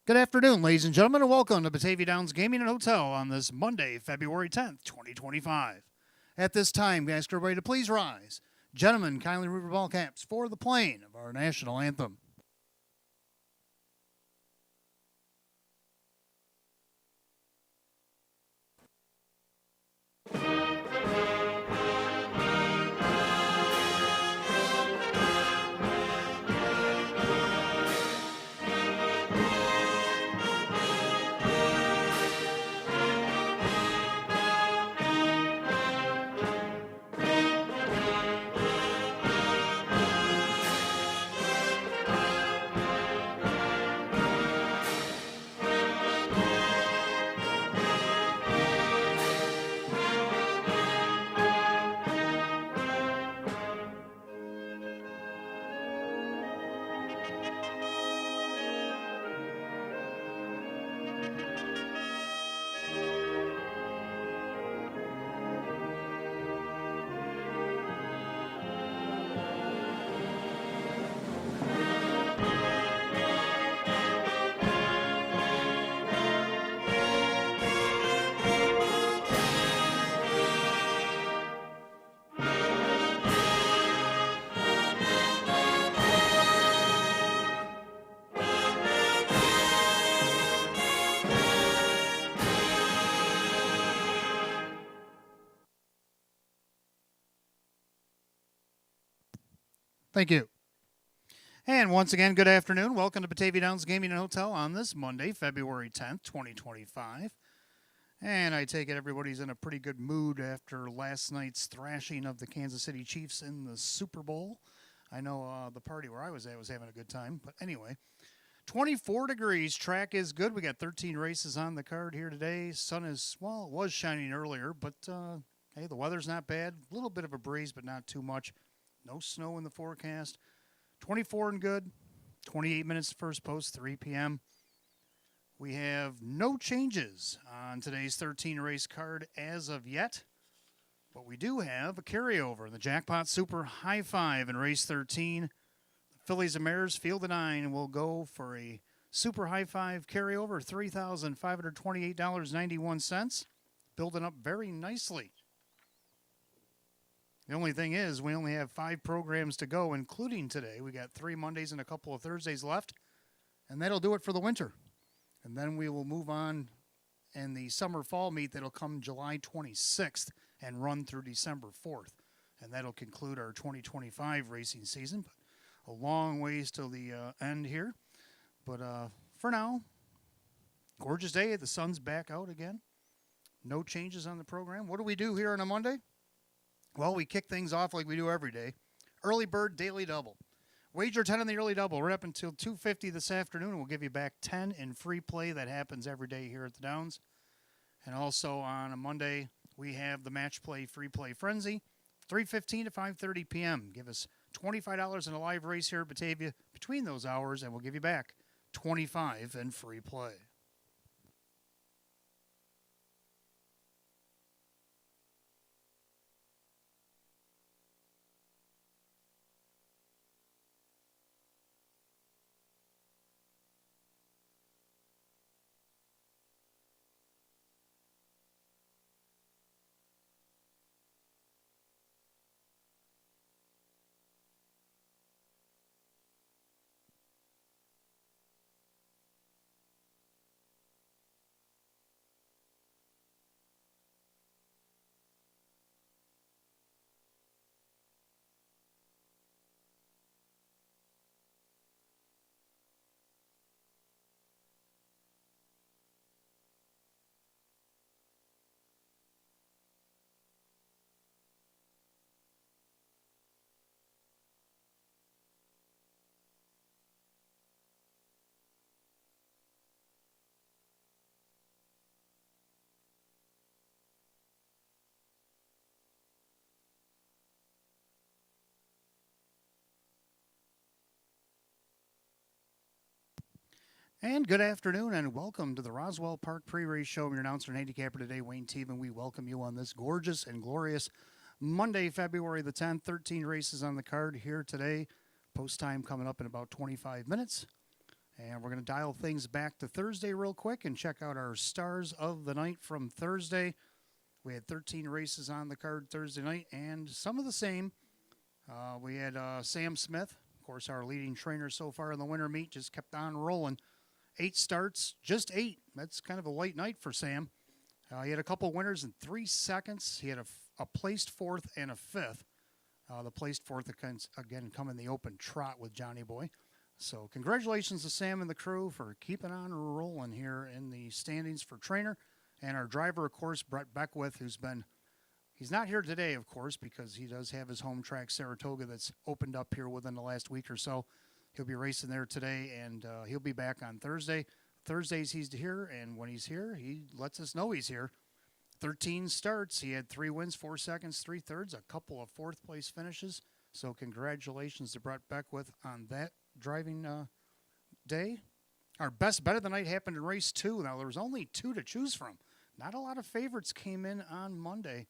Good afternoon, ladies and gentlemen, and welcome to Batavia Downs Gaming and Hotel on this Monday, February 10th, 2025. At this time, we ask everybody to please rise. Gentlemen, kindly remove your ball caps for the playing of our national anthem. Thank you. And once again, good afternoon. Welcome to Batavia Downs Gaming and Hotel on this Monday, February 10th, 2025. And I take it everybody's in a pretty good mood after last night's thrashing of the Kansas City Chiefs in the Super Bowl. I know the party where I was at was having a good time. But anyway, 24 degrees. Track is good. We got 13 races on the card here today. Sun is, well, it was shining earlier, but hey, the weather's not bad. A little bit of a breeze, but not too much. No snow in the forecast. 24 and good. 28 minutes first post, 3 p.m. We have no changes on today's 13 race card as of yet. But we do have a carryover in the Jackpot Super High Five in race 13. The Phillies and Mares field of 9 will go for a Super High Five carryover, $3,528.91. Building up very nicely. The only thing is, we only have 5 programs to go, including today. We got 3 Mondays and a couple of Thursdays left, and that'll do it for the winter. And then we will move on in the summer fall meet that'll come July 26th and run through December 4th. And that'll conclude our 2025 racing season. But a long ways till the end here. But for now, gorgeous day. The sun's back out again. No changes on the program. What do we do here on a Monday? Well, we kick things off like we do every day. Early bird daily double. Wager 10 on the early double. We're up until 2:50 this afternoon. We'll give you back 10 in free play. That happens every day here at the Downs. And also on a Monday, we have the match play free play frenzy, 3:15 to 5:30 p.m. Give us $25 in a live race here at Batavia between those hours, and we'll give you back 25 in free play. And good afternoon, and welcome to the Roswell Park Pre-Race Show. I'm your announcer and handicapper today, Wayne Teevan. We welcome you on this gorgeous and glorious Monday, February the 10th. 13 races on the card here today. Post time coming up in about 25 minutes. And we're going to dial things back to Thursday real quick and check out our stars of the night from Thursday. We had 13 races on the card Thursday night, and some of the same. We had Sam Smith, of course, our leading trainer so far in the winter meet, just kept on rolling. 8 starts, just 8. That's kind of a light night for Sam. He had a couple winners in 3 seconds. He had a placed 4th and a 5th. The placed 4th, again, come in the open trot with Johnny Boy. So congratulations to Sam and the crew for keeping on rolling here in the standings for trainer. And our driver, of course, Brett Beckwith, he's not here today, of course, because he does have his home track, Saratoga, that's opened up here within the last week or so. He'll be racing there today, and he'll be back on Thursday. Thursdays he's here, and when he's here, he lets us know he's here. 13 starts. He had 3 wins, 4 seconds, 3 thirds, a couple of 4th place finishes. So congratulations to Brett Beckwith on that driving day. Our best bet of the night happened in race 2. Now, there was only 2 to choose from. Not a lot of favorites came in on Monday.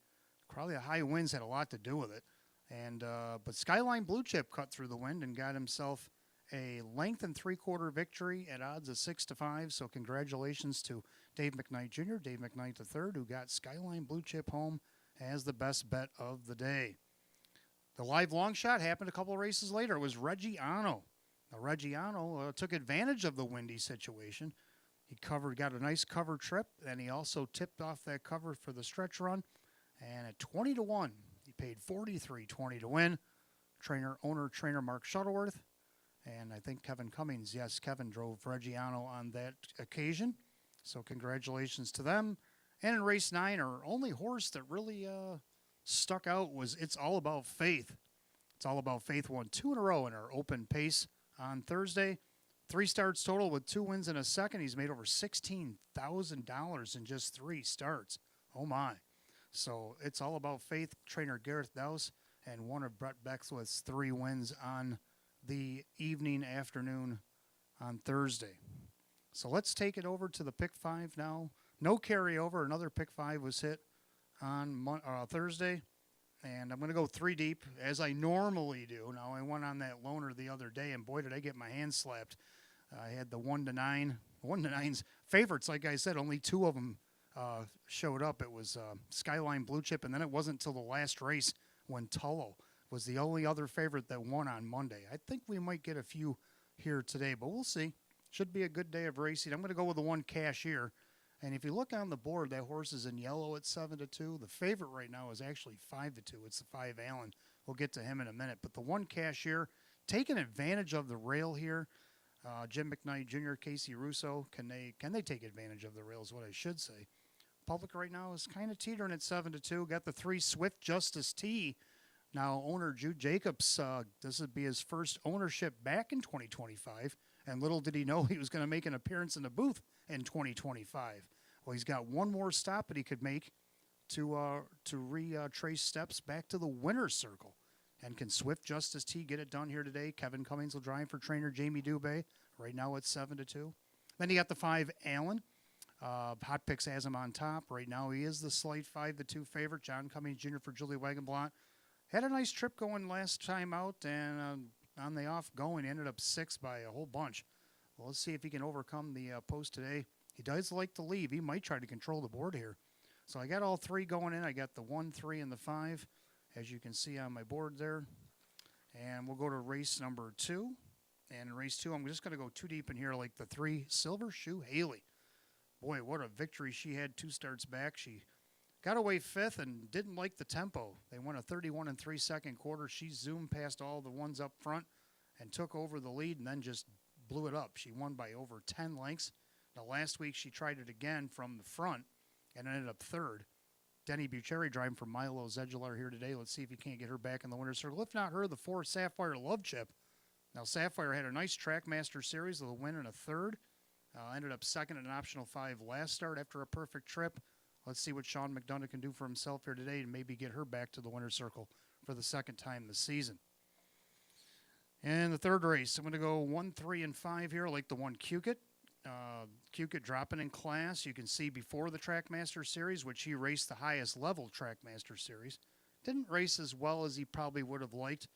Probably the high winds had a lot to do with it. And but Skyline Blue Chip cut through the wind and got himself a length and 3/4 victory at odds of 6-5. So congratulations to Dave McKnight Jr., Dave McKnight III, who got Skyline Blue Chip home as the best bet of the day. The live long shot happened a couple of races later. It was Reggiano. Now, Reggiano took advantage of the windy situation. He got a nice cover trip, and he also tipped off that cover for the stretch run. And at 20-1, he paid $43.20 to win. Owner-trainer Mark Shuttleworth. And I think Kevin Cummings, yes, Kevin drove Reggiano on that occasion. So congratulations to them. And in race 9, our only horse that really stuck out was It's All About Faith. It's All About Faith won 2 in a row in our open pace on Thursday. 3 starts total with 2 wins and a second. He's made over $16,000 in just 3 starts. Oh, my. So It's All About Faith, trainer Gareth Dowse, and one of Brett Beckwith's 3 wins on the afternoon on Thursday. So let's take it over to the pick 5 now. No carryover. Another pick 5 was hit on Thursday. And I'm going to go 3 deep, as I normally do. Now, I went on that loner the other day, and boy, did I get my hand slapped. I had the 1-9. 1-9's favorites, like I said, only 2 of them showed up. It was Skyline Blue Chip, and then it wasn't until the last race when Tullo was the only other favorite that won on Monday. I think we might get a few here today, but we'll see. Should be a good day of racing. I'm going to go with the 1 Cashier. And if you look on the board, that horse is in yellow at 7-2. The favorite right now is actually 5-2. It's the 5 Allen. We'll get to him in a minute. But the 1 Cashier, taking advantage of the rail here. Jim McKnight Jr., Casey Russo, can they take advantage of the rail is what I should say. Public right now is kind of teetering at 7-2. Got the 3 Swift Justice T. Now owner Jude Jacobs, this would be his first ownership back in 2025. And little did he know he was going to make an appearance in the booth in 2025. Well, he's got one more stop that he could make to retrace steps back to the winner's circle. And can Swift Justice T get it done here today? Kevin Cummings will drive for trainer Jamie Dubé. Right now it's 7-2. Then you got the 5 Allen. Hot Picks has him on top. Right now he is the slight 5-2 favorite. John Cummings Jr. for Julie Wagenblatt. Had a nice trip going last time out, and on the off going, ended up 6 by a whole bunch. Well, let's see if he can overcome the post today. He does like to leave. He might try to control the board here. So I got all 3 going in. I got the 1, 3, and the 5, as you can see on my board there. And we'll go to race number 2. And in race 2, I'm just going to go 2 deep in here, like the 3 Silver Shoe Haley. Boy, what a victory she had 2 starts back. She got away 5th and didn't like the tempo. They went a 31 3 second quarter. She zoomed past all the ones up front and took over the lead and then just blew it up. She won by over 10 lengths. Now, last week she tried it again from the front and ended up 3rd. Denny Bucherri driving for Milo Zedular here today. Let's see if he can't get her back in the winner's circle. If not her, the 4 Sapphire Love Chip. Now, Sapphire had a nice Trackmaster Series with a win and a 3rd. Ended up 2nd in an optional 5 last start after a perfect trip. Let's see what Sean McDonough can do for himself here today and maybe get her back to the winner's circle for the 2nd time this season. And the 3rd race, I'm going to go 1, 3, and 5 here, like the 1 Cukit. Cukit dropping in class. You can see before the Trackmaster Series, which he raced the highest level Trackmaster Series. Didn't race as well as he probably would have liked.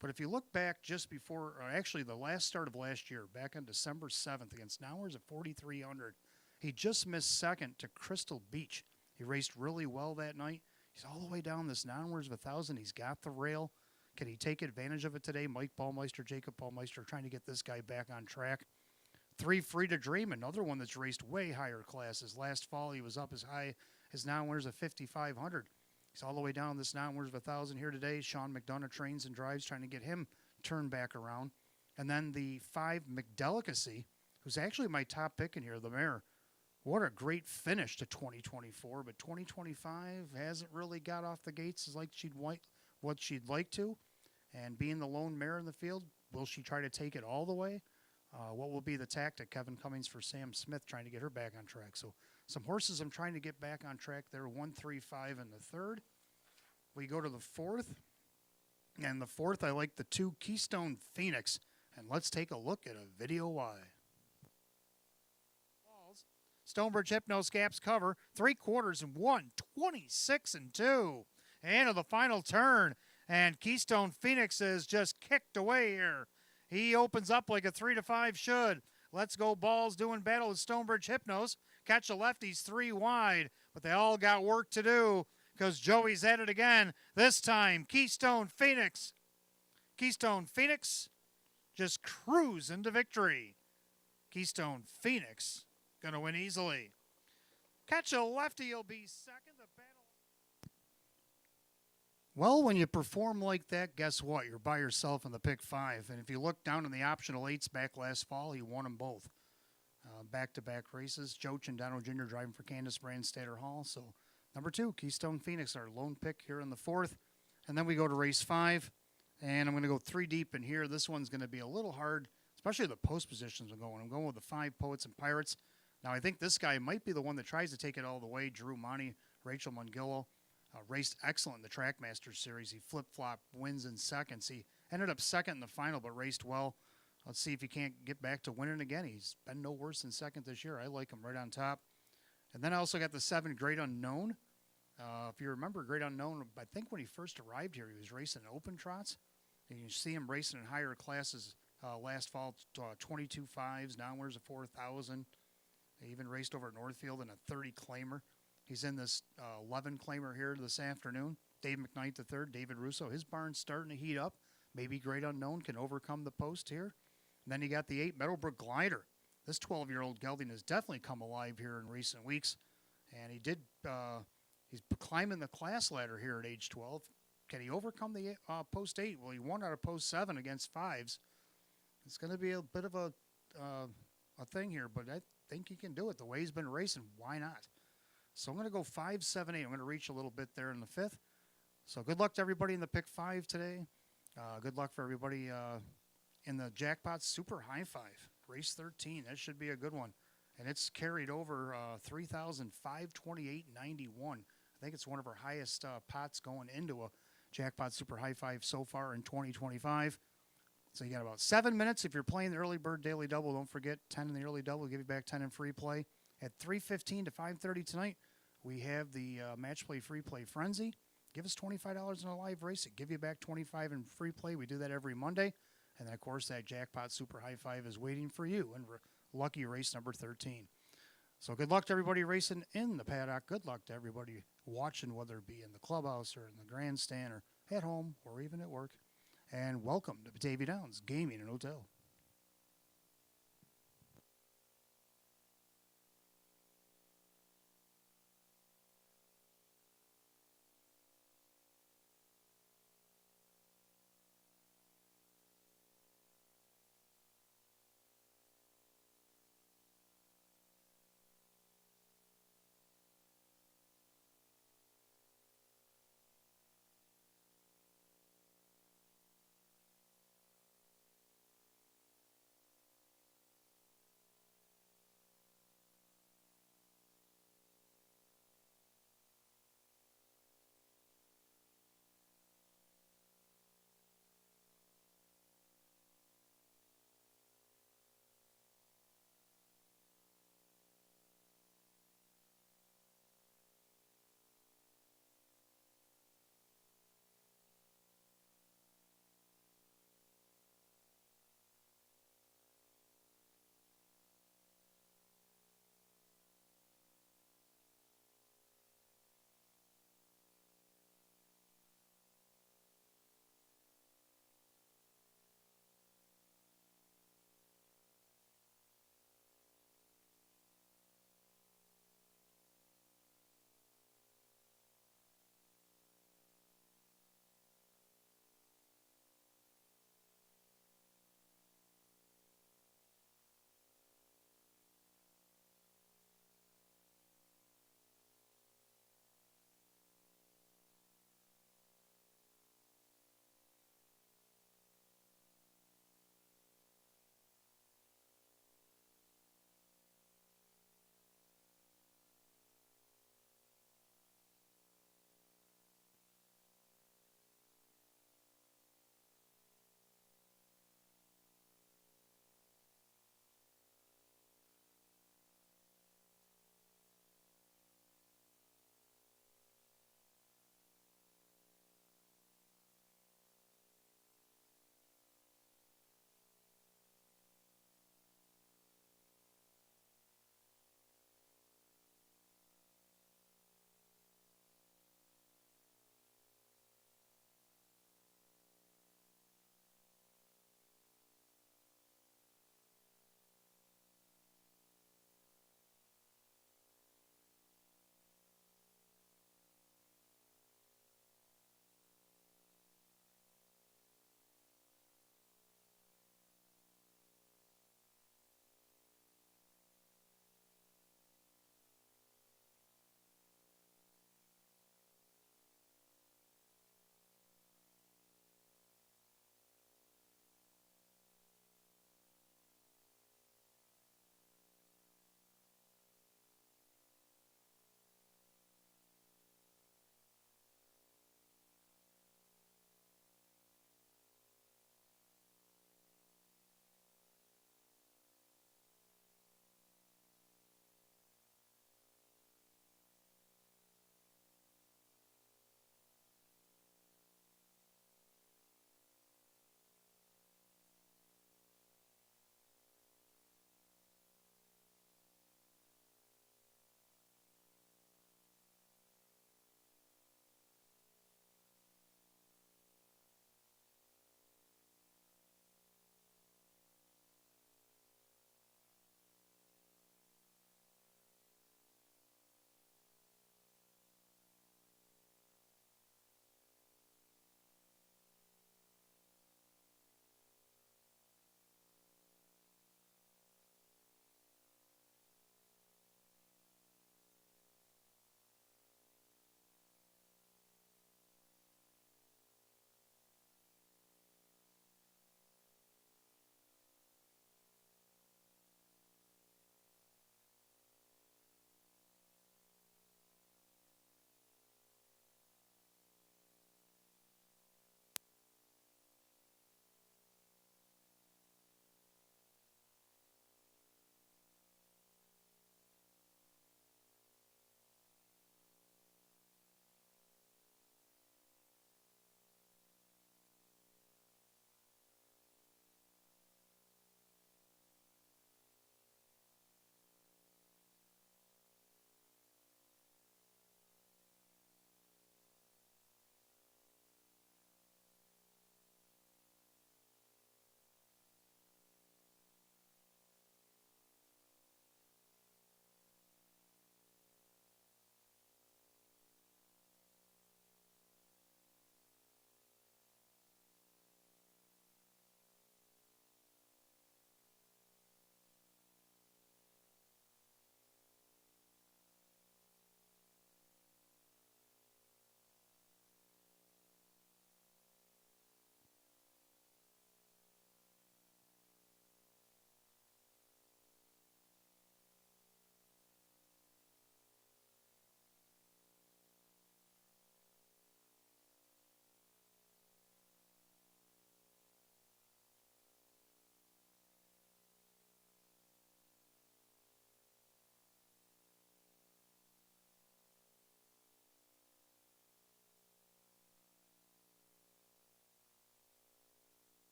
But if you look back just before, or actually the last start of last year, back on December 7th against Nowers at 4,300, he just missed second to Crystal Beach. He raced really well that night. He's all the way down this Nowers of 1,000. He's got the rail. Can he take advantage of it today? Mike Baumeister, Jacob Baumeister trying to get this guy back on track. 3 Free to Dream, another one that's raced way higher classes. Last fall, he was up as high as non-winners of 5,500. He's all the way down this non-winners of 1,000 here today. Sean McDonough trains and drives, trying to get him turned back around. And then the 5 McDelicacy, who's actually my top pick in here, the mare. What a great finish to 2024, but 2025 hasn't really got off the gates as like what she'd like to. And being the lone mare in the field, will she try to take it all the way? What will be the tactic? Kevin Cummings for Sam Smith, trying to get her back on track. So some horses I'm trying to get back on track there. 1, 3, 5 in the third. We go to the fourth. And the fourth, I like the 2 Keystone Phoenix. And let's take a look at a video why. Stonebridge Hypnos Gaps cover, 3/4 and 1, 26 and 2. And of the final turn. And Keystone Phoenix is just kicked away here. He opens up like a 3 to 5 should. Let's Go Balls doing battle with Stonebridge Hypnos. Catch the lefties 3 wide, but they all got work to do because Joey's at it again. This time, Keystone Phoenix. Keystone Phoenix just cruise into victory. Keystone Phoenix going to win easily. Catch a lefty, he'll be second. The battle. Well, when you perform like that, guess what? You're by yourself in the pick 5. And if you look down in the optional 8s back last fall, he won them both. Back-to-back races. Joe Chandano Jr. driving for Candace Brandstatter Hall. So, number 2, Keystone Phoenix, our lone pick here in the 4th. And then we go to race 5. And I'm going to go 3 deep in here. This one's going to be a little hard, especially the post positions I'm going. I'm going with the 5 Poets and Pirates. Now, I think this guy might be the one that tries to take it all the way. Drew Monty, Rachel Mungillo. Raced excellent in the Trackmasters Series. He flip-flopped wins in seconds. He ended up second in the final, but raced well. Let's see if he can't get back to winning again. He's been no worse than second this year. I like him right on top. And then I also got the 7 Great Unknown. If you remember Great Unknown, I think when he first arrived here, he was racing open trots. And you see him racing in higher classes last fall, 22 5s, now wears a 4,000. He even raced over at Northfield in a 30 claimer. He's in this 11 claimer here this afternoon. Dave McKnight III, David Russo. His barn's starting to heat up. Maybe Great Unknown can overcome the post here. And then you got the 8 Meadowbrook Glider. This 12-year-old gelding has definitely come alive here in recent weeks. And he did, he's climbing the class ladder here at age 12. Can he overcome the post 8? Well, he won out of post 7 against 5s. It's going to be a bit of a thing here, but I think he can do it. The way he's been racing, why not? So I'm going to go 5, 7, 8. I'm going to reach a little bit there in the 5th. So good luck to everybody in the pick 5 today. Good luck for everybody in the Jackpot Super High 5. Race 13. That should be a good one. And it's carried over 3,528.91. I think it's one of our highest pots going into a Jackpot Super High 5 so far in 2025. So you got about 7 minutes if you're playing the early bird daily double. Don't forget 10 in the early double. Give you back 10 in free play. At 3:15 to 5:30 tonight, we have the match play free play frenzy. Give us $25 in a live race. It give you back $25 in free play. We do that every Monday. And then, of course, that Jackpot Super High 5 is waiting for you in lucky race number 13. So good luck to everybody racing in the paddock. Good luck to everybody watching, whether it be in the clubhouse or in the grandstand or at home or even at work. And welcome to Batavia Downs Gaming and Hotel.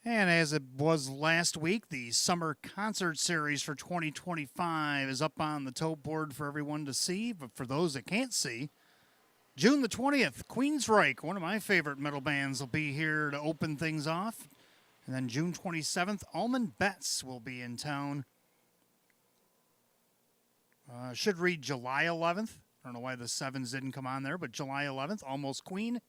And as it was last week, the summer concert series for 2025 is up on the tote board for everyone to see. But for those that can't see, June the 20th, Queensryche, one of my favorite metal bands, will be here to open things off. And then June 27th, Almond Betts will be in town. Should read July 11th. I don't know why the 7s didn't come on there, but July 11th, Almost Queen.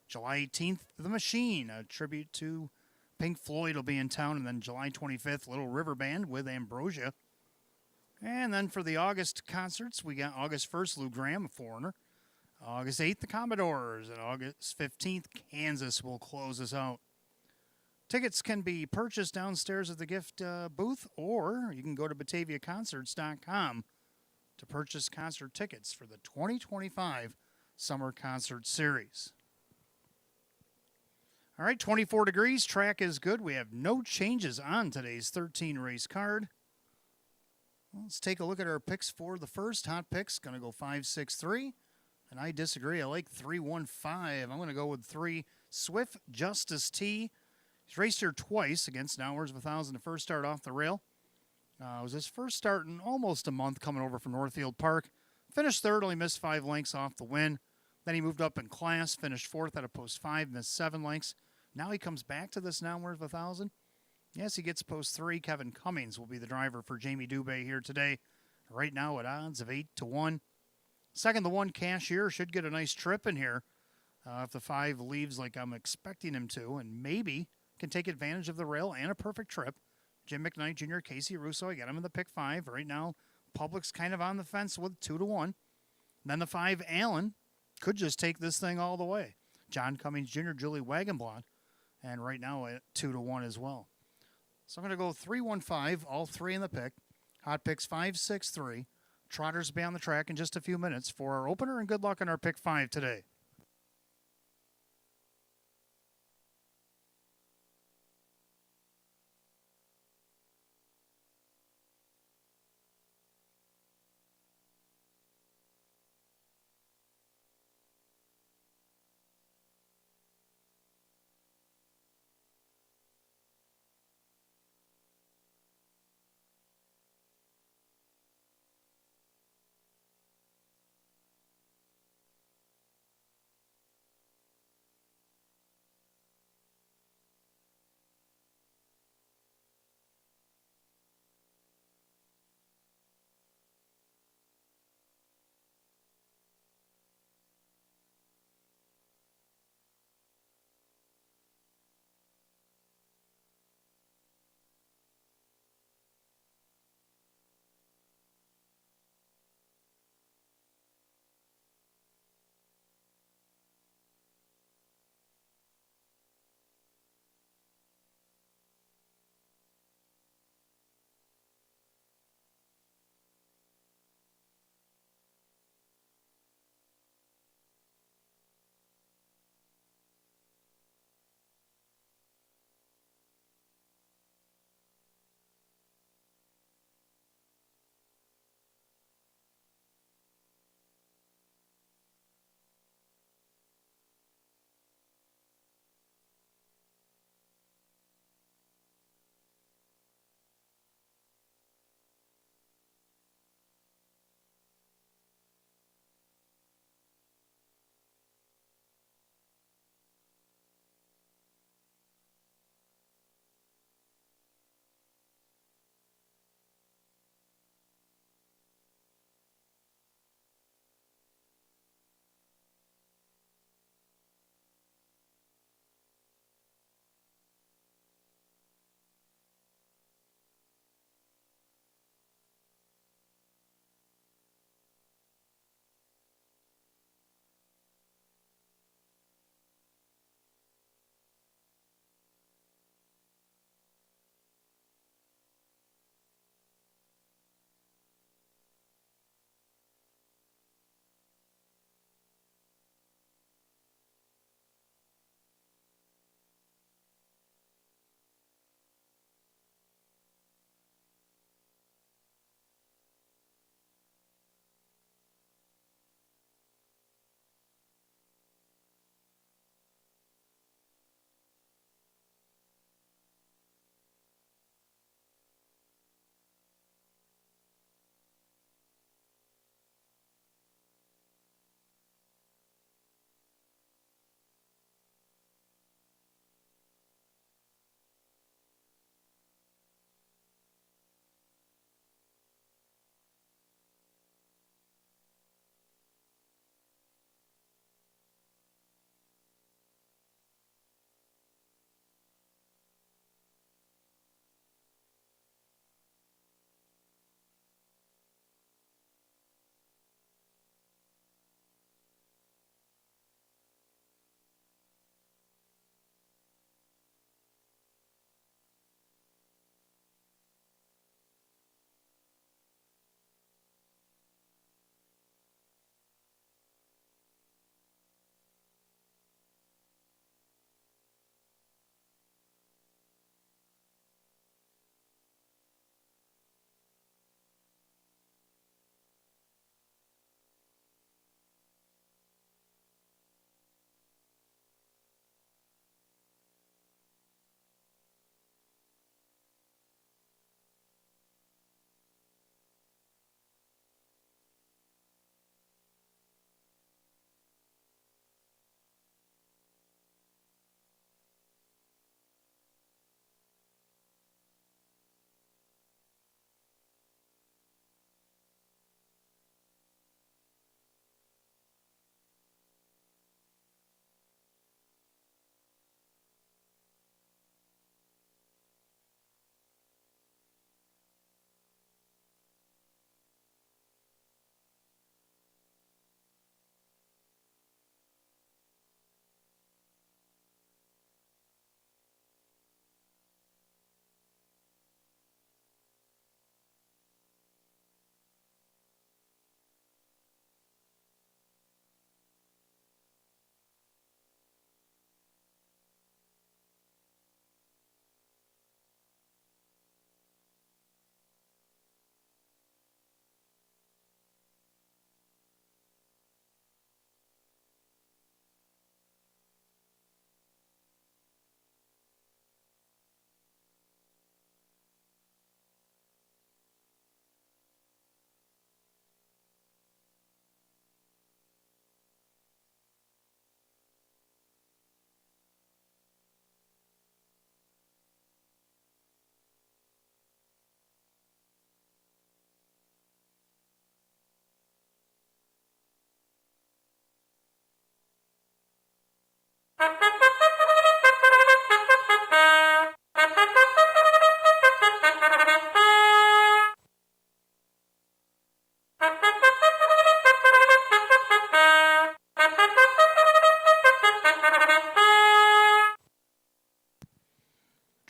July 18th, The Machine, a tribute to Pink Floyd, will be in town. And then July 25th, Little River Band with Ambrosia. And then for the August concerts, we got August 1st, Lou Gramm, a Foreigner. August 8th, the Commodores. And August 15th, Kansas will close us out. Tickets can be purchased downstairs at the gift booth, or you can go to BataviaConcerts.com to purchase concert tickets for the 2025 Summer Concert Series. All right, 24 degrees. Track is good. We have no changes on today's 13-race card. Let's take a look at our picks for the first. Hot picks, going to go 5-6-3. And I disagree. I like 3-1-5. I'm going to go with 3. Swift Justice T. He's raced here twice against Hours of 1,000 to first start off the rail. It was his first start in almost a month coming over from Northfield Park. Finished third, only missed 5 lengths off the win. Then he moved up in class, finished fourth at a post 5, missed 7 lengths. Now he comes back to this Hours of 1,000. Yes, he gets post 3. Kevin Cummings will be the driver for Jamie Dubé here today. Right now at odds of 8-1. Second, the 1 Cashier should get a nice trip in here if the 5 leaves like I'm expecting him to, and maybe can take advantage of the rail and a perfect trip. Jim McKnight Jr., Casey Russo, I got him in the pick 5. Right now, public's kind of on the fence with 2-1. Then the 5, Allen, could just take this thing all the way. John Cummings Jr., Julie Wagenblot, and right now at 2-1 as well. So I'm going to go 3-1-5, all 3 in the pick. Hot picks 5-6-3. Trotters will be on the track in just a few minutes for our opener, and good luck on our pick 5 today.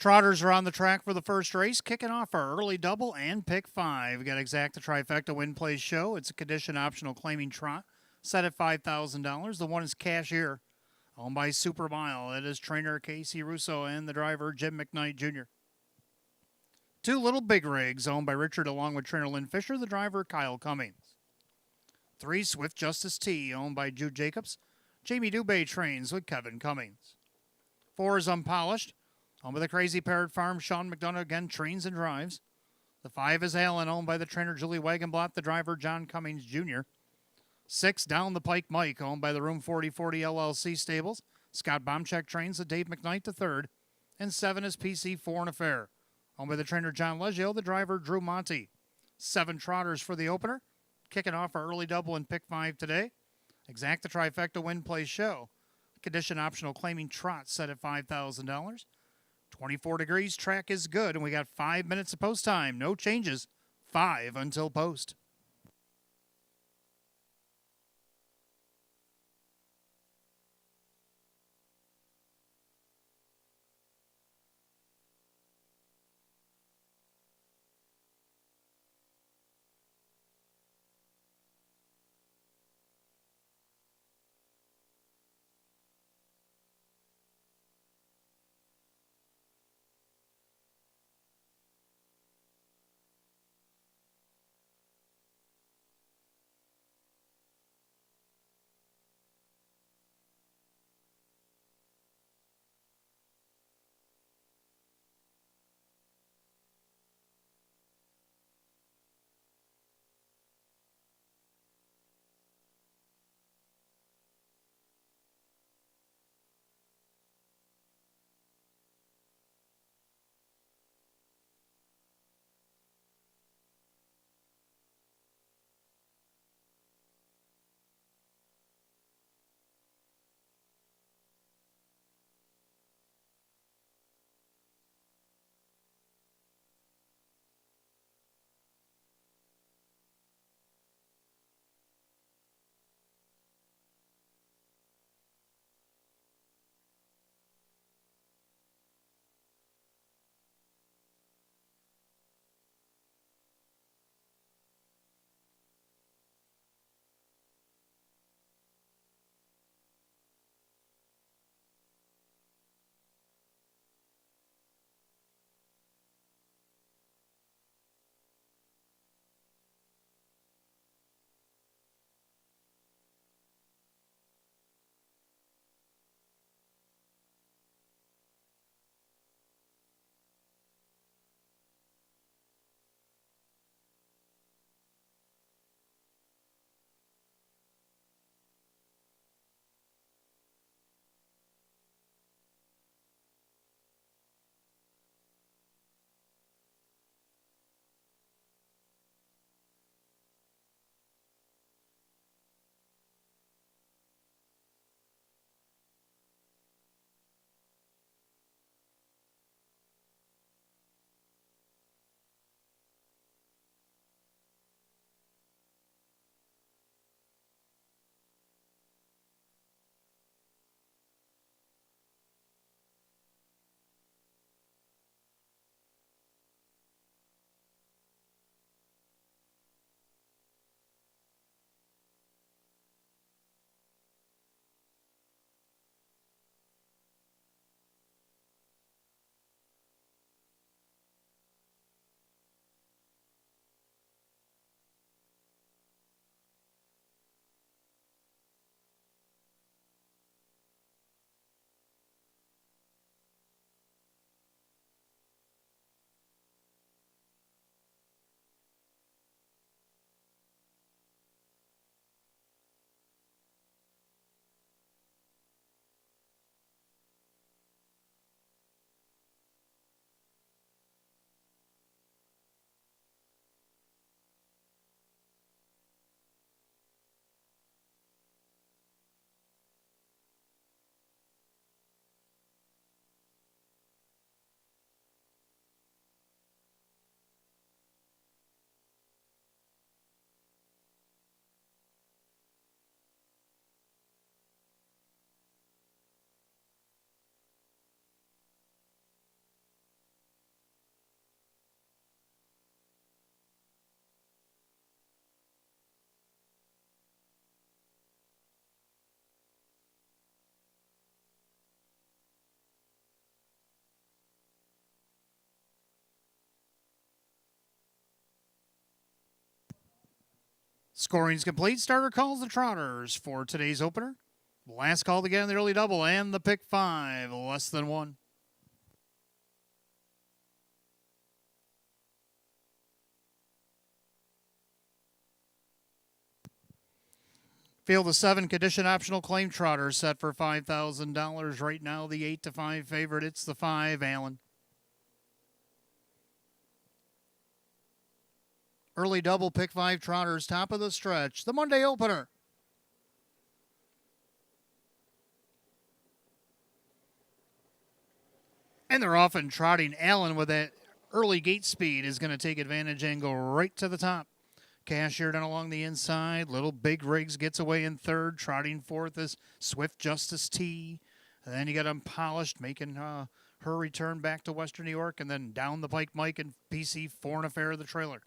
Trotters are on the track for the first race, kicking off our early double and pick 5. We got Exacta Trifecta Win Place Show. It's a condition optional claiming trot, set at $5,000. The one is Cashier, owned by Super Mile. It is trainer Casey Russo and the driver Jim McKnight Jr. 2 Little Big Rigs, owned by Richard along with trainer Lynn Fisher, the driver Kyle Cummings. 3 Swift Justice T, owned by Jude Jacobs. Jamie Dubé trains with Kevin Cummings. 4 is Unpolished, owned by the Crazy Parrot Farm. Sean McDonough again trains and drives. The 5 is Allen, owned by the trainer Julie Wagenblatt, the driver John Cummings Jr. 6 Down the Pike Mike, owned by the Room 4040 LLC stables. Scott Bomchek trains the Dave McKnight III. And 7 is PC 4 and Affair, owned by the trainer John Leggio, the driver Drew Monty. 7 Trotters for the opener, kicking off our early double and pick 5 today. Exacta Trifecta Win Place Show. Condition optional claiming trot set at $5,000. 24 degrees, track is good, and we got 5 minutes of post time. No changes. 5 until post. Scoring's complete. Starter calls the Trotters for today's opener. Last call to get in the early double and the pick 5, less than 1. Field of 7 condition optional claim Trotters set for $5,000 right now. The 8-5 favorite. It's the 5, Allen. Early double, pick 5 Trotters, top of the stretch. The Monday opener. And they're off and trotting. Allen with that early gate speed is going to take advantage and go right to the top. Cashier down along the inside. Little Big Riggs gets away in third. Trotting fourth is Swift Justice T. And then you got Unpolished making her return back to Western New York. And then down the pike, Mike and PC Foreign Affair, the trailer.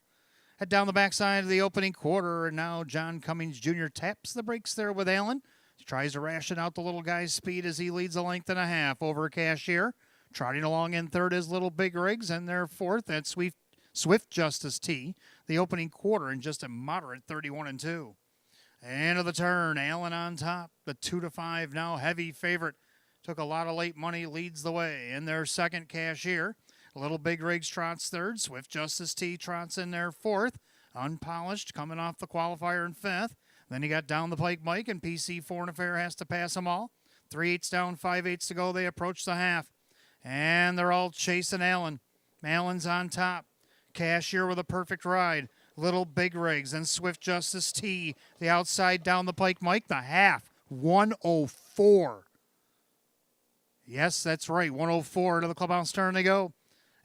Head down the backside of the opening quarter. And now John Cummings Jr. taps the brakes there with Allen. He tries to ration out the little guy's speed as he leads a length and a half over Cashier. Trotting along in third is Little Big Riggs, and their fourth, that's Swift Justice T. The opening quarter in just a moderate 31-2. End of the turn, Allen on top. The 2-5 now heavy favorite. Took a lot of late money, leads the way. In their second, Cashier. Little Big Riggs trots third. Swift Justice T trots in their fourth. Unpolished coming off the qualifier in fifth. Then you got down the pike Mike, and PC Foreign Affair has to pass them all. 3/8 down, 5/8 to go. They approach the half. And they're all chasing Allen. Allen's on top. Cashier with a perfect ride. Little Big Riggs and Swift Justice T. The outside down the pike, Mike. The half. 104. Yes, that's right. 104 to the clubhouse turn they go.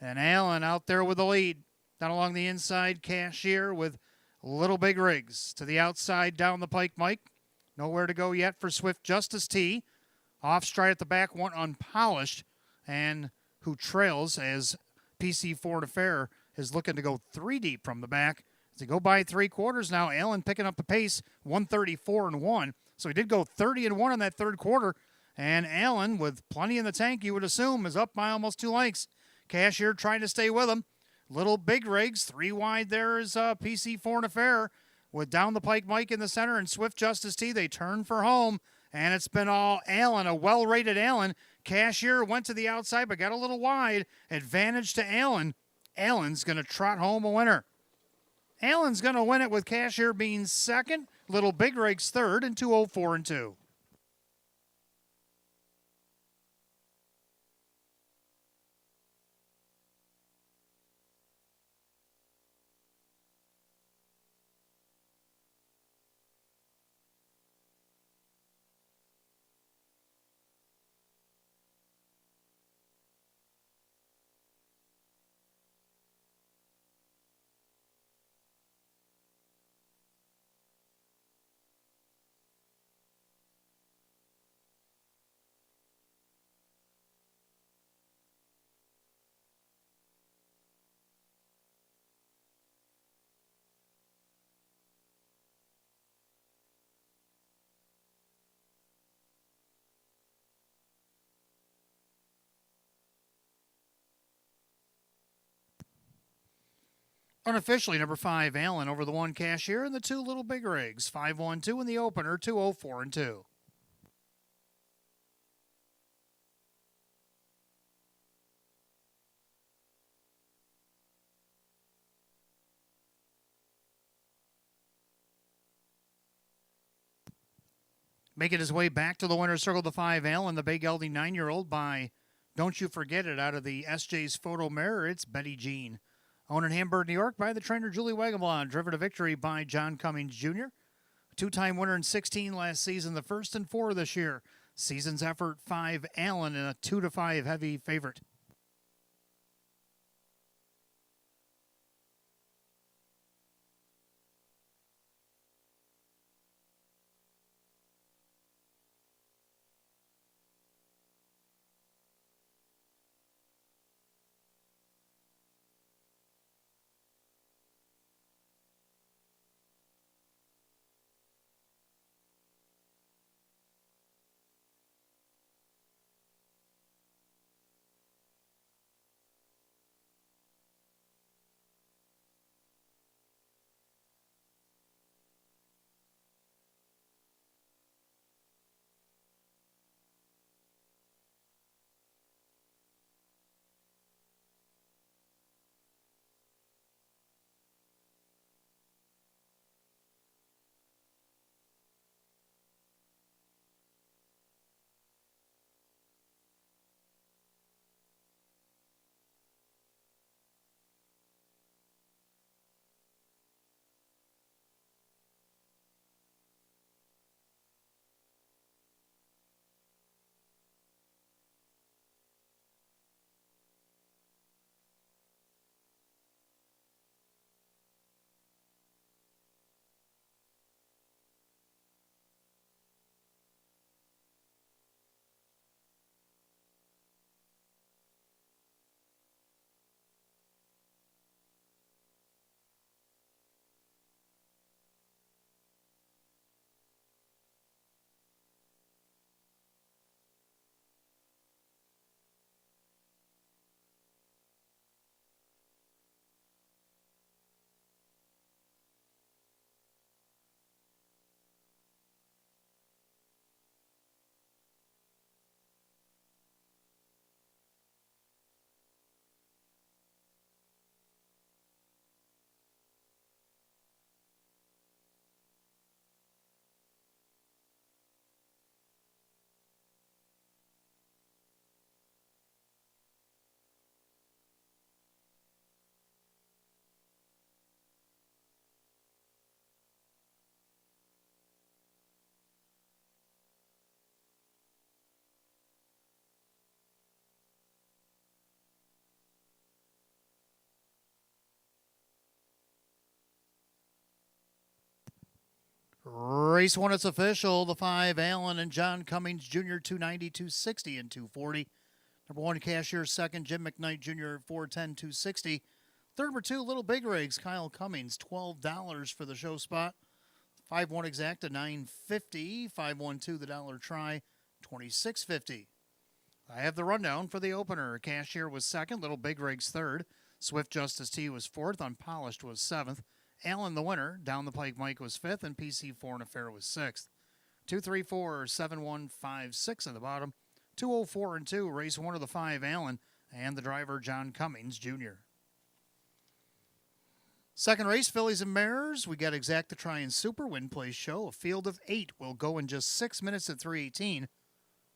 And Allen out there with the lead. Down along the inside, Cashier with Little Big Riggs. To the outside down the pike, Mike. Nowhere to go yet for Swift Justice T. Off stride at the back, one Unpolished. And who trails as PC Foreign Affair is looking to go 3 deep from the back. As they go by 3 quarters now, Allen picking up the pace, 134-1. So he did go 30-1 in that third quarter. And Allen, with plenty in the tank, you would assume, is up by almost 2 lengths. Cashier trying to stay with him. Little Big Riggs, 3 wide there is PC Foreign Affair. With down the pike Mike in the center and Swift Justice T, they turn for home. And it's been all Allen, a well-rated Allen. Cashier went to the outside but got a little wide. Advantage to Allen. Allen's going to trot home a winner. Allen's going to win it with Cashier being second. Little Big Riggs third and 204-2. Unofficially, number 5, Allen over the 1 Cashier and the 2 Little Big Riggs. 5-1-2 in the opener, 204-2. Making his way back to the winner's circle, the 5, Allen, the big LD 9-year-old by Don't You Forget It out of the SJ's Photo Mirror. It's Betty Jean. Owned in Hamburg, New York by the trainer Julie Wagenblad. Driven to victory by John Cummings Jr. 2-time winner in 16 last season, the first and 4 this year. Season's effort, 5, Allen, and a 2-5 heavy favorite. Race 1, it's official. The 5, Allen and John Cummings Jr., 290, 260, and 240. Number 1, Cashier. Second, Jim McKnight Jr., 410, 260. Third, number 2, Little Big Rigs, Kyle Cummings, $12 for the show spot. 5-1 Exacta, $9.50. 5-1-2, the dollar try, $26.50. I have the rundown for the opener. Cashier was second, Little Big Rigs third. Swift Justice T was fourth, Unpolished was seventh. Allen the winner, Down the Pike Mike was fifth, and PC Foreign Affair was sixth. 2, 3, 4, 7, 1, 5, 6 at the bottom. 204 and 2, race 1 of the 5, Allen, and the driver John Cummings Jr. Second race, Fillies and Mares. We got Exacta Try and Super Win Place Show. A field of 8 will go in just 6 minutes at 3:18.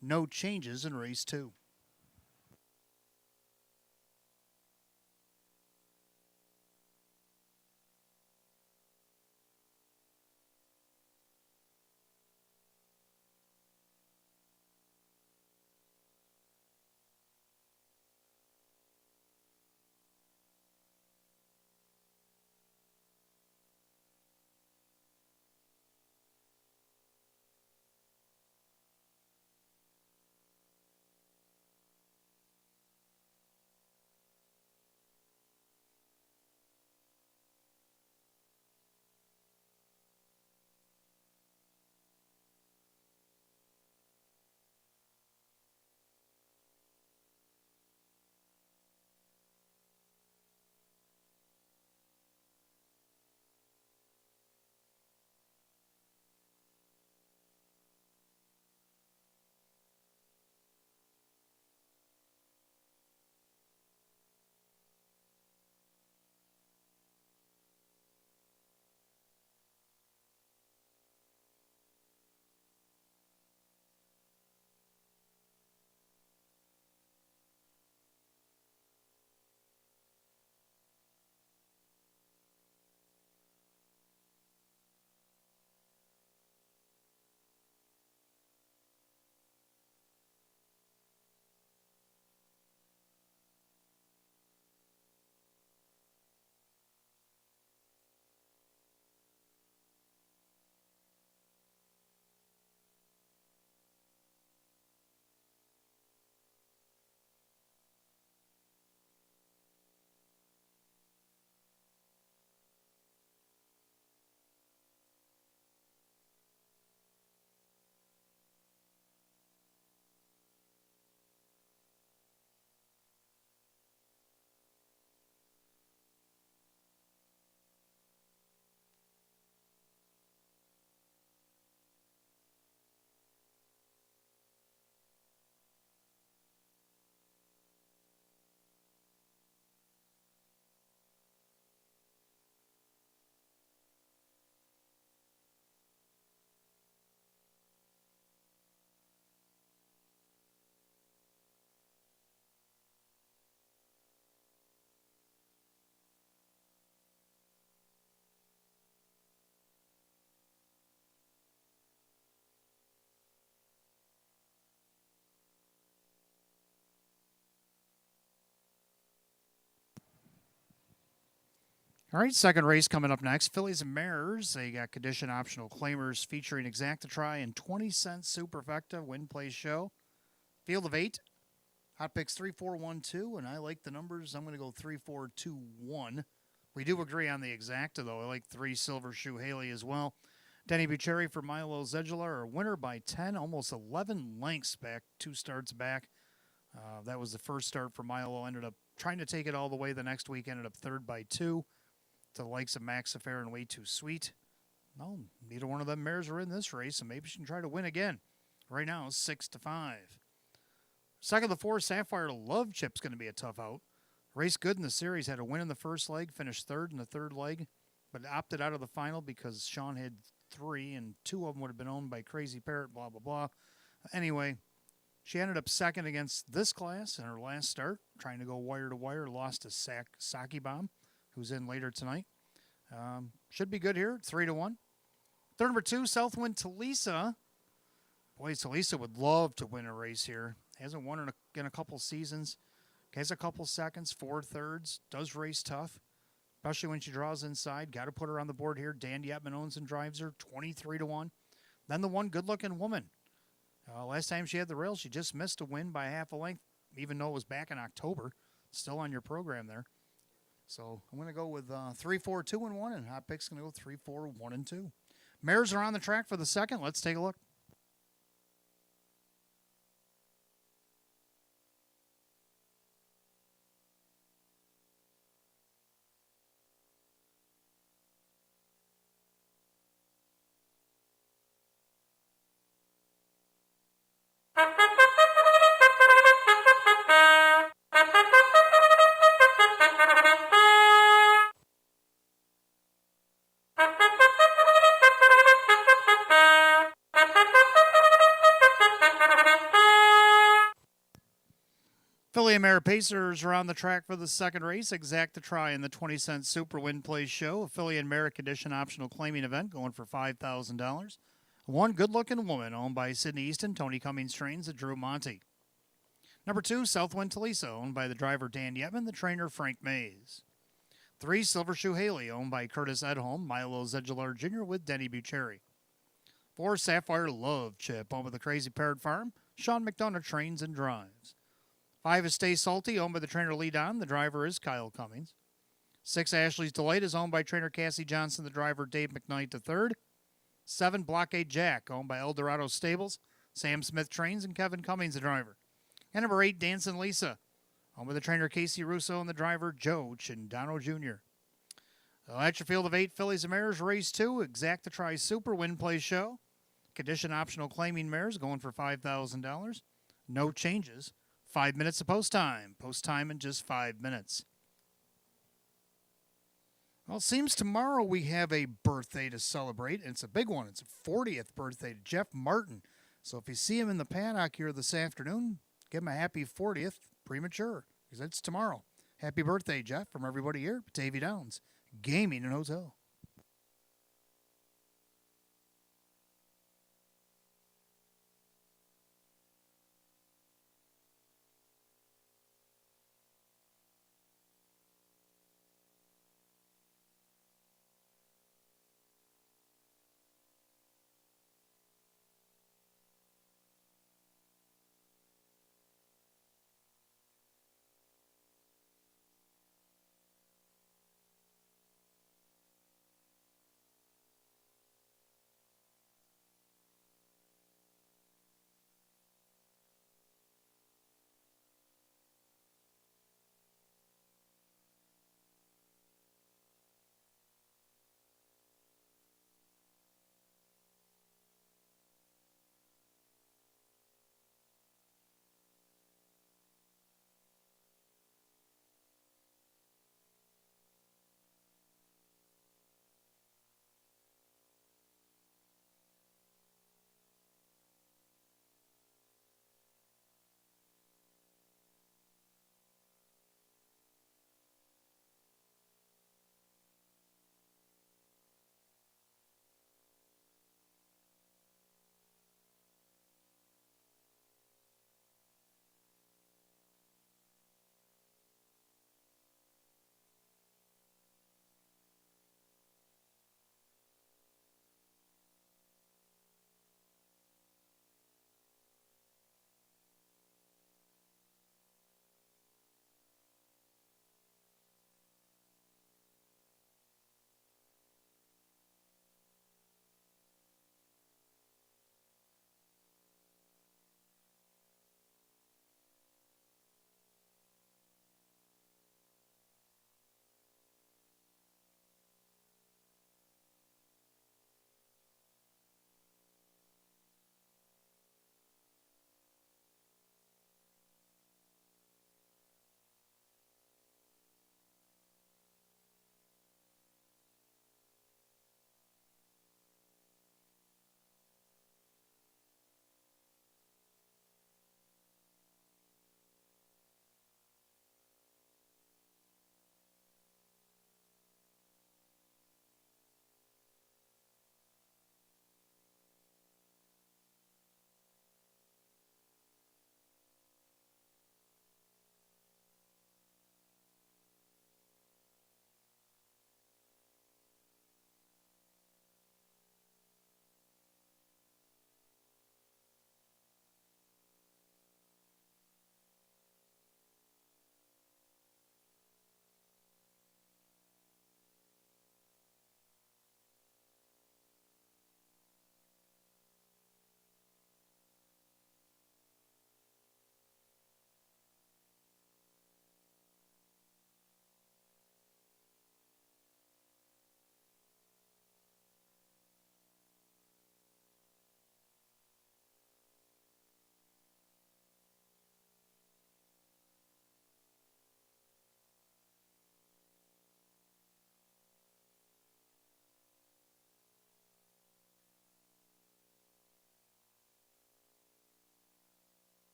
No changes in race 2. All right, second race coming up next. Fillies and Mares. They got condition optional claimers featuring Exacta Try and 20-cent Superfecta Win Place Show. Field of 8. Hot picks 3, 4, 1, 2, and I like the numbers. I'm going to go 3, 4, 2, 1. We do agree on the Exacta, though. I like 3 Silver Shoe Haley as well. Denny Bucherri for Milo Zedular, a winner by 10, almost 11 lengths back, 2 starts back. That was the first start for Milo. Ended up trying to take it all the way the next week. Ended up third by 2. To the likes of Max Affair and Way Too Sweet. No, neither one of them mares are in this race, so maybe she can try to win again. Right now, 6-5. Second of the 4, Sapphire Love Chip's going to be a tough out. Race good in the series, had a win in the first leg, finished third in the third leg, but opted out of the final because Sean had 3, and 2 of them would have been owned by Crazy Parrot, blah, blah, blah. Anyway, she ended up second against this class in her last start, trying to go wire to wire, lost to Saki Bomb, who's in later tonight. Should be good here, 3-1. Third, number 2, Southwind Talisa. Boy, Talisa would love to win a race here. Hasn't won in a couple seasons. Has a couple seconds, 4 thirds. Does race tough, especially when she draws inside. Got to put her on the board here. Dan Yetman owns and drives her, 23-1. Then the one good-looking woman. Last time she had the rail, she just missed a win by half a length, even though it was back in October. Still on your program there. So I'm going to go with 3, 4, 2, and 1, and Hot Pick's going to go 3, 4, 1, and 2. Mares are on the track for the second. Let's take a look. Filly and Mare Pacers are on the track for the second race. Exact to try in the 20-cent Super Win Play Show. A Filly and Mare condition optional claiming event going for $5,000. One good-looking woman owned by Sydney Easton, Tony Cummings trains at Drew Monty. Number 2, Southwind Talisa, owned by the driver Dan Yetman, the trainer Frank Mays. 3, Silver Shoe Haley, owned by Curtis Edholm, Milo Zedular Jr. with Denny Bucherri. 4, Sapphire Love Chip, owned by the Crazy Parrot Farm, Sean McDonough trains and drives. 5 is Stay Salty, owned by the trainer Lee Don. The driver is Kyle Cummings. 6, Ashley's Delight is owned by trainer Cassie Johnson. The driver Dave McKnight III. 7, Blockade Jack, owned by Eldorado Stables. Sam Smith trains and Kevin Cummings, the driver. And number 8, Dancing Lisa, owned by the trainer Casey Russo and the driver Joe Chindano Jr. At your field of 8 fillies and mares, race 2, Exact to Try Super Win Play Show. Condition optional claiming mares going for $5,000. No changes. 5 minutes of post time. Post time in just 5 minutes. Well, it seems tomorrow we have a birthday to celebrate, and it's a big one. It's a 40th birthday to Jeff Martin. So if you see him in the paddock here this afternoon, give him a happy 40th premature, because it's tomorrow. Happy birthday, Jeff, from everybody here at Batavia Downs Gaming and Hotel.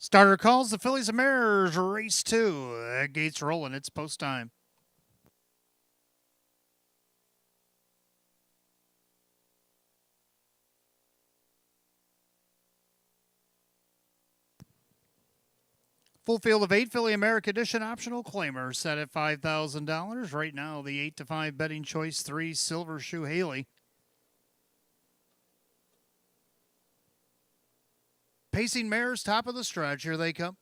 Starter calls the Phillies and Mariners race 2. That gate's rolling. It's post time. Full field of 8 Philly America Edition optional claimers set at $5,000. Right now, the 8 to 5 betting choice 3 Silver Shoe Haley. Pacing mares, top of the stretch. Here they come.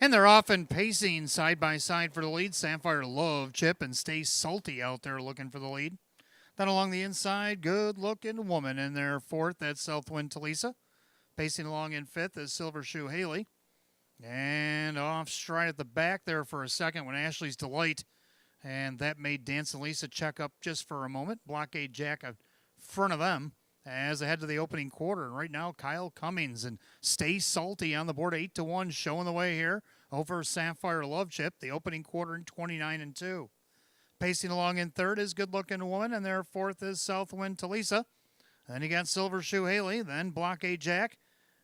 And they're often pacing side by side for the lead. Sapphire Love, Chip, and Stay Salty out there looking for the lead. Then along the inside, good-looking woman in there fourth. That's Southwind Talisa. Pacing along in fifth is Silver Shoe Haley. And off stride at the back there for a second when Ashley's Delight. And that made Dancing Lisa check up just for a moment. Blockade Jack in front of them as they head to the opening quarter. And right now, Kyle Cummings and Stay Salty on the board 8-1, showing the way here over Sapphire Love Chip. The opening quarter in 29-2. Pacing along in third is Good Looking Woman, and their fourth is Southwind Talisa. Then you got Silver Shoe Haley, then Blockade Jack.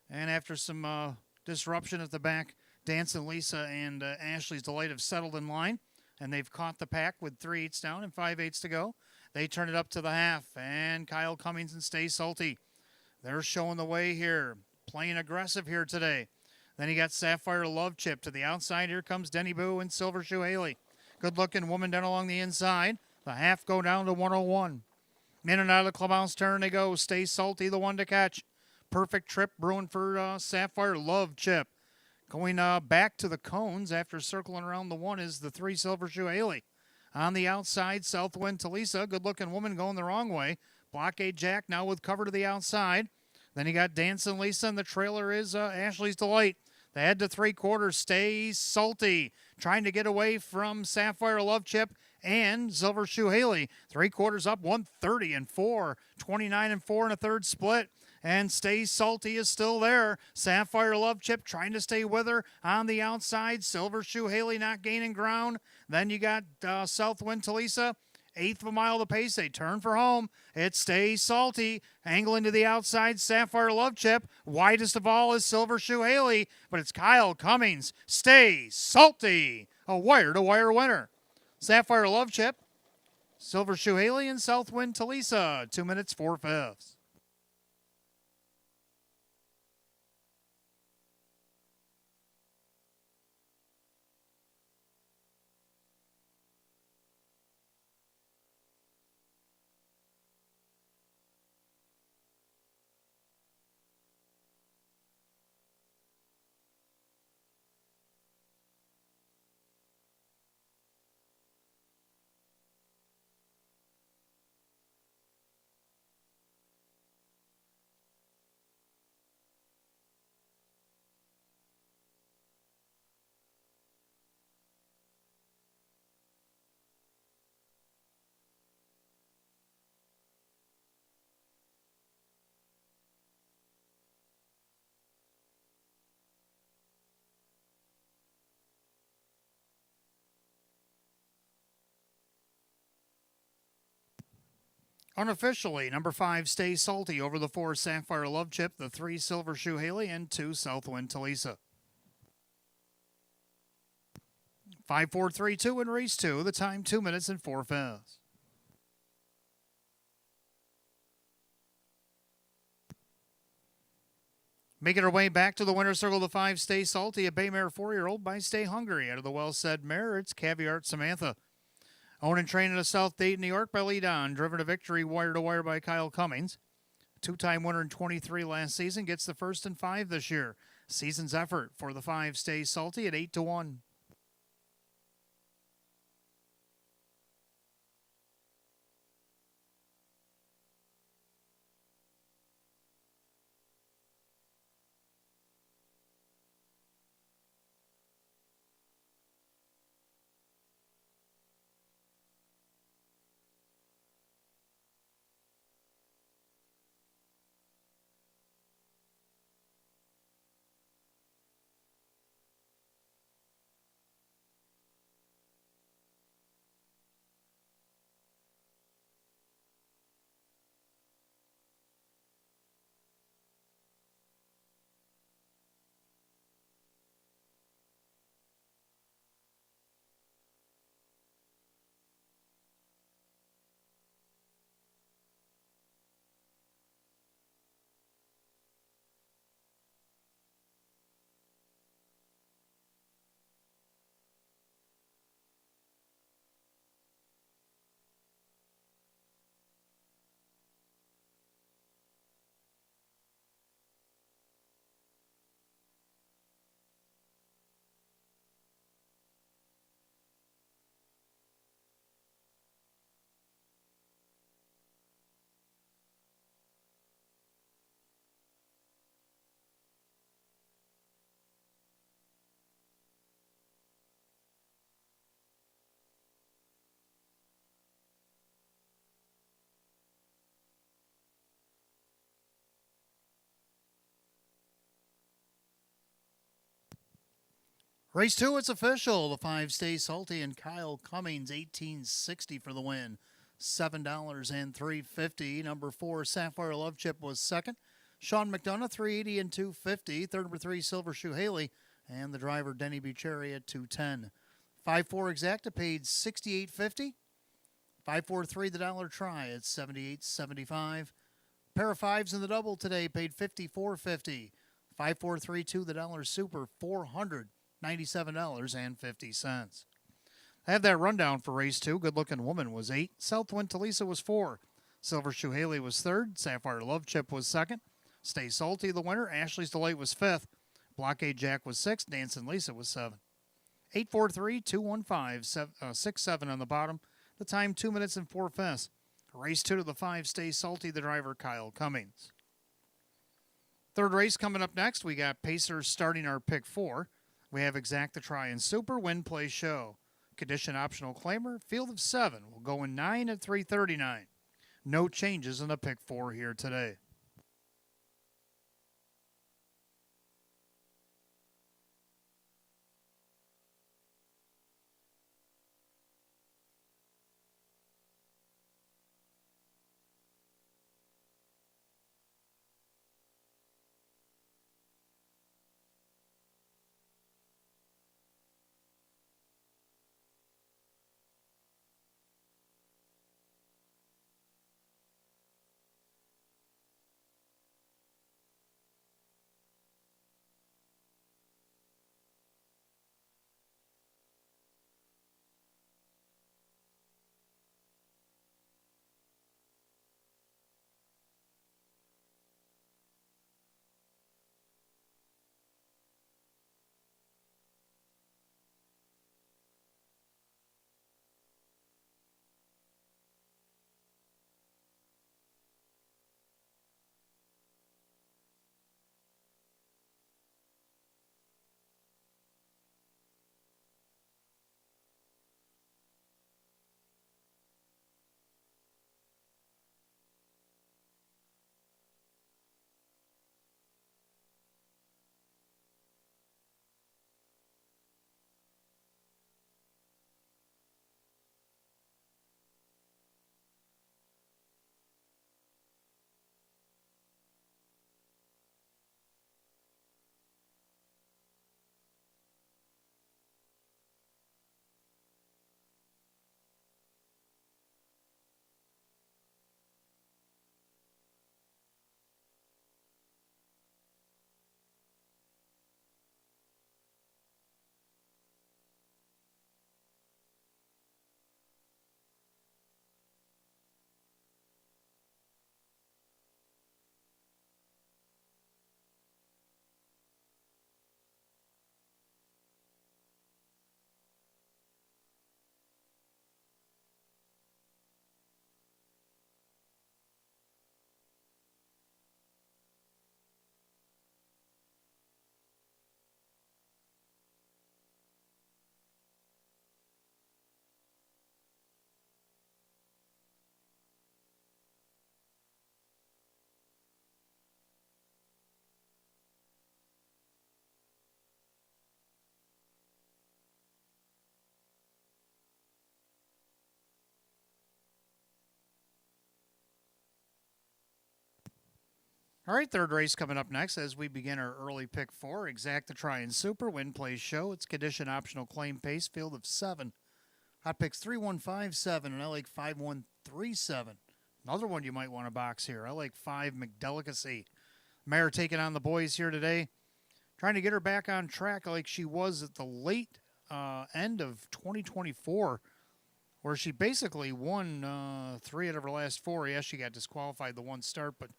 And after some disruption at the back, Dancing Lisa and Ashley's Delight have settled in line. And they've caught the pack with 3/8 down and 5/8 to go. They turn it up to the half. And Kyle Cummings and Stay Salty, they're showing the way here. Playing aggressive here today. Then you got Sapphire Love Chip to the outside. Here comes Denny Boo and Silver Shoe Haley. Good-looking woman down along the inside. The half go down to 101. In and out of the clubhouse turn they go. Stay Salty, the one to catch. Perfect trip brewing for Sapphire Love Chip. Going back to the cones after circling around the one is the 3 Silver Shoe Haley. On the outside, Southwind Talisa. Good-looking woman going the wrong way. Blockade Jack now with cover to the outside. Then you got Dancing Lisa, and the trailer is Ashley's Delight. They head to 3/4. Stay Salty, trying to get away from Sapphire Love Chip and Silver Shoe Haley. 3/4 up, 130-4, 29-4 in a third split. And Stay Salty is still there. Sapphire Love Chip trying to stay with her on the outside. Silver Shoe Haley not gaining ground. Then you got Southwind Talisa. 1/8 of a mile to pace. They turn for home. It Stay Salty. Angling to the outside. Sapphire Love Chip. Widest of all is Silver Shoe Haley. But it's Kyle Cummings. Stay Salty. A wire-to-wire winner. Sapphire Love Chip, Silver Shoe Haley, and Southwind Talisa. 2 minutes, 4/5. Unofficially, number 5, Stay Salty over the 4, Sapphire Love Chip, the 3, Silver Shoe Haley, and 2, Southwind Talisa. 5-4-3-2 in race 2. The time 2 minutes and 4/5. Making her way back to the winner's circle, the 5, Stay Salty, a bay mare 4-year-old by Stay Hungry. Out of the well-said mare, it's Caviar Samantha. Owned and trained out of South Dayton, New York by Lee Don. Driven to victory wire-to-wire by Kyle Cummings. Two-time winner in 23 last season. Gets the first and 5 this year. Season's effort for the 5, Stay Salty at 8-1. Race 2, it's official. The 5 Stay Salty and Kyle Cummings, 1860 for the win. $7 and $3.50. Number 4, Sapphire Love Chip was second. Sean McDonough, $3.80 and $2.50. Third, number 3, Silver Shoe Haley. And the driver, Denny Bucherri at $2.10. 5-4 Exacta paid $68.50. 5-4-3 the dollar try at $78.75. Pair of fives in the double today paid $54.50. 5-4-3-2 the dollar super, $497.50. I have that rundown for race 2. Good Looking Woman was 8. Southwind Talisa was 4. Silver Shoe Haley was 3rd. Sapphire Love Chip was 2nd. Stay Salty the winner. Ashley's Delight was 5th. Blockade Jack was 6th. Dancing Lisa was 7th. 8-4-3-2-1-5, 6-7 on the bottom. The time 2 minutes and 4 fifths. Race 2 to the 5 Stay Salty, the driver Kyle Cummings. Third race coming up next. We got Pacers starting our pick 4. We have Exacta Try and Super, Win Play Show. Condition Optional Claimer, field of 7. We'll go in 9 at 3:39. No changes in the pick 4 here today. All right, third race coming up next as we begin our early pick 4. Exacta Try and Super, Win Play Show. It's Condition Optional Claim Pace, field of 7. Hot picks 3157, and I like 5137. Another one you might want to box here. I like 5 McDelicacy. Mare taking on the boys here today. Trying to get her back on track like she was at the late end of 2024, where she basically won 3 out of her last 4. Yes, she got disqualified the one start, but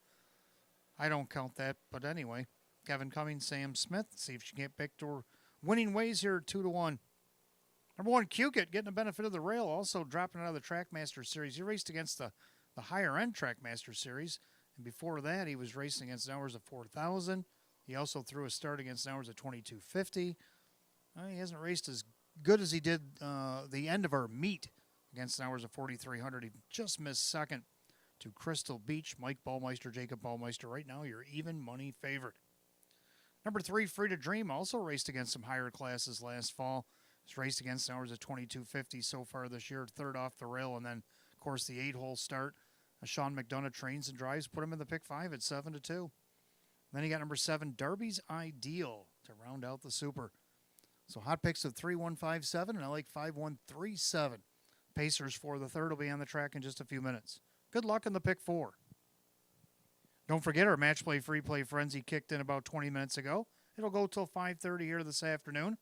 I don't count that. But anyway, Kevin Cummings, Sam Smith. See if she can get back to her winning ways here, 2-1. Number 1, Cukit, getting the benefit of the rail, also dropping out of the Trackmaster Series. He raced against the higher-end Trackmaster Series, and before that, he was racing against hours of 4,000. He also threw a start against hours of 2250. He hasn't raced as good as he did the end of our meet against hours of 4,300. He just missed second to Crystal Beach, Mike Ballmeister, Jacob Ballmeister. Right now, your even money favorite. Number 3, Free to Dream, also raced against some higher classes last fall. It's raced against hours at 22.50 so far this year, third off the rail, and then, of course, the 8-hole start. Sean McDonough trains and drives, put him in the pick 5 at 7-2. Then you got number 7, Darby's Ideal, to round out the Super. So hot picks of 3-1-5-7, and I like 5-1-3-7. Pacers for the third will be on the track in just a few minutes. Good luck in the pick 4. Don't forget our Match Play Free Play Frenzy kicked in about 20 minutes ago. It'll go till 5:30 here this afternoon.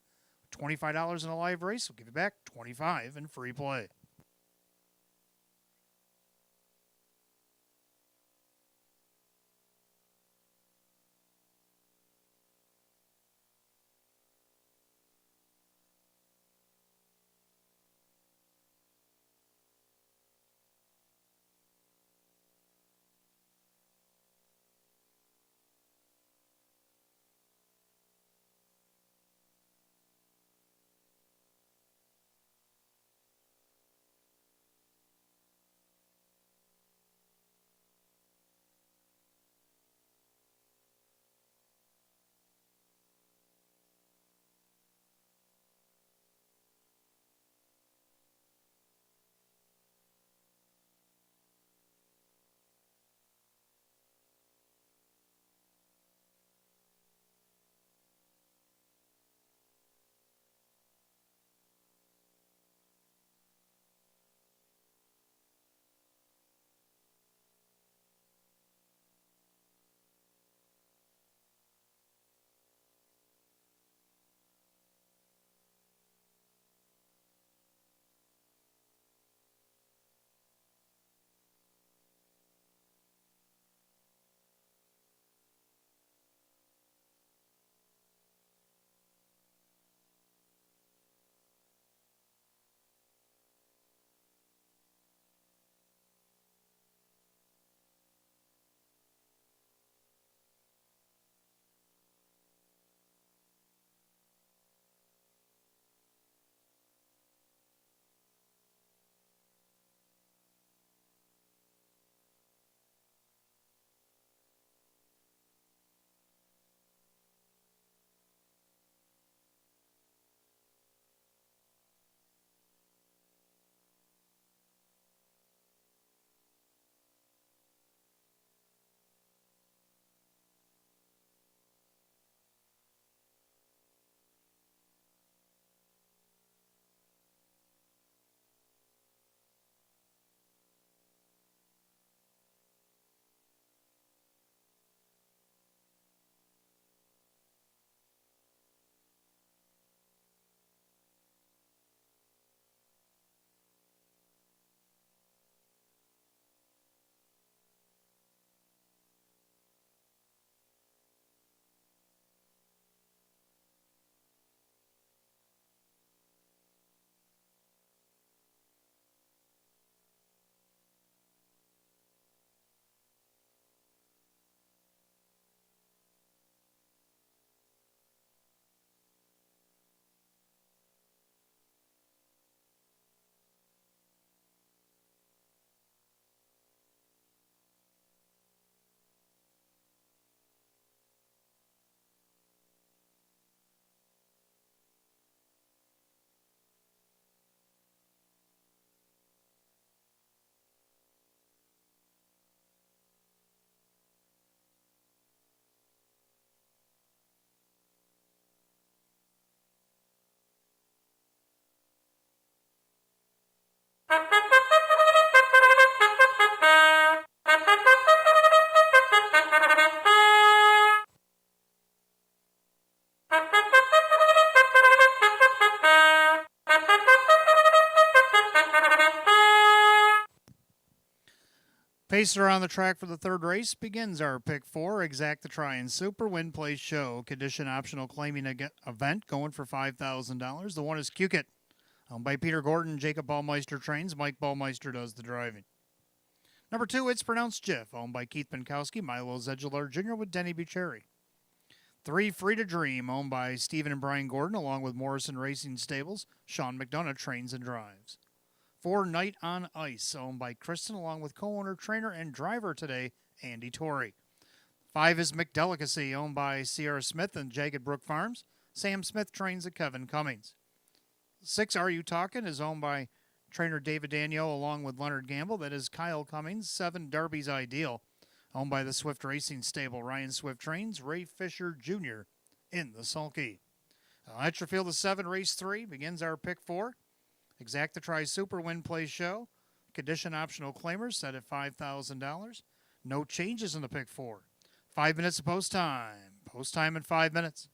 $25 in a live race. We'll give you back $25 in free play. Pacer on the track for the third race begins our pick 4, Exact the Try and Super Win Play Show. Condition optional claiming event going for $5,000. The one is Cukit. Owned by Peter Gordon, Jacob Ballmeister trains. Mike Ballmeister does the driving. Number 2, It's Pronounced Jiff. Owned by Keith Pinkowski, Milo Zedular Jr. with Denny Bucherri. 3, Free to Dream. Owned by Stephen and Brian Gordon along with Morrison Racing Stables. Sean McDonough trains and drives. 4, Night on Ice, owned by Kristen, along with co-owner, trainer, and driver today, Andy Torrey. 5 is McDelicacy, owned by Sierra Smith and Jagged Brook Farms. Sam Smith trains at Kevin Cummings. 6, Are You Talking, is owned by trainer David Daniel along with Leonard Gamble. That is Kyle Cummings. 7, Darby's Ideal, owned by the Swift Racing Stable. Ryan Swift trains Ray Fisher Jr. in the sulky. Extra field of 7, race 3, begins our pick 4. Exacta Tri Super Win Play Show. Condition optional claimers set at $5,000. No changes in the pick 4. 5 minutes of post time. Post time in 5 minutes.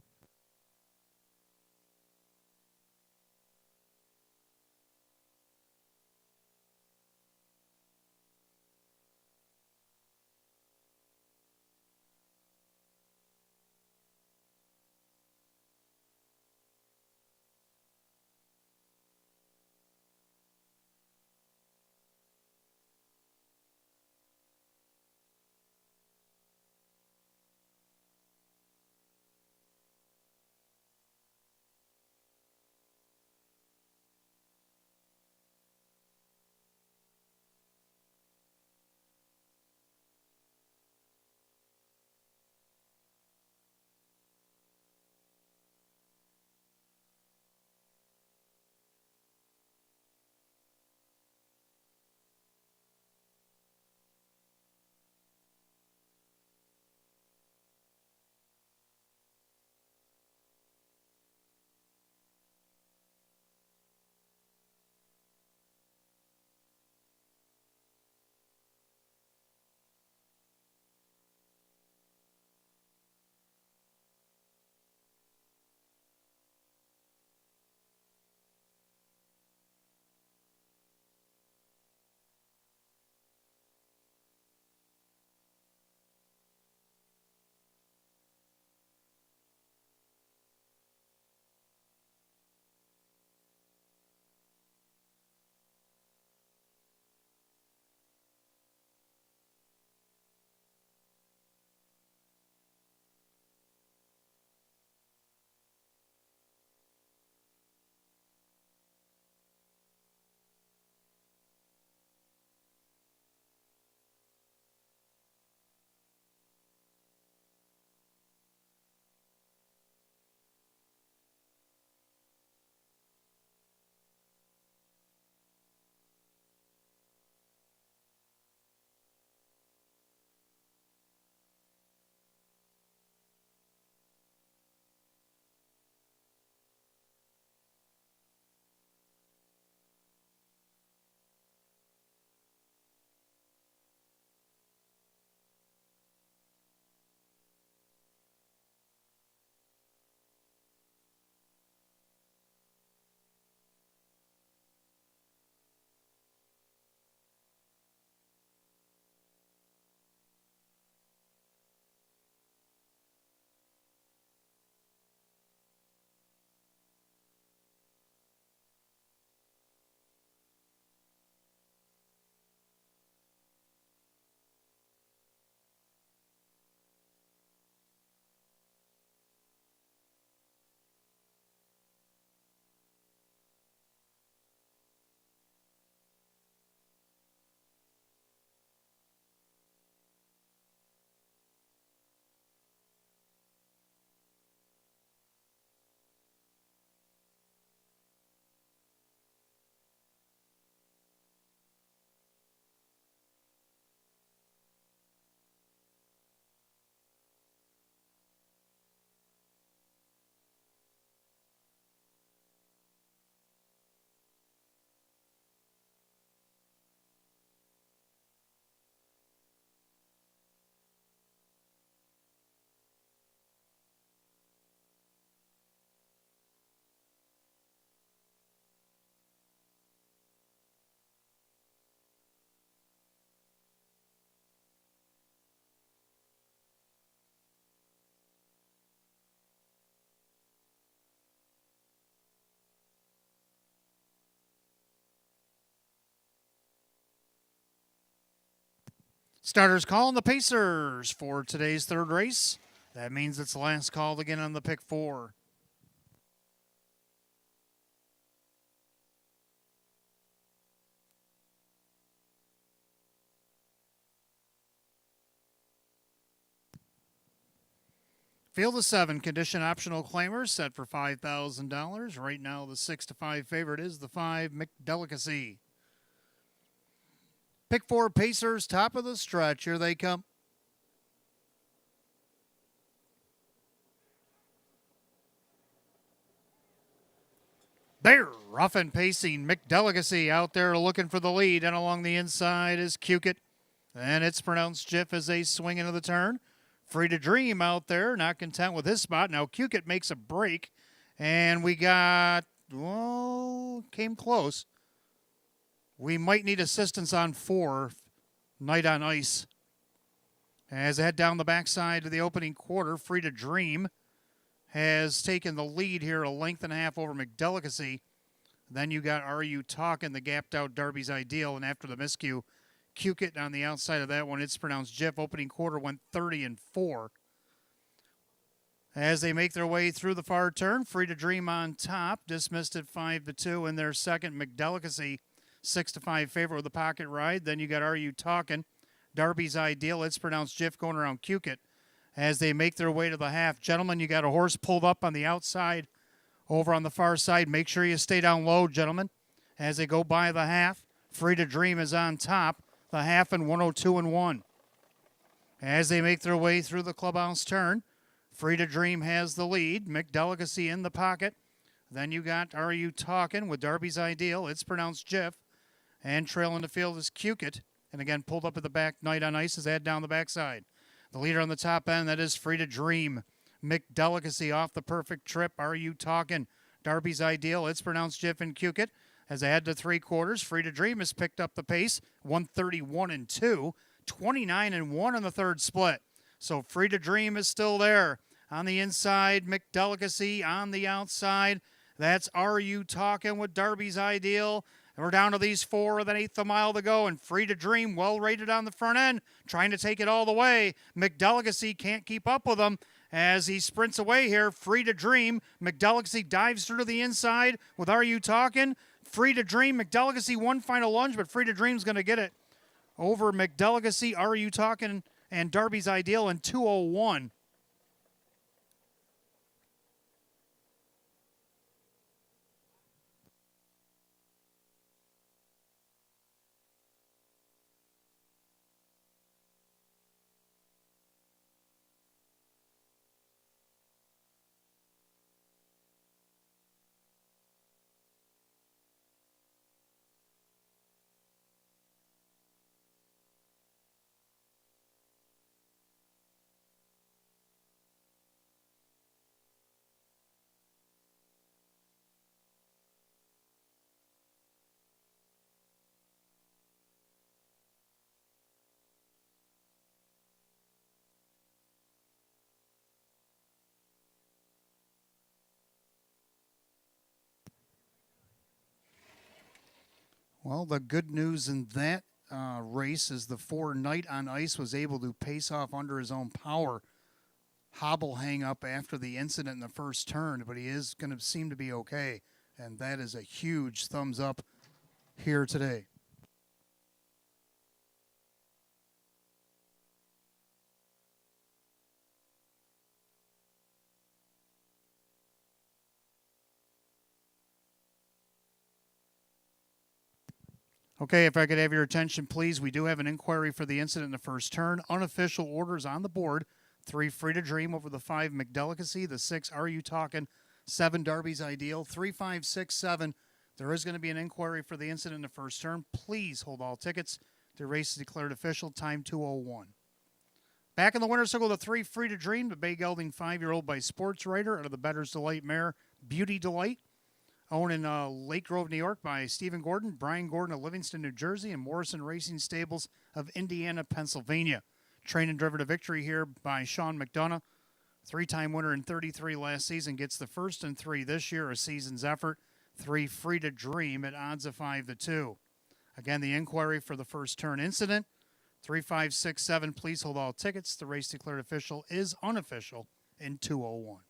Starters call on the Pacers for today's third race. That means it's the last call again on the pick 4. Field of 7, condition optional claimers set for $5,000. Right now, the 6-5 favorite is the 5, McDelicacy. Pick 4, Pacers, top of the stretch. Here they come. They're rough and pacing. McDelicacy out there looking for the lead, and along the inside is Cukit. And it's pronounced Jiff as they swing into the turn. Free to Dream out there, not content with his spot. Now Cukit makes a break, and we got, well, came close. We might need assistance on 4, Night on Ice. As they head down the backside to the opening quarter, Free to Dream has taken the lead here, a length and a half over McDelicacy. Then you got Are You Talking, the gapped out Darby's Ideal, and after the miscue, Cukit on the outside of that one. It's pronounced Jiff. Opening quarter went 30-4. As they make their way through the far turn, Free to Dream on top, dismissed at 5-2 in their second. McDelicacy 6-5 favorite with the pocket ride. Then you got Are You Talking, Darby's Ideal. It's pronounced Jiff going around Cukit. As they make their way to the half, gentlemen, you got a horse pulled up on the outside over on the far side. Make sure you stay down low, gentlemen. As they go by the half, Free to Dream is on top. The half and 102-1. As they make their way through the clubhouse turn, Free to Dream has the lead. McDelicacy in the pocket. Then you got Are You Talking with Darby's Ideal. It's pronounced Jiff. And trailing the field is Cukit. And again, pulled up at the back, Night on Ice as they head down the backside. The leader on the top end, that is Free to Dream. McDelicacy off the perfect trip. Are You Talking? Darby's Ideal. It's pronounced Jiff and Cukit. As they head to 3 quarters, Free to Dream has picked up the pace, 131-2, 29-1 in the third split. So Free to Dream is still there. On the inside, McDelicacy on the outside. That's Are You Talking with Darby's Ideal. And we're down to these 4 with an eighth of a mile to go, and Free to Dream well rated on the front end, trying to take it all the way. McDelicacy can't keep up with him. As he sprints away here, Free to Dream. McDelicacy dives through to the inside with Are You Talking? Free to Dream. McDelicacy one final lunge, but Free to Dream's going to get it over McDelicacy. Are You Talking? And Darby's Ideal in 2:01. Well, the good news in that race is the 4 Night on Ice was able to pace off under his own power. Hobble hang up after the incident in the first turn, but he is going to seem to be okay. And that is a huge thumbs up here today. Okay, if I could have your attention, please. We do have an inquiry for the incident in the first turn. Unofficial orders on the board. 3 Free to Dream over the 5 McDelicacy. The 6 Are You Talking? 7 Darby's Ideal. 3, 5, 6, 7. There is going to be an inquiry for the incident in the first turn. Please hold all tickets. The race is declared official. Time 2:01. Back in the winner's circle, the 3 Free to Dream. The bay gelding 5-year-old by Sports Writer out of the Better's Delight mare, Beauty Delight. Owned in Lake Grove, New York by Stephen Gordon, Brian Gordon of Livingston, New Jersey, and Morrison Racing Stables of Indiana, Pennsylvania. Trained and driven to victory here by Sean McDonough. 3-time winner in 33 last season. Gets the first and 3 this year, a season's effort. 3 Free to Dream at odds of 5-2. Again, the inquiry for the first turn incident. 3, 5, 6, 7. Please hold all tickets. The race declared official is unofficial in 2:01.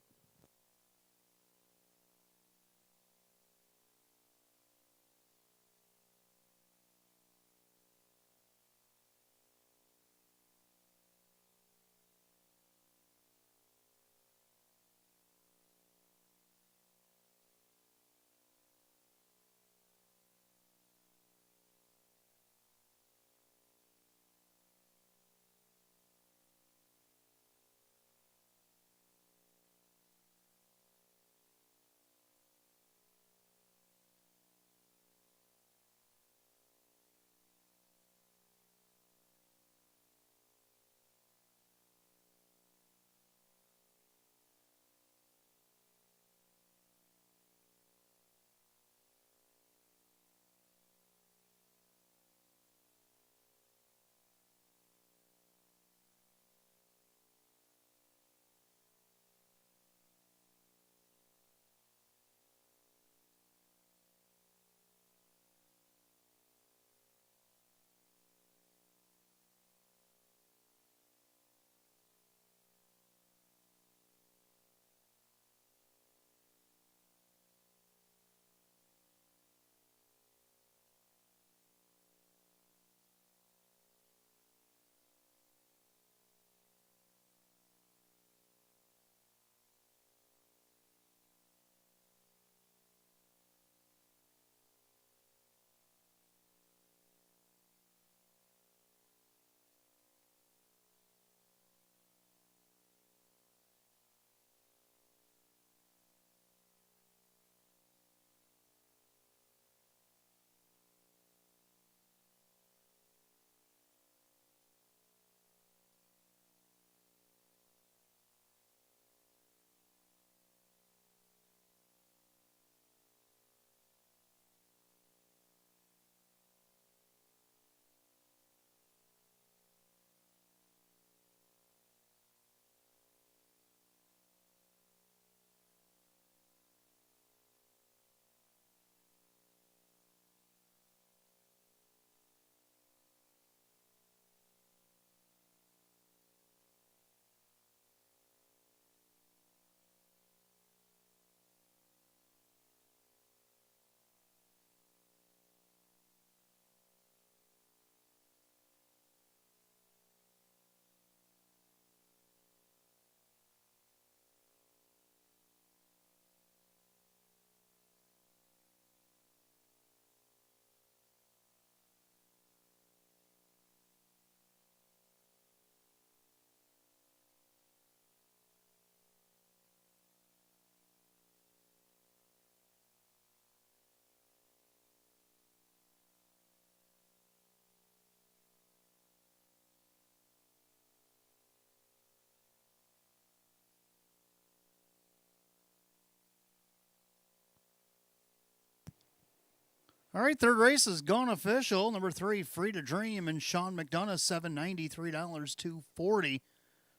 All right, third race is gone official. Number 3, Free to Dream, and Sean McDonough, $7.90, $3 240.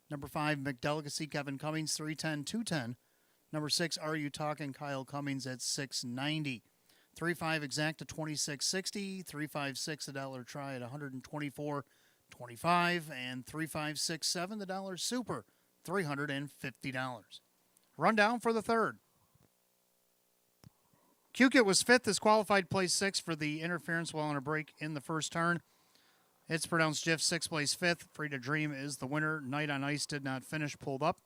Number 5, McDelicacy, Kevin Cummings, $3.10, $2.10. Number 6, Are You Talking, Kyle Cummings at $6.90. 3-5 Exacta, $26.60. 3-5-6 the dollar try at $124.25. And 3-5-6-7 the dollar super, $350. Rundown for the third. Cukit was 5th as qualified, place 6 for the interference while on a break in the first turn. It's pronounced Jiff, 6th place 5th. Free to Dream is the winner. Night on Ice did not finish, pulled up.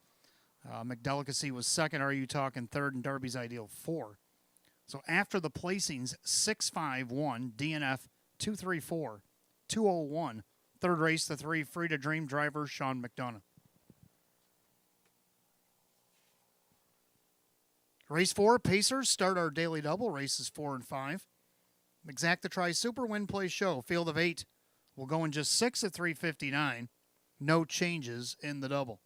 McDelicacy was 2nd. Are You Talking 3rd, and Darby's Ideal 4. So after the placings, 6-5-1, DNF 2-3-4, 201. Third race, the 3, Free to Dream driver, Sean McDonough. Race 4, Pacers start our daily double, races 4 and 5. Exacta Tri Super Win Play Show, field of 8. We'll go in just 6 at 359. No changes in the double.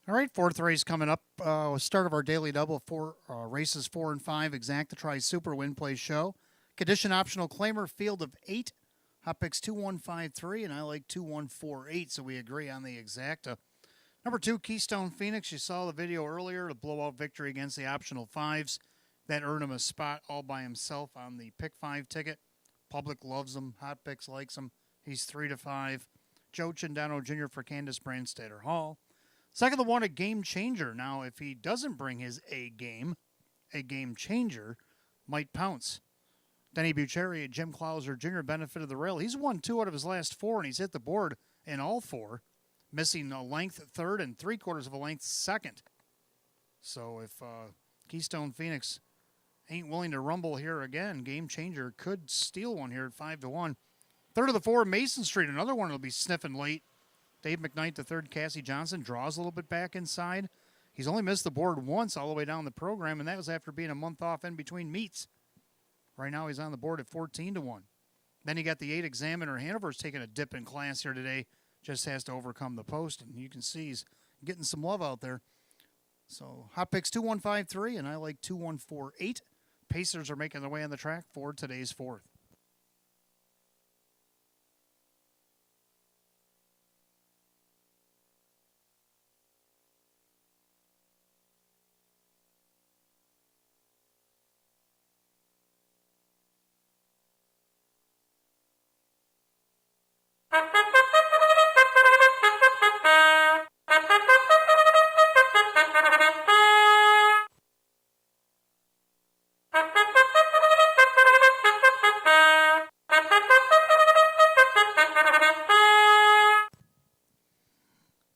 All right, fourth race coming up. Start of our daily double, races 4 and 5. Exacta Tri Super Win Play Show. Condition optional claimer, field of 8. Hot picks 2153, and I like 2148, so we agree on the Exacta. Number 2, Keystone Phoenix. You saw the video earlier, the blowout victory against the optional 5s. That earned him a spot all by himself on the pick 5 ticket. Public loves him. Hot picks likes him. He's 3-5. Joe Chindano Jr. for Candace Brandstatter Hall. Second, the one, a game changer. Now, if he doesn't bring his a game changer might pounce. Denny Bucherri, Jim Clauser Jr. benefited the rail. He's won 2 out of his last 4, and he's hit the board in all 4, missing a length third and 3/4 of a length second. So if Keystone Phoenix ain't willing to rumble here again, game changer could steal one here at 5-1. Third of the 4, Mason Street, another one will be sniffing late. Dave McKnight, the third, Cassie Johnson, draws a little bit back inside. He's only missed the board once all the way down the program, and that was after being a month off in between meets. Right now he's on the board at 14-1. Then you got the 8, Examiner. Hanover's taking a dip in class here today. Just has to overcome the post, and you can see he's getting some love out there. So hot picks 2153, and I like 2148. Pacers are making their way on the track for today's 4th.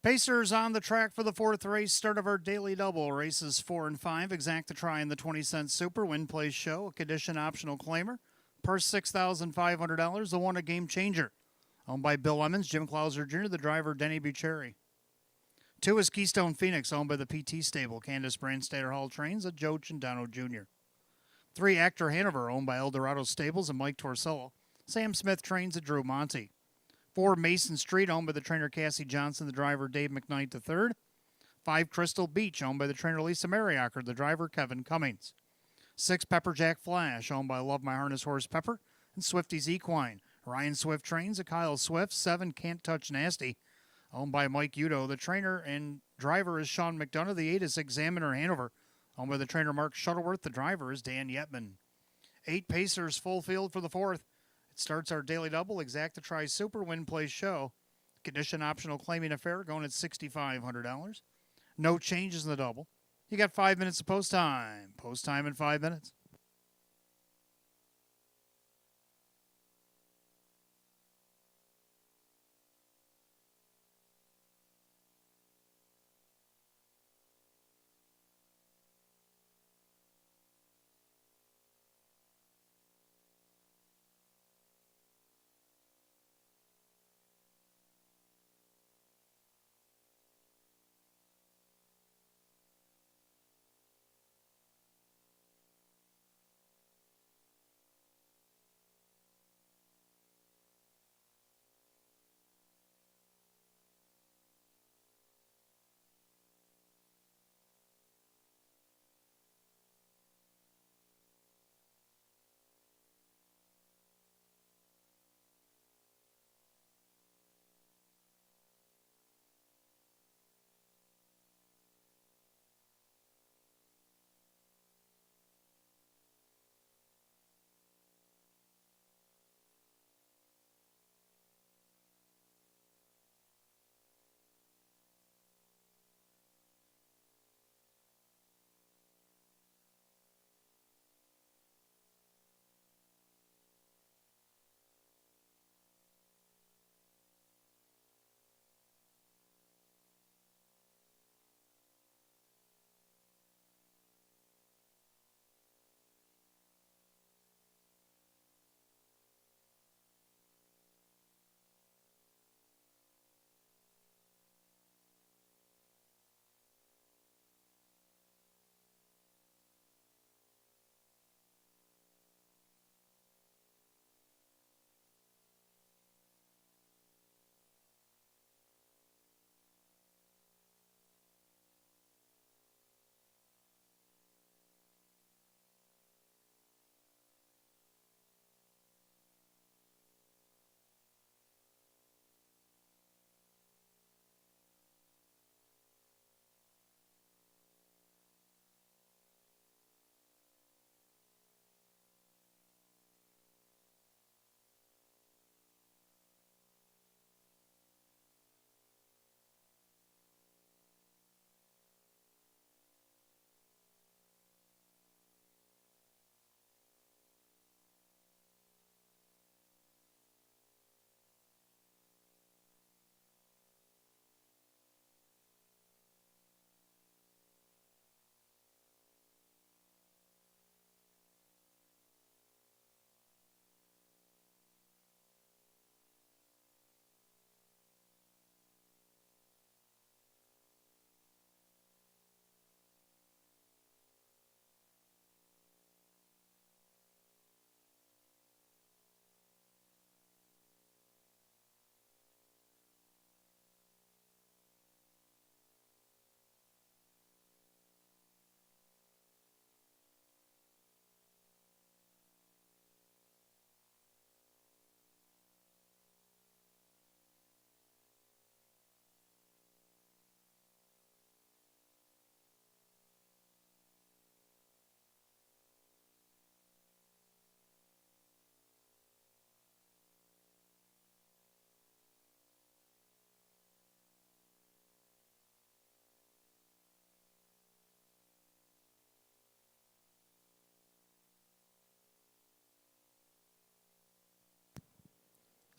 Pacers on the track for the 4th race. Start of our daily double. Races 4 and 5. Exact to try in the 20-cent Super. Win, place, show. A condition optional claimer. Purse $6,500. The one, a game changer. Owned by Bill Lemons, Jim Clauser Jr., the driver, Denny Bucherri. 2 is Keystone Phoenix, owned by the PT Stable, Candace Brandstater Hall Trains, a Joe Chindano Jr. 3, Actor Hanover, owned by Eldorado Stables and Mike Torsello. Sam Smith Trains, a Drew Monty. 4, Mason Street, owned by the trainer Cassie Johnson, the driver Dave McKnight III. 5, Crystal Beach, owned by the trainer Lisa Mariacker, the driver Kevin Cummings. 6, Pepperjack Flash, owned by Love My Harness Horse Pepper and Swifty's Equine. Ryan Swift Trains, a Kyle Swift. 7, Can't Touch Nasty, owned by Mike Udo. The trainer and driver is Sean McDonough. The 8 is Examiner Hanover, owned by the trainer Mark Shuttleworth. The driver is Dan Yetman. 8, Pacers, full field for the 4th. It starts our daily double, exact to try Super, win, place, show. Condition optional claiming affair going at $6,500. No changes in the double. You got 5 minutes of post time. Post time in 5 minutes.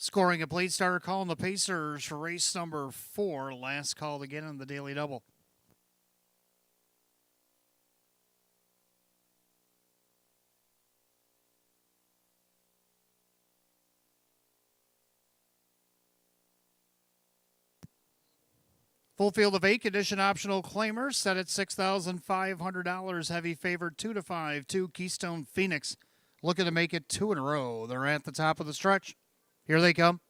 Scoring a plate starter calling the Pacers for race number 4. Last called again on the Daily Double. Full field of 8, condition optional claimers set at $6,500. Heavy favorite 2 to 5. 2 Keystone Phoenix looking to make it 2 in a row. They're at the top of the stretch. Here they come.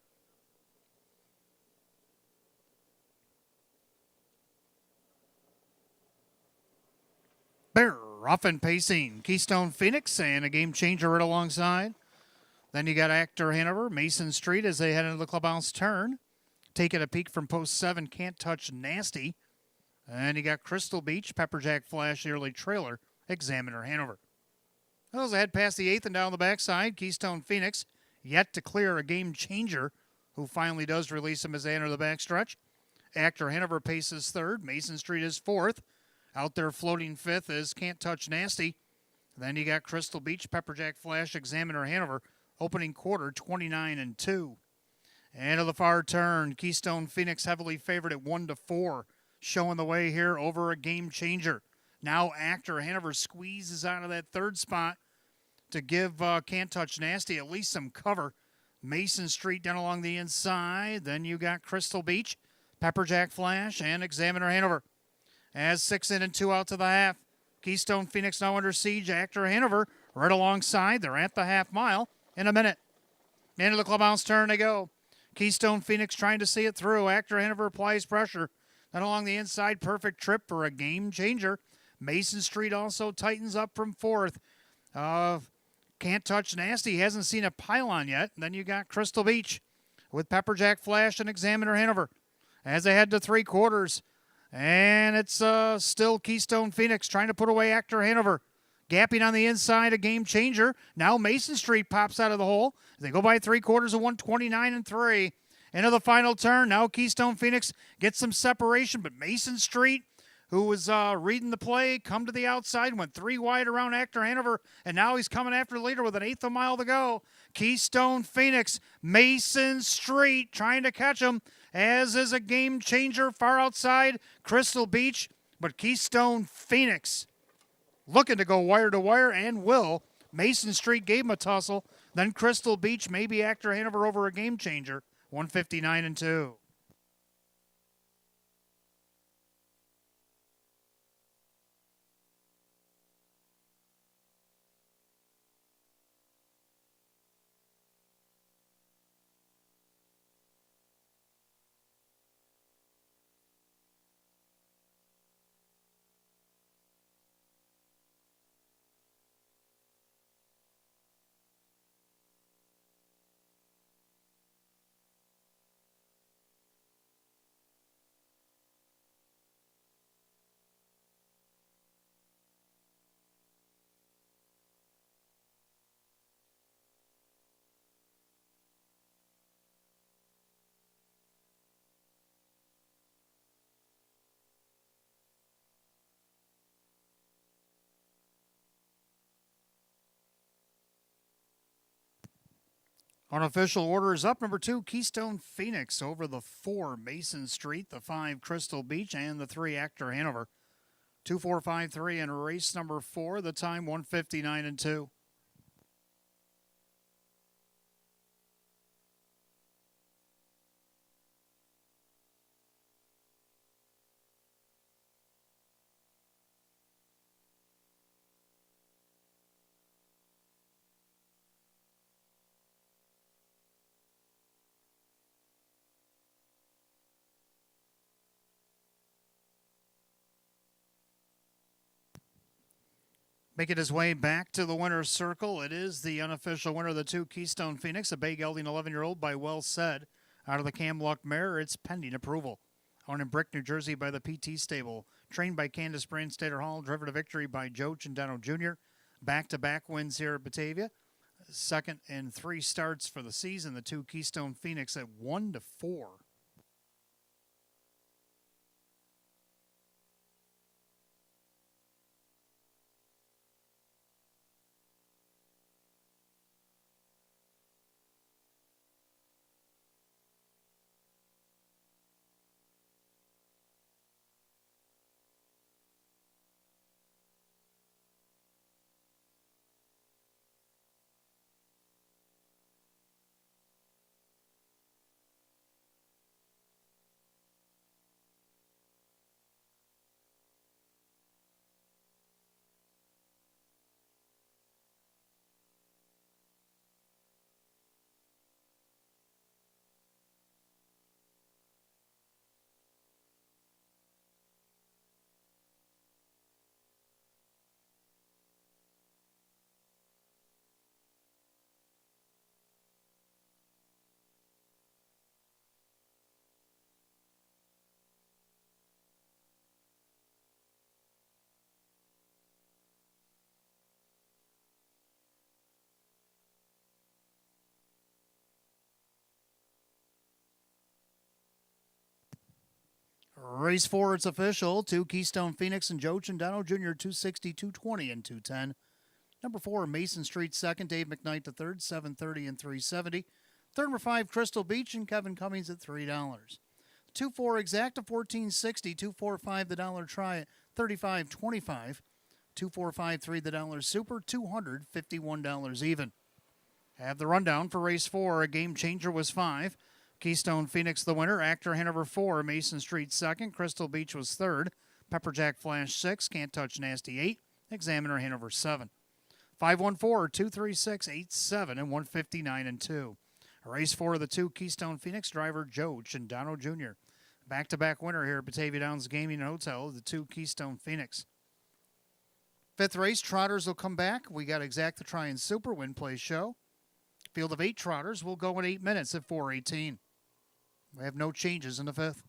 Bear rough and pacing. Keystone Phoenix and a game changer right alongside. Then you got Actor Hanover, Mason Street as they head into the clubhouse turn. Taking a peek from post 7, Can't Touch Nasty. And you got Crystal Beach, Pepperjack Flash, Early Trailer, Examiner Hanover. Those ahead past the 8th and down the backside. Keystone Phoenix yet to clear a game changer who finally does release him as they enter the backstretch. Actor Hanover paces 3rd. Mason Street is 4th. Out there floating 5th is Can't Touch Nasty. Then you got Crystal Beach, Pepperjack Flash, Examiner Hanover. Opening quarter, 29-2. And to the far turn, Keystone Phoenix heavily favored at 1 to 4. Showing the way here over a game changer. Now Actor Hanover squeezes out of that 3rd spot to give Can't Touch Nasty at least some cover. Mason Street down along the inside. Then you got Crystal Beach, Pepperjack Flash, and Examiner Hanover. As 6 in and 2 out to the half. Keystone Phoenix now under siege. Actor Hanover right alongside. They're at the half mile in a minute. Into the clubhouse turn they go. Keystone Phoenix trying to see it through. Actor Hanover applies pressure. Then along the inside, perfect trip for a game changer. Mason Street also tightens up from 4th. Can't Touch Nasty hasn't seen a pylon yet. Then you got Crystal Beach with Pepperjack Flash and Examiner Hanover as they head to 3 quarters. And it's still Keystone Phoenix trying to put away Actor Hanover. Gapping on the inside, a game changer. Now Mason Street pops out of the hole. They go by 3 quarters of 129-3. Into the final turn. Now Keystone Phoenix gets some separation, but Mason Street, who was reading the play, come to the outside, went 3 wide around Actor Hanover, and now he's coming after the leader with an 1/8 of a mile to go. Keystone Phoenix, Mason Street trying to catch him, as is a game changer far outside Crystal Beach, but Keystone Phoenix looking to go wire to wire and will. Mason Street gave him a tussle. Then Crystal Beach, maybe Actor Hanover over a game changer. 159-2. Unofficial order is up. Number 2, Keystone Phoenix over the 4, Mason Street, the 5, Crystal Beach, and the 3, Actor Hanover. 2-4-5-3 in race number 4. The time 159-2. Making his way back to the winner's circle, it is the unofficial winner of the 2, Keystone Phoenix, a bay gelding 11-year-old by Well Said. Out of the Camluck mare, it's pending approval. Owned in Brick, New Jersey by the PT Stable. Trained by Candace Brandstater Hall. Driven to victory by Joe Cindano Jr. Back-to-back wins here at Batavia. 2nd in 3 starts for the season. The 2, Keystone Phoenix at 1 to 4. Race 4, it's official. 2, Keystone Phoenix and Joe Chandano Jr., 260, 220, and 210. Number 4, Mason Street second, Dave McKnight the third, 730 and 370. Third, number 5, Crystal Beach and Kevin Cummings at $3. 2-4 Exacta, 1460. 245 the dollar try at $35.25. 2453 the dollar super, $251 even. Have the rundown for race 4. A game changer was 5. Keystone Phoenix the winner. Actor Hanover 4. Mason Street second. Crystal Beach was third. Pepperjack Flash 6. Can't Touch Nasty 8. Examiner Hanover 7. 514, 236, 87, and 159 and 2. Race 4 of the 2, Keystone Phoenix driver Joe Chandano Jr. Back-to-back winner here at Batavia Downs Gaming and Hotel, the 2 Keystone Phoenix. 5th race, trotters will come back. We got Exacta Try and Super Win Play Show. Field of 8 trotters will go in 8 minutes at 4:18. We have no changes in the 5th.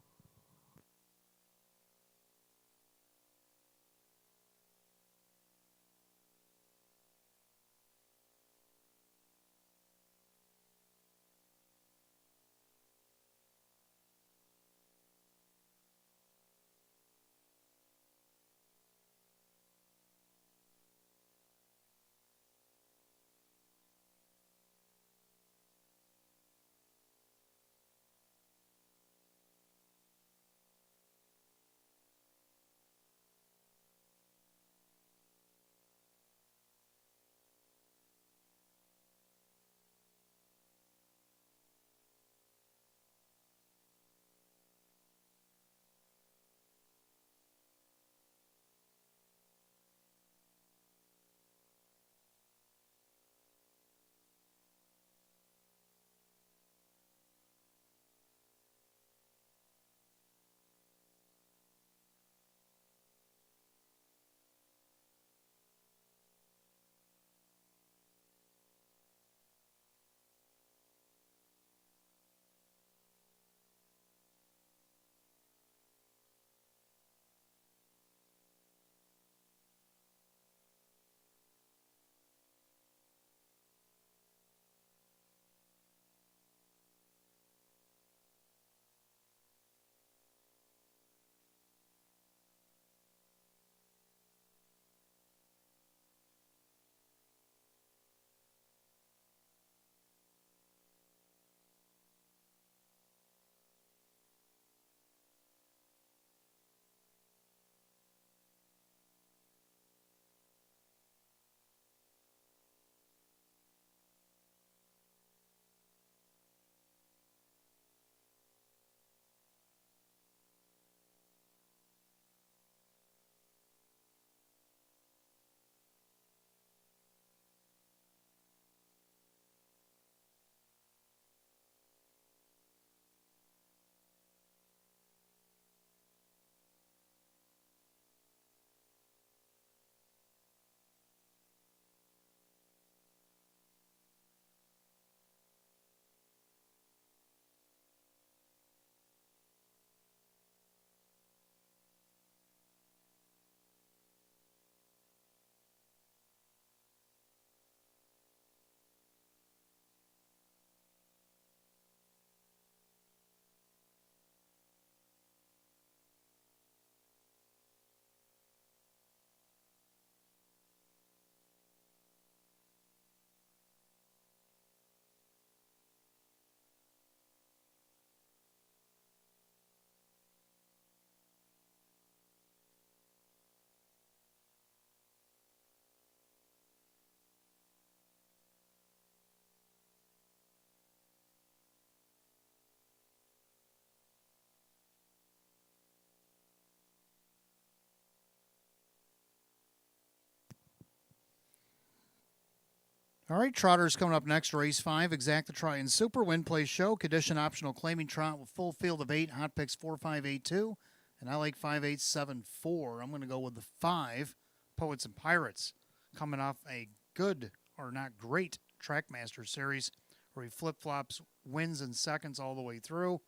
All right, trotters coming up next. Race 5, Exacta Try and Super Win Play Show. Condition optional claiming trot with full field of 8. Hot picks 4-5-8-2. And I like 5-8-7-4. I'm going to go with the 5, Poets and Pirates. Coming off a good, or not great, Trackmaster series where he flip-flops wins and seconds all the way through.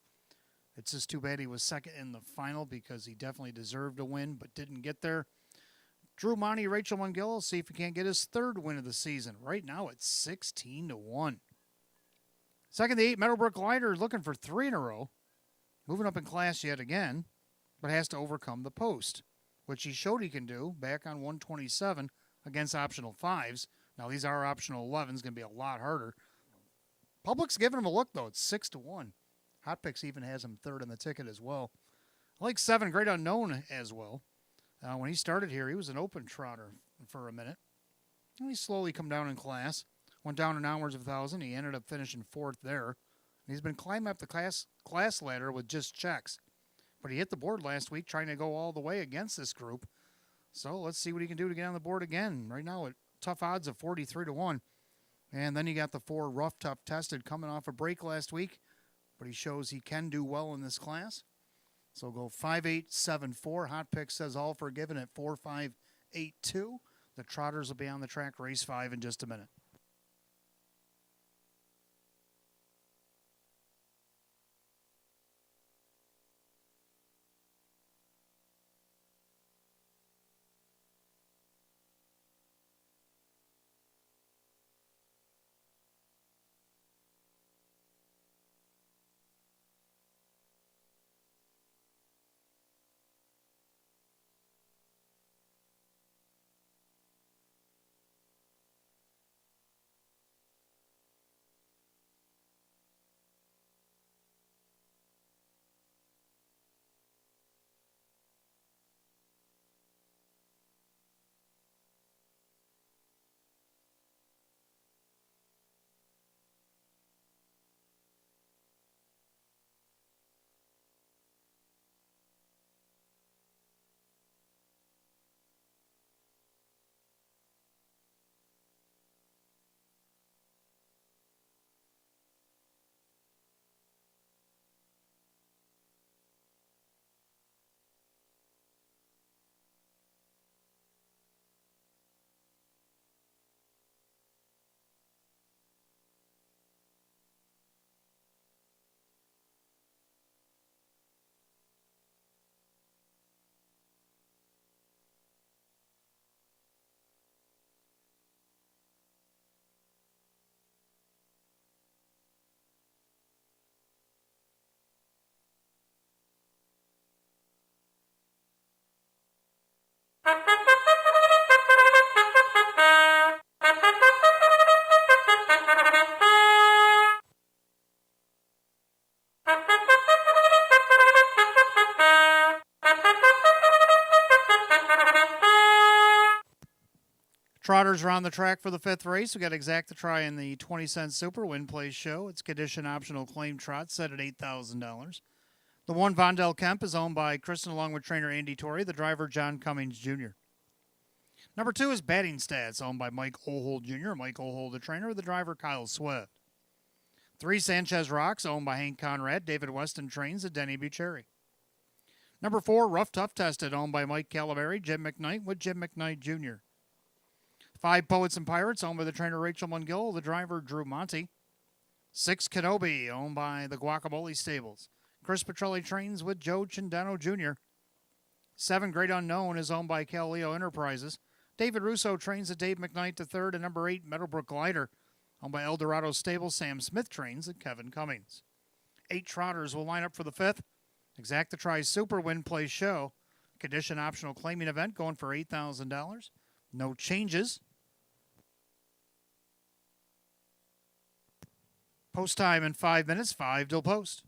It's just too bad he was second in the final because he definitely deserved a win but didn't get there. Drew Monty, Rachel Mungillo, see if he can't get his 3rd win of the season. Right now it's 16-1. Second, the 8, Meadowbrook Glider, looking for 3 in a row. Moving up in class yet again. but has to overcome the post, which he showed he can do back on 127 against optional 5s. Now, these are optional 11s, going to be a lot harder. Public's giving him a look, though. It's 6-1. Hot Picks even has him third on the ticket as well. I like 7, Great Unknown as well. When he started here, he was an open trotter for a minute. And he slowly come down in class. Went down in hours of 1,000. He ended up finishing 4th there. And he's been climbing up the class ladder with just checks. But he hit the board last week trying to go all the way against this group. So let's see what he can do to get on the board again. Right now at tough odds of 43-1. And then you got the 4 Rough Tough Tested coming off a break last week. But he shows he can do well in this class. So go 5-8-7-4. Hot Pick says all forgiven at 4-5-8-2. The Trotters will be on the track, race 5, in just a minute. Trotters are on the track for the 5th race. We got Exacta Try in the 20-cent Super Win Place show. It's condition optional claim trot set at $8,000. The 1 Vondel Kemp is owned by Kristen along with trainer Andy Torrey, the driver John Cummings Jr. Number 2 is Batting Stats, owned by Mike Ohold Jr., Mike Ohold the trainer, the driver Kyle Swift. 3 Sanchez Rocks, owned by Hank Conrad, David Weston trains, and Denny Bucheri. Number 4, Rough Tough Tested, owned by Mike Calaberry, Jim McKnight with Jim McKnight Jr. 5 Poets and Pirates, owned by the trainer Rachel Mungill, the driver Drew Monty. 6 Kenobi, owned by the Guacamole Stables. Chris Petrelli trains with Joe Cindano Jr. 7 Great Unknown is owned by Calio Enterprises. David Russo trains at Dave McKnight III, and number 8 Meadowbrook Glider, owned by Eldorado Stables. Sam Smith trains at Kevin Cummings. 8 Trotters will line up for the 5th. Exacta Try Super Win Play Show. Condition optional claiming event going for $8,000. No changes. Post time in 5 minutes, 5 till post.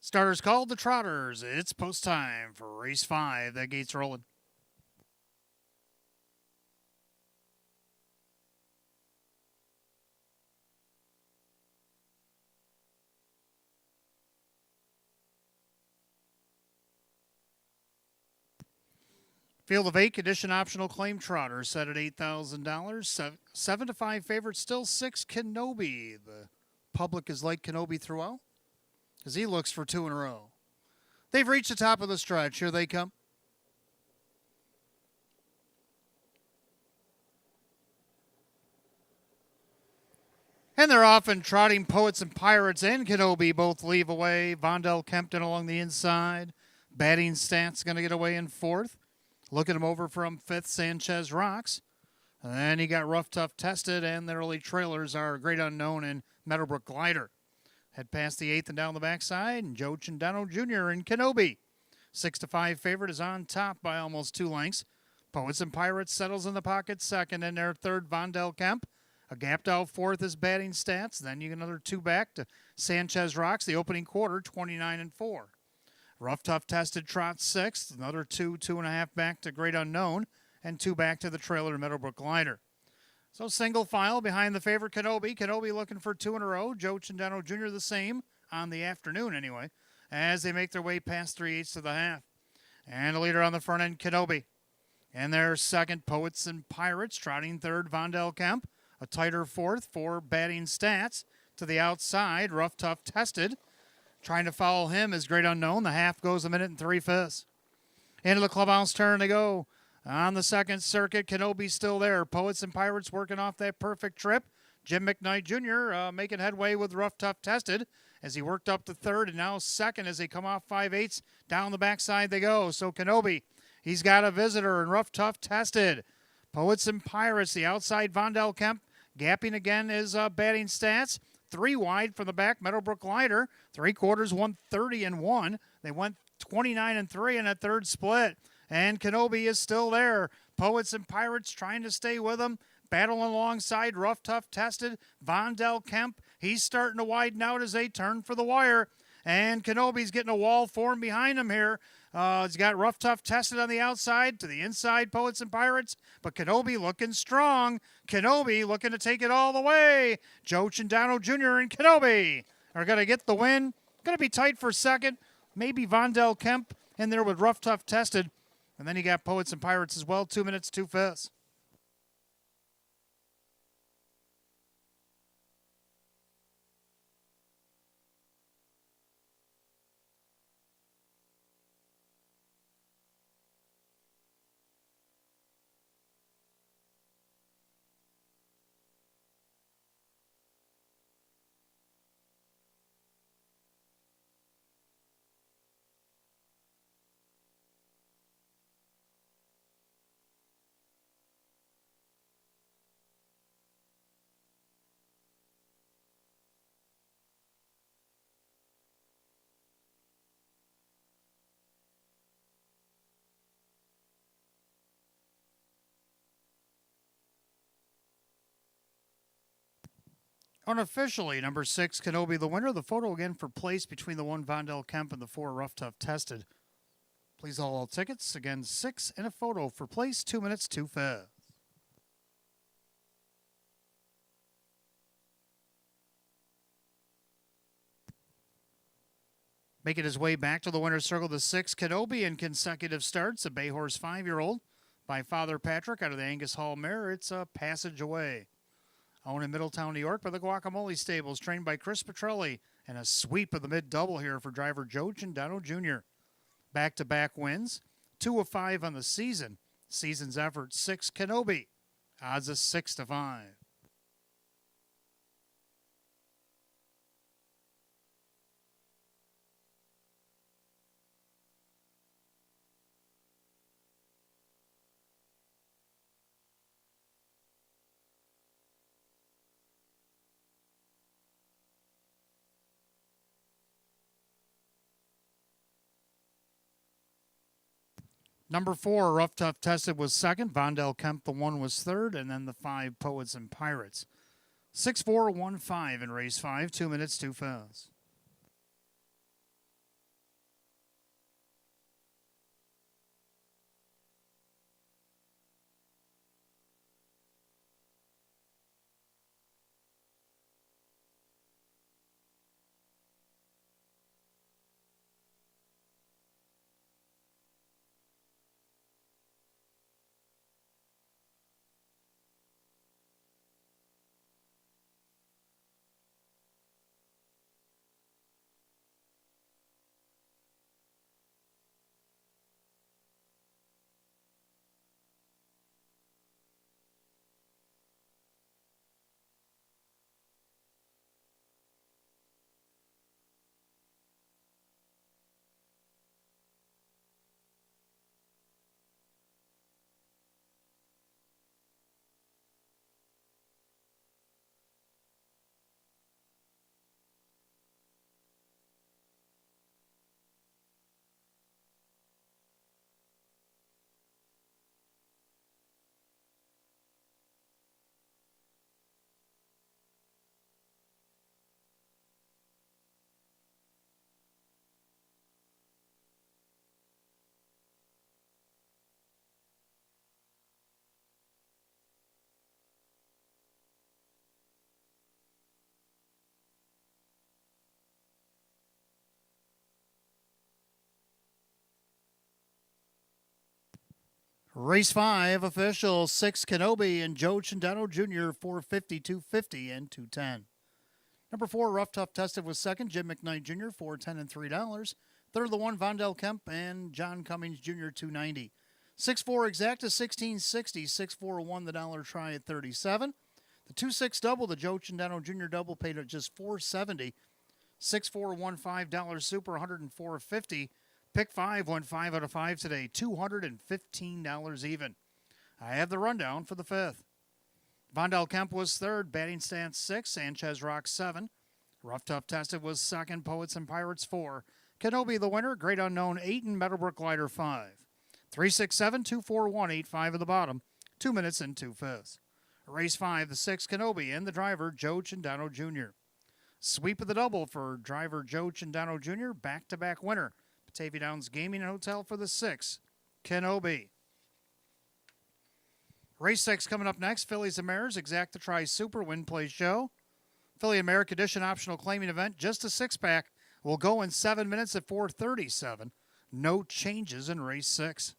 Starters called, the Trotters. It's post time for race 5. That gate's rolling. Field of 8, condition optional claim trotter set at $8,000. 7 to 5 favorite, still 6 Kenobi. The public is like Kenobi throughout as he looks for 2 in a row. They've reached the top of the stretch. Here they come. And they're off and trotting. Poets and Pirates and Kenobi both leave away. Vondel Kempton along the inside. Batting Stats going to get away in 4th. Looking him over from 5th, Sanchez Rocks. And then you got Rough Tough Tested, and the early trailers are Great Unknown and Meadowbrook Glider. Head past the 8th and down the backside, and Joe Chindano Jr. and Kenobi. 6 to 5 favorite is on top by almost 2 lengths. Poets and Pirates settles in the pocket 2nd, and their 3rd, Vondel Kemp. A gapped out 4th is Batting Stats. Then you get another 2 back to Sanchez Rocks, the opening quarter, 29 and 4. Rough Tough Tested trots 6th, another 2.5 back to Great Unknown, and 2 back to the trailer Meadowbrook Glider. So single file behind the favorite Kenobi. Kenobi looking for 2 in a row. Joe Chindano Jr. the same on the afternoon anyway, as they make their way past 3/8 to the half. And a leader on the front end, Kenobi. And their 2nd, Poets and Pirates, trotting 3rd, Vondel Kemp. A tighter 4th for Batting Stats. To the outside, Rough Tough Tested. Trying to follow him is Great Unknown. The half goes 1 minute and 3/5. Into the clubhouse turn they go. On the 2nd circuit, Kenobi's still there. Poets and Pirates working off that perfect trip. Jim McKnight Jr. Making headway with Rough Tough Tested as he worked up to 3rd and now 2nd as they come off 5/8. Down the backside they go. So Kenobi, he's got a visitor, and Rough Tough Tested. Poets and Pirates, the outside Vondel Kemp. Gapping again is Batting Stats. 3 wide from the back, Meadowbrook Glider. 3/4, 130 and 1. They went 29 and 3 in that 3rd split. And Kenobi is still there. Poets and Pirates trying to stay with him. Battling alongside Rough Tough Tested. Vondel Kemp, he's starting to widen out as they turn for the wire. And Kenobi's getting a wall formed behind him here. He's got Rough Tough Tested on the outside, to the inside, Poets and Pirates. But Kenobi looking strong. Kenobi looking to take it all the way. Joe Chindano Jr. and Kenobi are going to get the win. Going to be tight for 2nd. Maybe Vondel Kemp in there with Rough Tough Tested. And then you got Poets and Pirates as well, 2 minutes, 2/5. Unofficially, number 6, Kenobi the winner. The photo again for place between the 1 Vondel Kemp and the 4 Rough Tough Tested. Please all tickets. Again, 6 and a photo for place, 2 minutes, 2/5. Making his way back to the winner's circle, the 6 Kenobi in consecutive starts. A Bay Horse 5-year-old by Father Patrick out of the Angus Hall mare. It's a Passage Away. Owned in Middletown, New York by the Guacamole Stables, trained by Chris Petrelli, and a sweep of the mid-double here for driver Joe Chindano Jr. Back-to-back wins, 2 of 5 on the season. Season's effort, 6 Kenobi. Odds of 6 to 5. Number 4, Rough Tough Tested was 2nd. Vondel Kemp, the 1 was 3rd. And then the 5, Poets and Pirates. 6-4-1-5 in race 5, 2 minutes, 2/5. Race 5, official 6, Kenobi and Joe Chindano Jr., 450, 250, and 210. Number 4, Rough Tough Tested was second, Jim McKnight Jr., 410 and $3. Third, the 1, Vondell Kemp and John Cummings Jr., 290. 6-4 Exacta, 1660. 6-4 won the dollar try at 37. The 2-6 double, the Joe Chindano Jr. double, paid at just 470. 6-4 won $5 super, 104.50. Pick 5 won 5 out of 5 today, $215 even. I have the rundown for the 5th. Vondell Kemp was third, batting stance 6, Sanchez Rock 7. Rough Tough Tested was second, Poets and Pirates 4. Kenobi the winner, Great Unknown 8, and Meadowbrook Glider 5. 3-6-7, 2-4-1, 8-5 at the bottom, 2 minutes and 2/5. Race 5, the 6, Kenobi, and the driver, Joe Chindano Jr. Sweep of the double for driver Joe Chindano Jr., back-to-back winner. Batavia Downs Gaming and Hotel for the 6, Kenobi. Race 6 coming up next, Fillies and Mares, Exacta Tri Super Win Play Show. Philly America Edition optional claiming event, just a 6-pack, will go in 7 minutes at 4:37. No changes in race 6.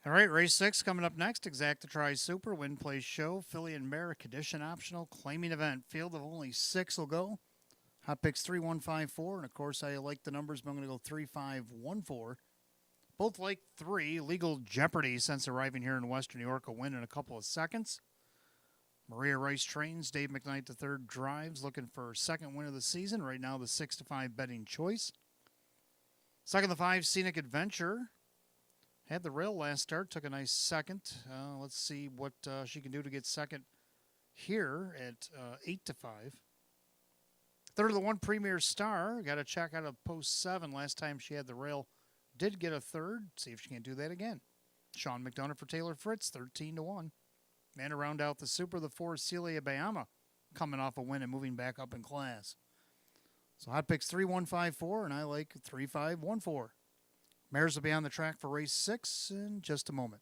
All right, race 6 coming up next. Exact to Try Super, Win Place Show, Philly and Mare, condition optional, claiming event. Field of only 6 will go. Hot picks 3154, and of course, I like the numbers, but I'm going to go 3514. Both like 3. Legal Jeopardy, since arriving here in Western New York, will win in a couple of seconds. Maria Rice trains. Dave McKnight III drives, looking for second win of the season. Right now, the 6-5 betting choice. Second, the 5, Scenic Adventure. Had the rail last start, took a nice second. Let's see what she can do to get second here at 8-5. Third of the 1, Premier Star. Got to check out of post 7. Last time she had the rail, did get a third. See if she can do that again. Sean McDonough for Taylor Fritz, 13-1. And to round out the Super, the 4, Celia Bayama, coming off a win and moving back up in class. So hot picks 3154, and I like 3514. Mares will be on the track for race 6 in just a moment.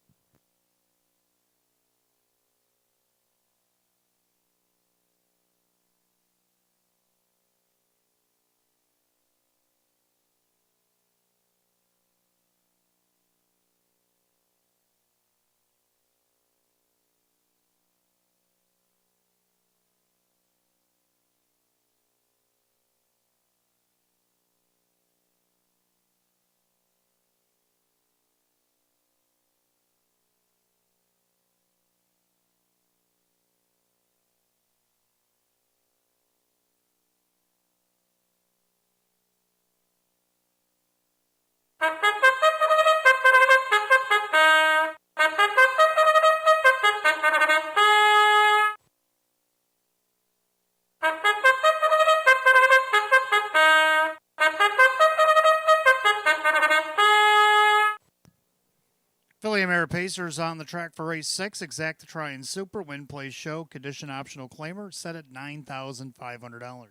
Philly and Mare Pacers on the track for race 6. Exact to Try and Super, Win Place Show, condition optional claimer, set at $9,500.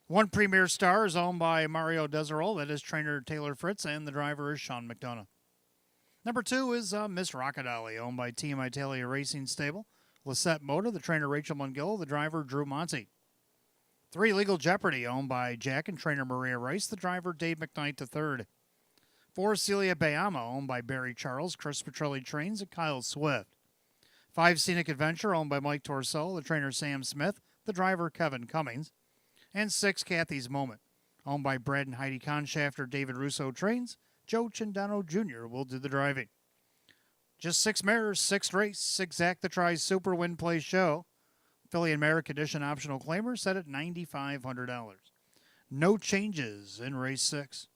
1, Premier Star is owned by Mario Deserol. That is trainer Taylor Fritz, and the driver is Sean McDonough. Number 2 is Miss Rockadolly, owned by Team Italia Racing Stable. Lisette Moda, the trainer Rachel Mungill, the driver Drew Monty. 3, Legal Jeopardy, owned by Jack and trainer Maria Rice, the driver Dave McKnight III. 4, Celia Bayama, owned by Barry Charles, Chris Petrelli trains, and Kyle Swift. 5, Scenic Adventure, owned by Mike Torcell, the trainer Sam Smith, the driver Kevin Cummings. And 6, Kathy's Moment, owned by Brad and Heidi Conshafter, David Russo trains, Joe Chindano Jr. will do the driving. Just 6 mares, 6th race, Exact to Try Super, Win Play Show. Philly and Mare condition optional claimer set at $9,500. No changes in race 6.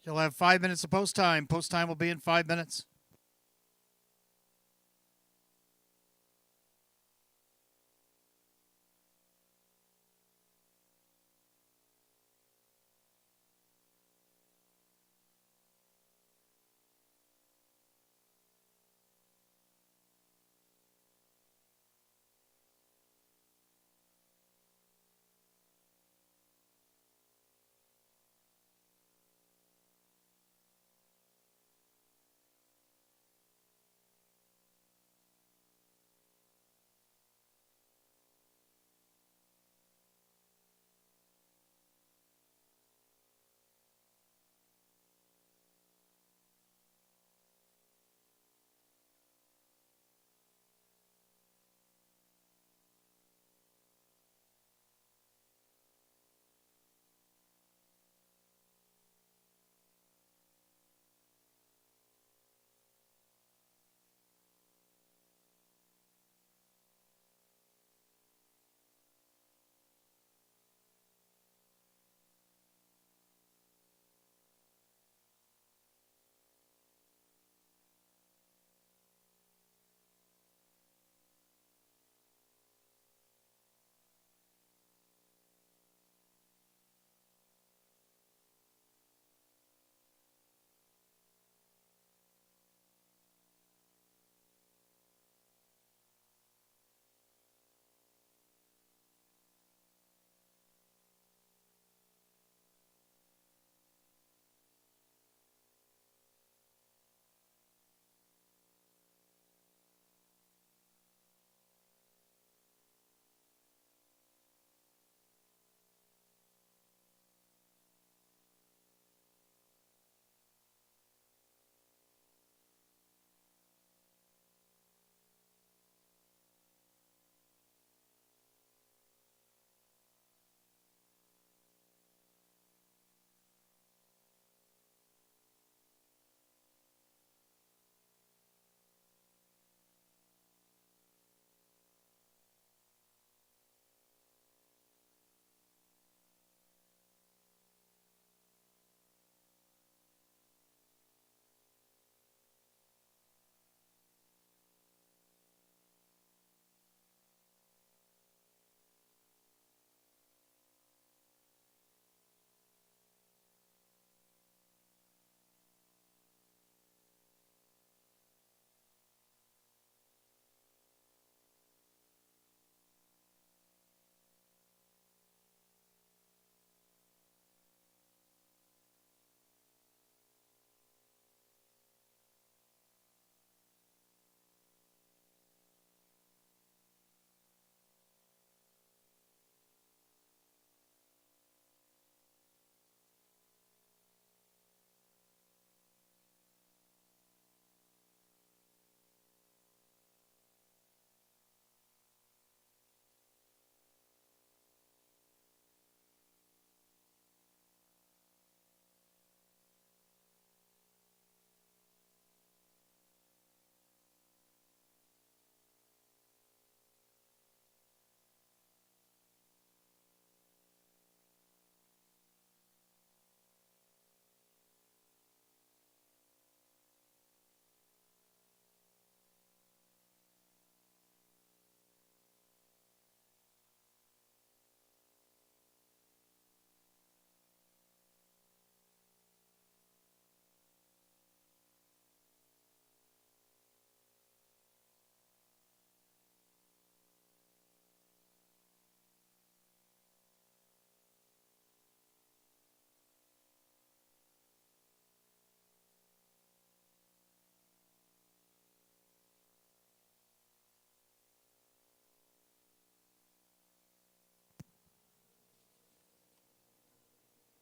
You'll have 5 minutes of post time. Post time will be in 5 minutes.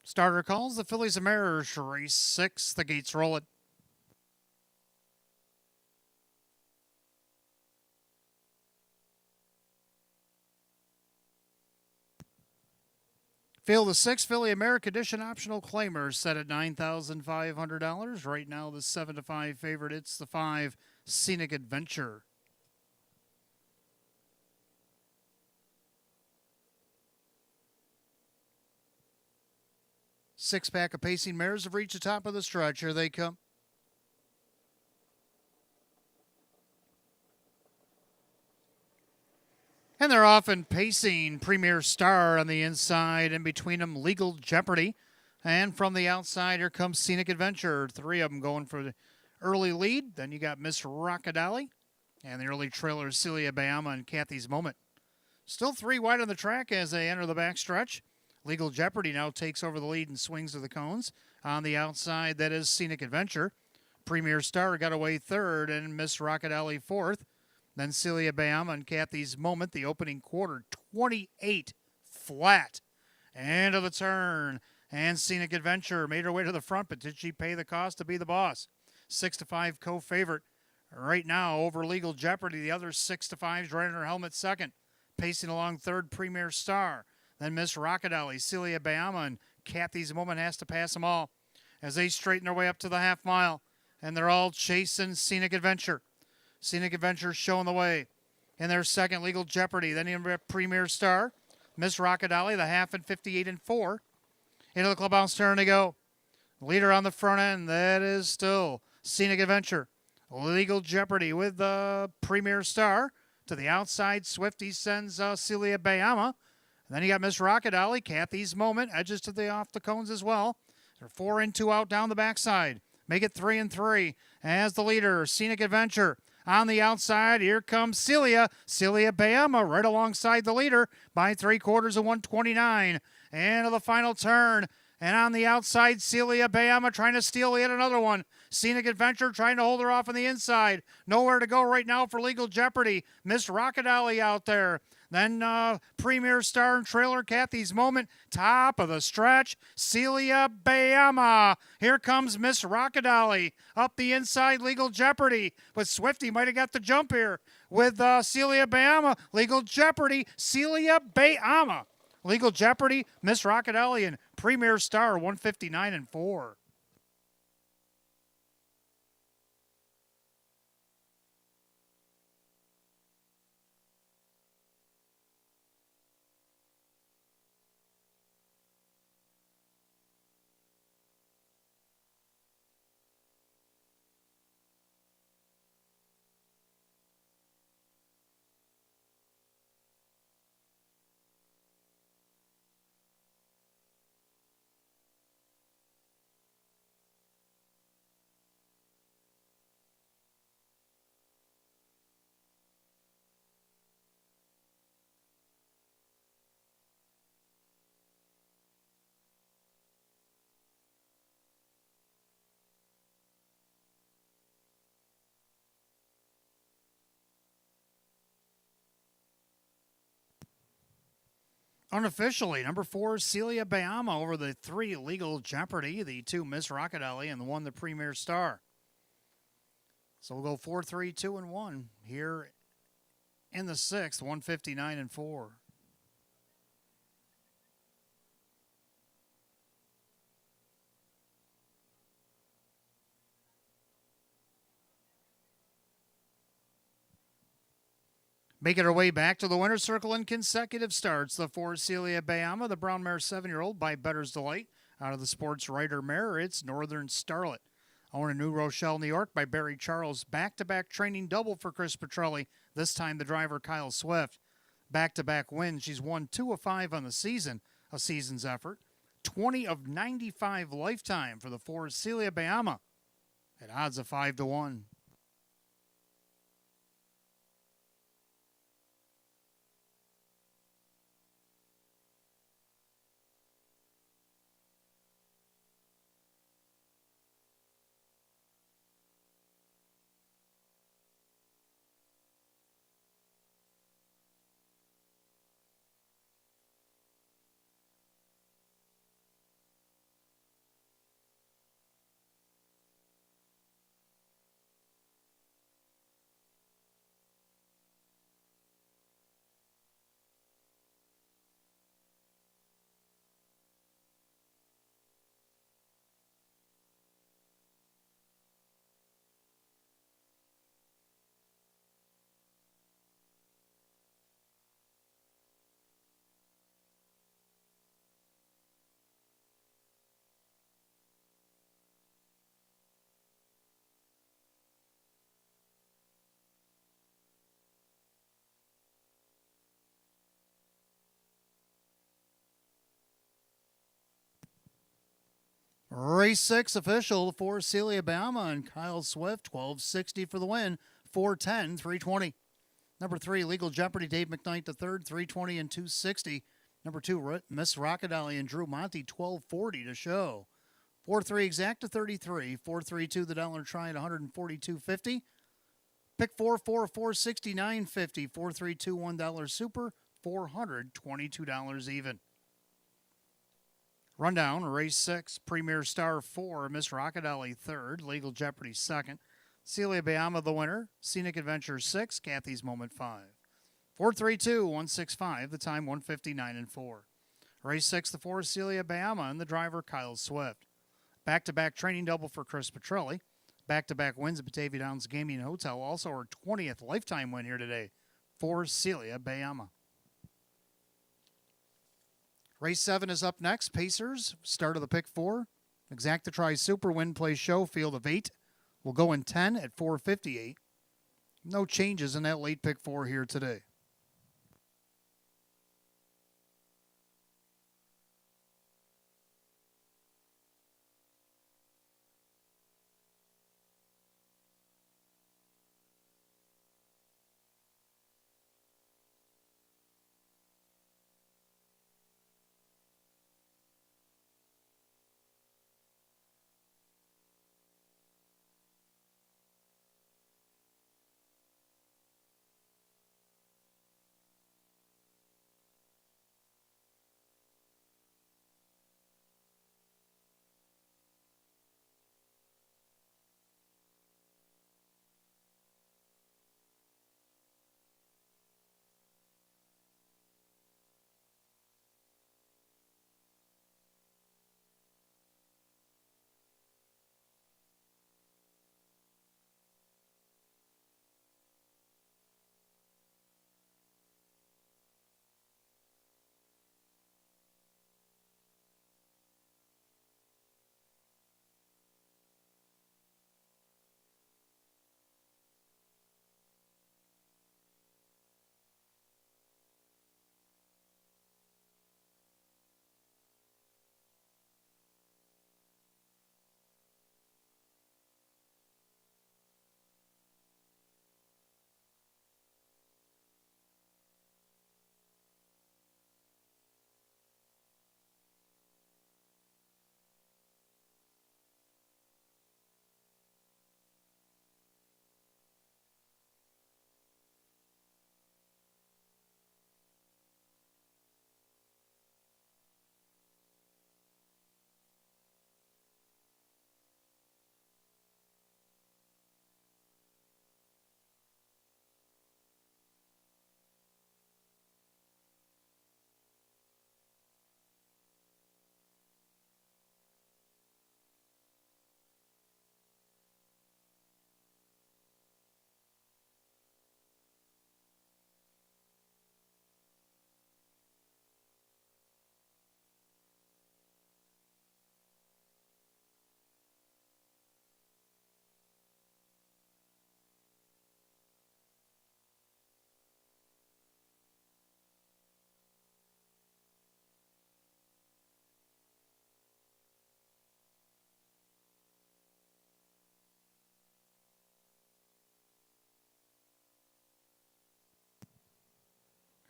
Starter calls the Fillies and Mares, race 6. The gates roll it. Field of 6 Philly America Edition optional claimers set at $9,500. Right now, the 7-5 favorite. It's the 5 Scenic Adventure. Six-pack of pacing mares have reached the top of the stretch. Here they come. And they're off and pacing. Premier Star on the inside, and between them, Legal Jeopardy. And from the outside, here comes Scenic Adventure. 3 of them going for the early lead. Then you got Miss Rockadali. And the early trailers, Celia Bayama and Kathy's Moment. Still 3 wide on the track as they enter the backstretch. Legal Jeopardy now takes over the lead and swings to the cones. On the outside, that is Scenic Adventure. Premier Star got away 3rd, and Miss Rockadali 4th. Then Celia Bayama and Kathy's Moment, the opening quarter, 28 flat. End of the turn. And Scenic Adventure made her way to the front, but did she pay the cost to be the boss? 6-5 co-favorite. Right now, over Legal Jeopardy, the other 6-5's right in her helmet second. Pacing along 3rd, Premier Star. Then Miss Rockadali, Celia Bayama, and Kathy's Moment has to pass them all as they straighten their way up to the half mile. And they're all chasing Scenic Adventure. Scenic Adventure showing the way. In their second, Legal Jeopardy. Then you have Premier Star. Miss Rockadali, the half and 58-4. Into the clubhouse turn they go. Leader on the front end, that is still Scenic Adventure. Legal Jeopardy with the Premier Star. To the outside, Swifty sends Celia Bayama. And then you got Miss Rockadali, Kathy's Moment, edges to the off the cones as well. They're 4 in, 2 out down the backside. Make it 3 and 3 as the leader, Scenic Adventure. On the outside, here comes Celia Bayama right alongside the leader by 3/4 of 129. And to the final turn. And on the outside, Celia Bayama trying to steal yet another one. Scenic Adventure trying to hold her off on the inside. Nowhere to go right now for Legal Jeopardy. Miss Rockadali out there. Then Premier Star and trailer Kathy's Moment. Top of the stretch, Celia Bayama. Here comes Miss Rockadali. Up the inside, Legal Jeopardy. But Swifty might have got the jump here with Celia Bayama. Legal Jeopardy, Celia Bayama. Legal Jeopardy, Miss Rockadali, and Premier Star, 159-4. Unofficially, number 4, Celia Bayama over the 3, Legal Jeopardy, the 2, Miss Rockadali, and the 1, the Premier Star. So we'll go 4, 3, 2, and 1 here in the 6th, 159-4. Making her way back to the winner's circle in consecutive starts. The 4, Celia Bayama, the brown mare 7-year-old by Better's Delight. Out of the sports writer mare, it's Northern Starlet. Owned in New Rochelle, New York by Barry Charles. Back-to-back training double for Chris Petrelli. This time the driver Kyle Swift. Back-to-back wins. She's won 2 of 5 on the season, a season's effort. 20 of 95 lifetime for the 4, Celia Bayama. At odds of 5-1. Race 6 official for Celia Bama and Kyle Swift, 1260 for the win, 410, 320. Number 3, Legal Jeopardy, Dave McKnight the third, 320 and 260. Number 2, Miss Rockadolly and Drew Monty, 1240 to show. 4-3 Exacta 33, 4-3-2 the dollar try at 142.50. Pick 4-4 469.50, 4-3-2 $1 super, $422 even. Rundown, race 6, Premier Star 4, Miss Rockadolly third, Legal Jeopardy second, Celia Bayama the winner, Scenic Adventure 6, Kathy's Moment 5. 4-3-2 165, the time 159 and 4. Race 6, the 4, Celia Bayama and the driver Kyle Swift. Back-to-back training double for Chris Petrelli. Back-to-back wins at Batavia Downs Gaming and Hotel. Also her 20th lifetime win here today for Celia Bayama. Race 7 is up next. Pacers, start of the pick 4. Exacta Tri Super Win Play Show, field of 8. Will go in 10 at 458. No changes in that late pick 4 here today.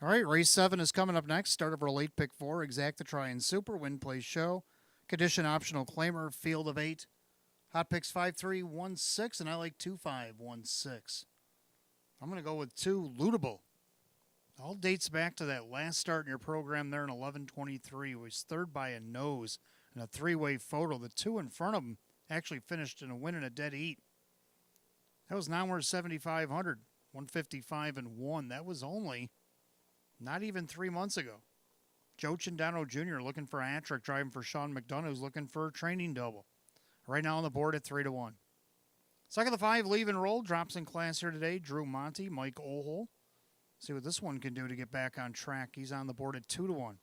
All right, race 7 is coming up next. Start of our late pick 4, Exacta Tri and Super Win Play Show. Condition optional claimer, field of 8. Hot picks 5-3-1-6, and I like 2-5-1-6. I'm going to go with 2, Lootable. All dates back to that last start in your program there in 11:23. Was third by a nose in a 3-way photo. The 2 in front of him actually finished in a win and a dead heat. That was Nowhere 7,500, 155 and 1. That was only not even 3 months ago. Joe Chindano Jr. looking for a hat trick, driving for Sean McDonough, who's looking for a training double. Right now on the board at 3-1. Second of the 5, Leave and Roll, drops in class here today. Drew Monty, Mike Ohl. See what this one can do to get back on track. He's on the board at 2-1.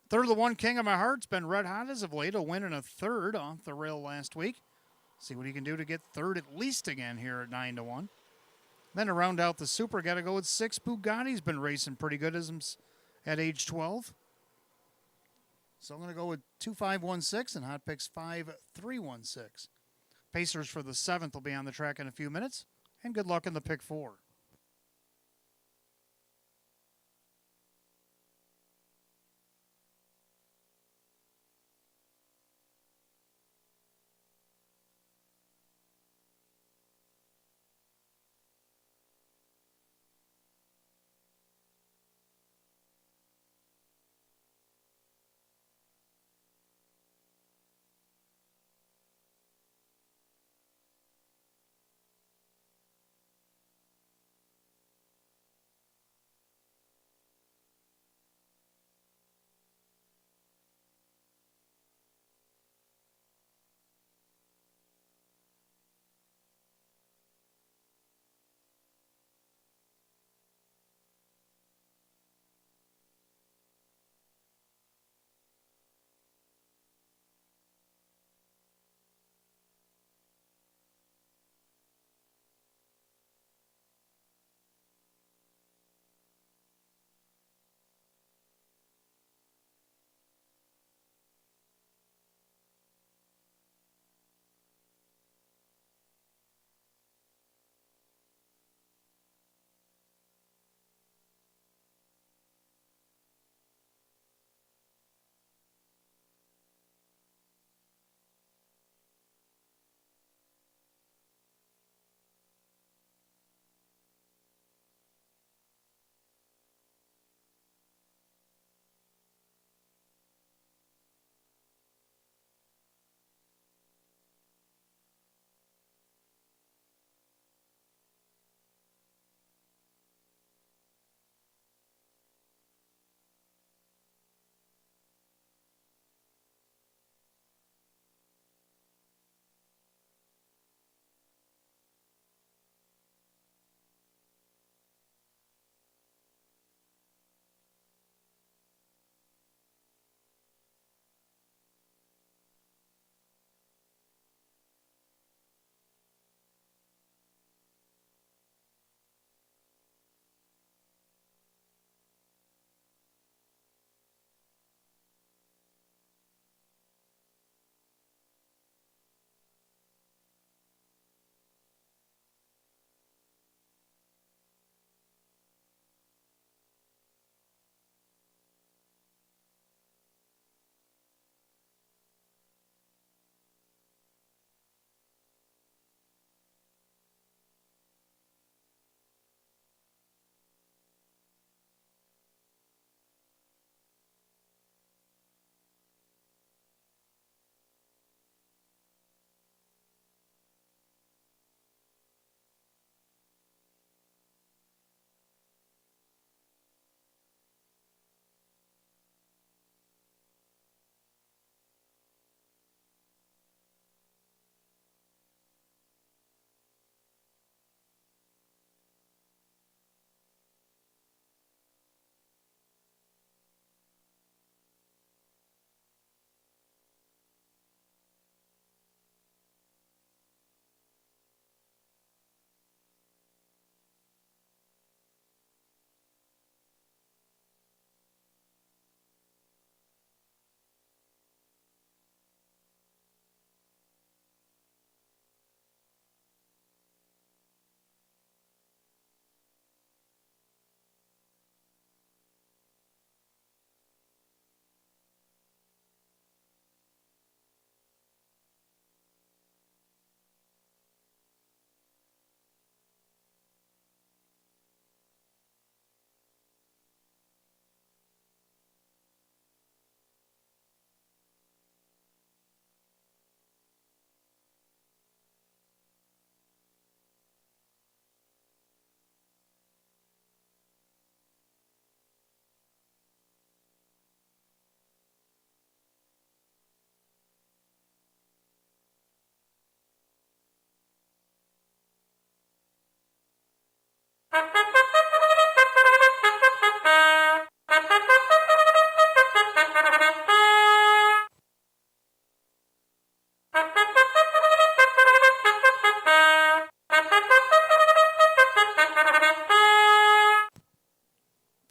Third of the 1, King of My Heart's been red hot as of late. A win and a third off the rail last week. See what he can do to get third at least again here at 9-1. Then to round out the Super, got to go with 6. Bugatti's been racing pretty good at age 12. So I'm going to go with 2516 and Hot Picks 5316. Pacers for the 7th will be on the track in a few minutes. And good luck in the pick 4.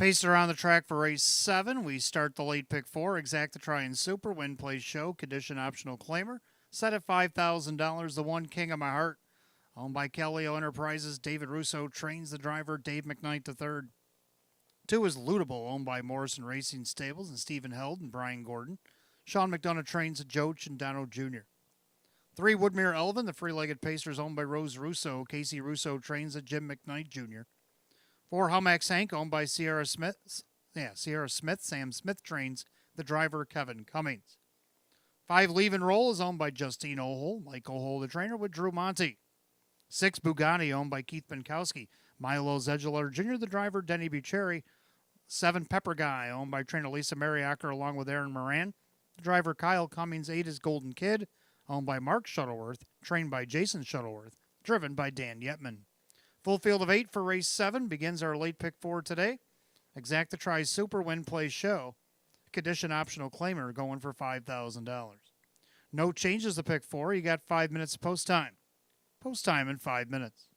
Pacer on the track for race 7. We start the late pick 4. Exacta Try and Super. Win, place, show. Condition optional claimer. Set at $5,000. The One King of My Heart. Owned by Calio Enterprises. David Russo trains the driver. Dave McKnight the third. 2 is Lootable, owned by Morrison Racing Stables and Stephen Held and Brian Gordon. Sean McDonough trains the Joe Chandano Jr. 3, Woodmere Elvin, the free-legged Pacers owned by Rose Russo. Casey Russo trains the Jim McKnight Jr. 4, Humax Hank, owned by Sierra Smith. Sam Smith trains the driver Kevin Cummings. 5, Leave and Roll is owned by Justine Ohol. Mike Ohol, the trainer, with Drew Monty. 6, Bugatti, owned by Keith Benkowski. Milo Zegeler Jr., the driver, Denny Bucheri. 7, Pepper Guy, owned by trainer Lisa Mariacker, along with Aaron Moran. The driver, Kyle Cummings. 8 is Golden Kid, owned by Mark Shuttleworth, trained by Jason Shuttleworth, driven by Dan Yetman. Full field of 8 for race 7 begins our late pick 4 today. Exacta Try Super, Win, Play, Show. Condition optional claimer going for $5,000. No changes to pick 4. You got 5 minutes post time. Post time in 5 minutes.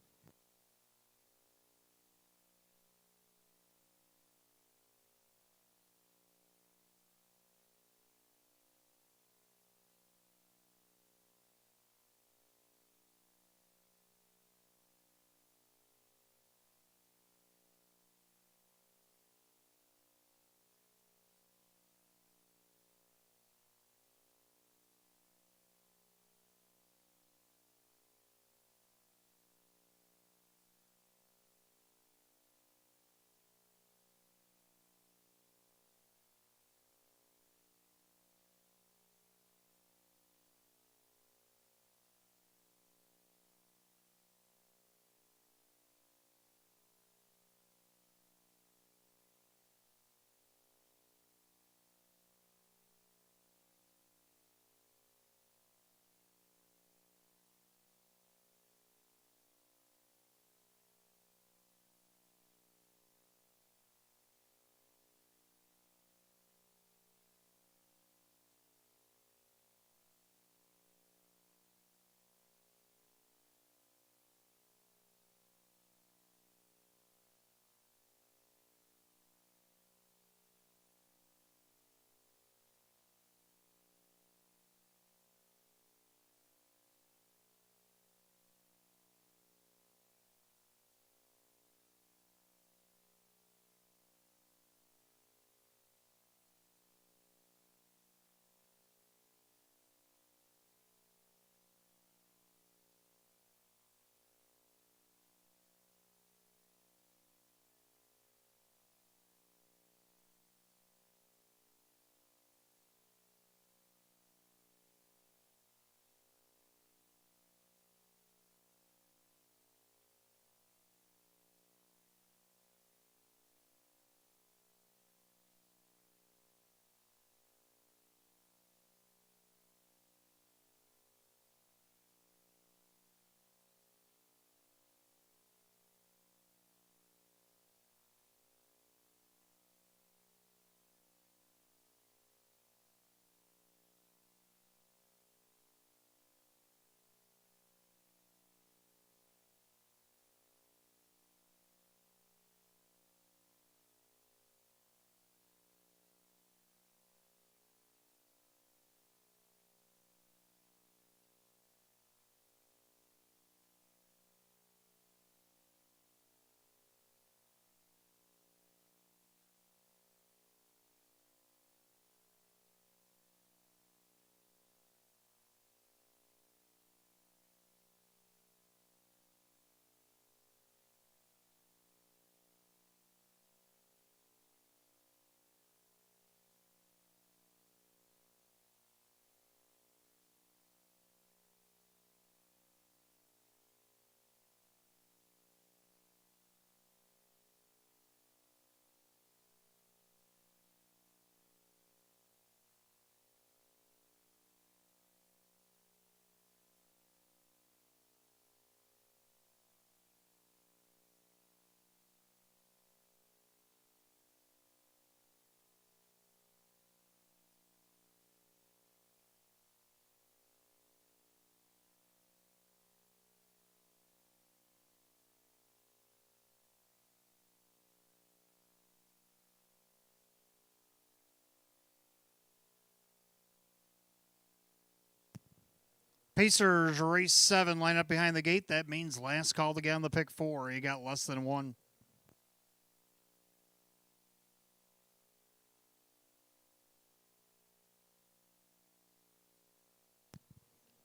Pacers race 7, line up behind the gate. That means last call to get on the pick 4. You got less than 1.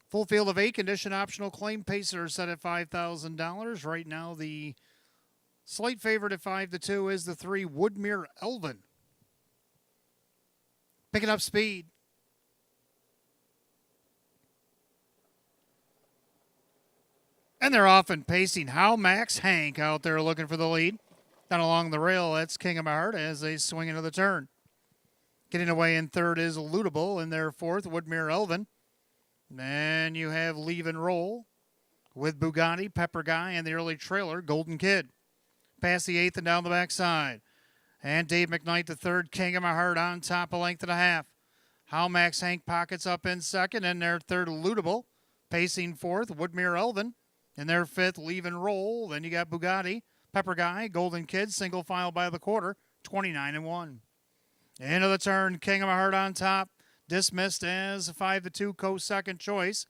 Full field of 8, condition optional claim. Pacers set at $5,000. Right now, the slight favorite at 5-2 is the 3 Woodmere Elvin. Picking up speed. And they're off and pacing. How Max Hank out there looking for the lead. Down along the rail, that's King of My Heart as they swing into the turn. Getting away in third is Eludable. In their fourth, Woodmere Elvin. Then you have Leave and Roll with Bugatti, Pepper Guy, and the early trailer, Golden Kid. Past the 8th and down the backside. And Dave McKnight, the third, King of My Heart on top, a length and a half. How Max Hank pockets up in second, and their third, Eludable. Pacing fourth, Woodmere Elvin. In their fifth, Leave and Roll. Then you got Bugatti, Pepper Guy, Golden Kid, single file by the quarter, 29-1. Into the turn, King of My Heart on top. Dismissed as a 5-2 co-second choice.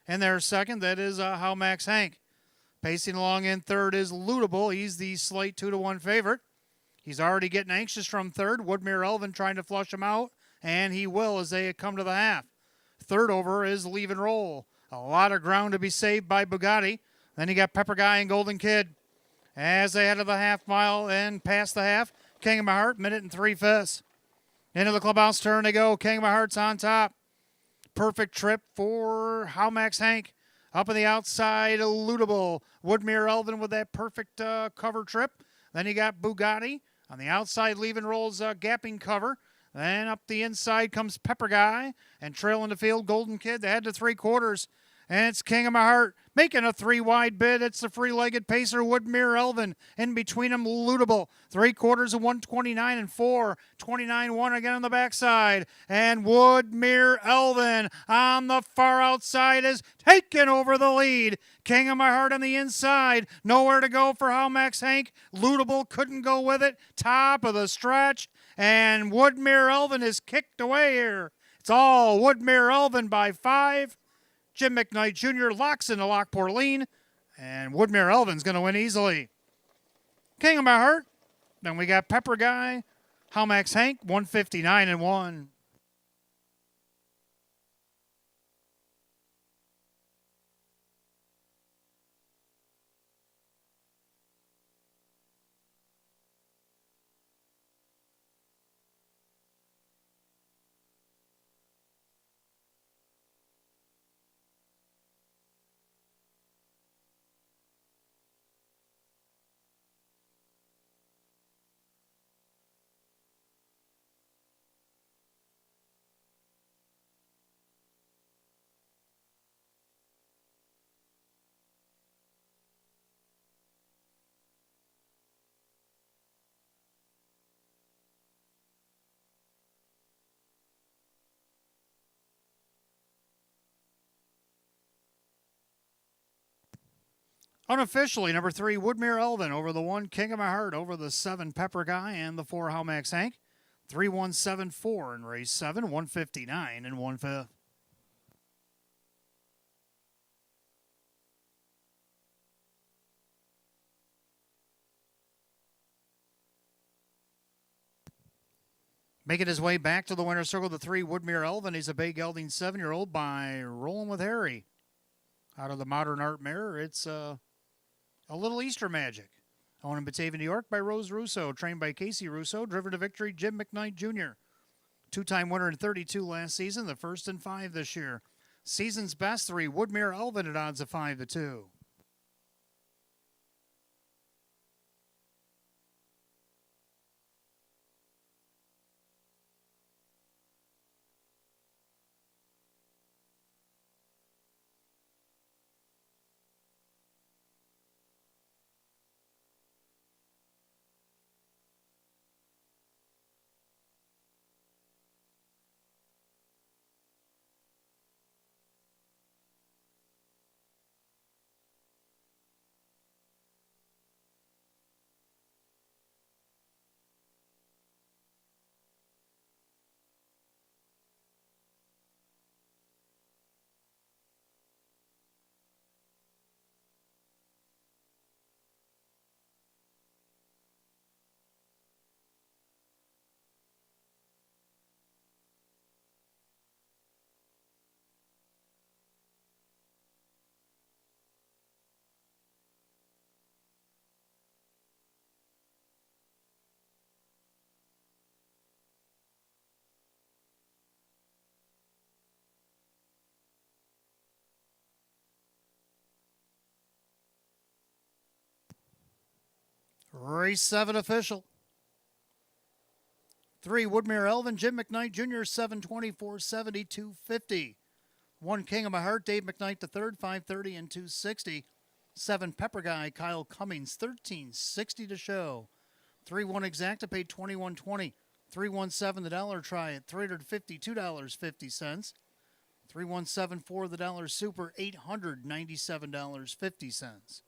And their second, that is How Max Hank. Pacing along in third is Eludable. He's the slight 2-1 favorite. He's already getting anxious from third. Woodmere Elvin trying to flush him out, and he will as they come to the half. Third over is Leave and Roll. A lot of ground to be saved by Bugatti. Then you got Pepper Guy and Golden Kid. As they head to the half mile and past the half, King of My Heart, minute and 3/5. Into the clubhouse turn they go. King of My Heart's on top. Perfect trip for How Max Hank. Up on the outside, Eludable. Woodmere Elvin with that perfect cover trip. Then you got Bugatti. On the outside, Leave and Roll's gapping cover. Then up the inside comes Pepper Guy. And trailing the field, Golden Kid. They head to 3/4. And it's King of My Heart making a 3-wide bid. It's the free-legged pacer, Woodmere Elvin. In between them, Eludable. 3/4 of 129-4. 29-1 again on the backside. And Woodmere Elvin on the far outside is taking over the lead. King of My Heart on the inside. Nowhere to go for How Max Hank. Eludable couldn't go with it. Top of the stretch. And Woodmere Elvin is kicked away here. It's all Woodmere Elvin by 5. Jim McKnight Jr. locks into Lockport Lean, and Woodmere Elvin's going to win easily. King of My Heart. Then we got Pepper Guy, How Max Hank, 159-1. Unofficially, number 3, Woodmere Elvin over the 1, King of My Heart over the 7, Pepper Guy, and the 4, How Max Hank. 3-1-7-4 in race 7, 159 1/5. Making his way back to the winner's circle, the 3, Woodmere Elvin. He's a Bay Gelding 7-year-old by Rolling with Harry. Out of the Modern Art Mare, it's a Little Easter Magic. Owned in Batavia, New York by Rose Russo. Trained by Casey Russo. Driven to victory, Jim McKnight Jr. Two-time winner in 32 last season. The first in 5 this year. Season's best 3, Woodmere Elvin at odds of 5-2. Race 7 official. 3, Woodmere Elvin, Jim McKnight Jr., 724, 72.50. 1, King of My Heart, Dave McKnight III, 530 and 260. 7, Pepper Guy, Kyle Cummings, 1360 to show. 3-1 Exacta paid $21.20. 3-1-7 the Dollar Try at $352.50. 3-1-7-4 the Dollar Super, $897.50.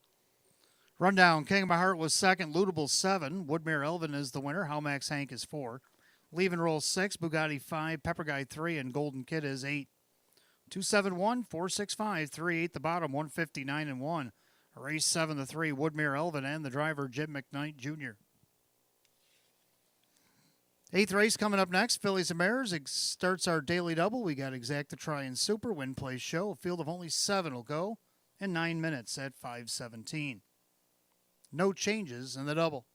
Rundown, King of My Heart was second, Lootable 7. Woodmere Elvin is the winner. Howmax Hank is 4. Leave and Roll 6, Bugatti 5, Pepper Guy 3, and Golden Kid is 8. 271, 465, 38 the bottom, 159 and 1. Race 7 to 3, Woodmere Elvin and the driver Jim McKnight Jr. 8th race coming up next, Fillies and Mares. It starts our daily double. We got Exacta Try and Super, Win Play Show. A field of only 7 will go in 9 minutes at 5:17. No changes in the double.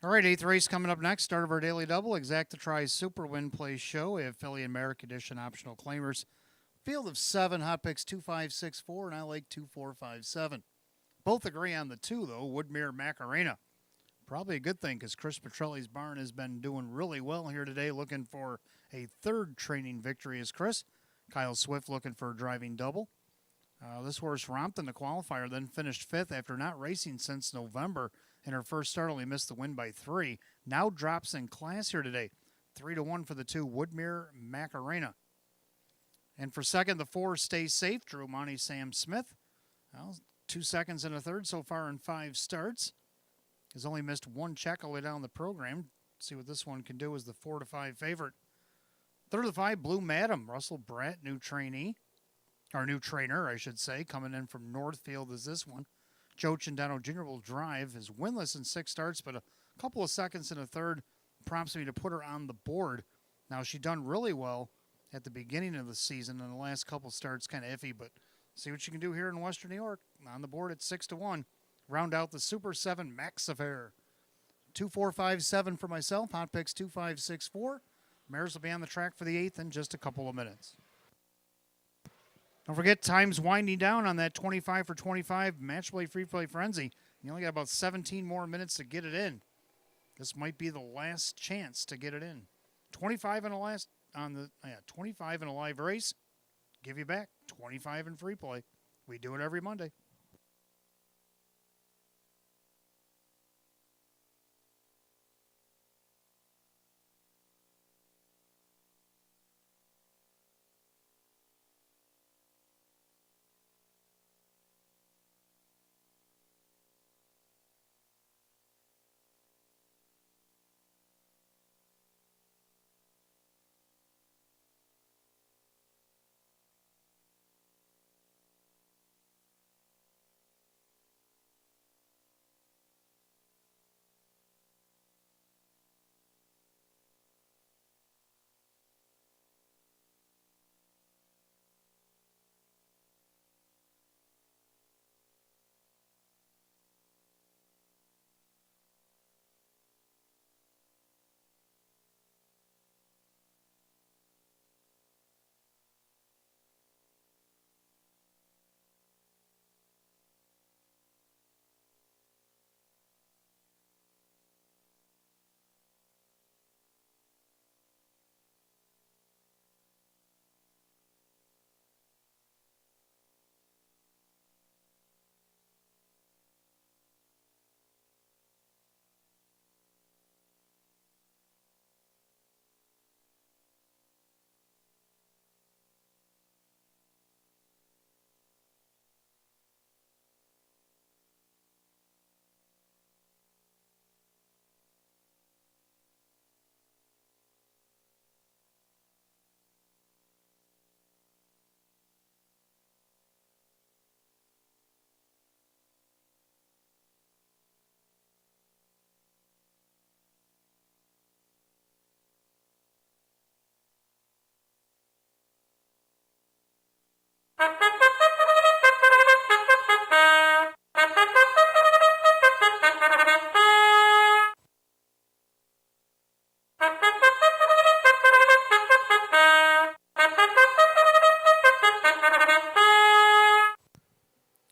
All right, 8th race coming up next. Start of our daily double. Exacta Try Super, Win Play Show. We have Philly and Merrick Edition optional claimers. Field of 7, hot picks 2, 5, 6, 4, and I like 2, 4, 5, 7. Both agree on the 2, though. Woodmere Macarena. Probably a good thing because Chris Petrelli's barn has been doing really well here today, looking for a 3rd training victory as Chris. Kyle Swift looking for a driving double. This horse romped in the qualifier, then finished 5th after not racing since November. In her first start, only missed the win by 3. Now drops in class here today. 3-1 for the 2, Woodmere Macarena. And for second, the 4 Stay Safe, drew Monty Sam Smith. Well, 2 seconds and a third so far in 5 starts. Has only missed 1 check all the way down the program. See what this one can do as the 4 to 5 favorite. Third of the 5, Blue Madam. Russell Bratt, new trainee. Or new trainer, I should say, coming in from Northfield is this one. Joe Cindano Jr. will drive. Is winless in 6 starts, but a couple of seconds and a third prompts me to put her on the board. Now, she done really well at the beginning of the season, and the last couple starts kind of iffy, but see what you can do here in Western New York. On the board at 6-1. Round out the Super 7 Max Affair. 2-4-5-7 for myself. Hot picks 2-5-6-4. Mares will be on the track for the 8th in just a couple of minutes. Don't forget, time's winding down on that 25 for 25 match play free play frenzy. You only got about 17 more minutes to get it in. This might be the last chance to get it in. 25 in a live race. Give you back 25 in free play. We do it every Monday.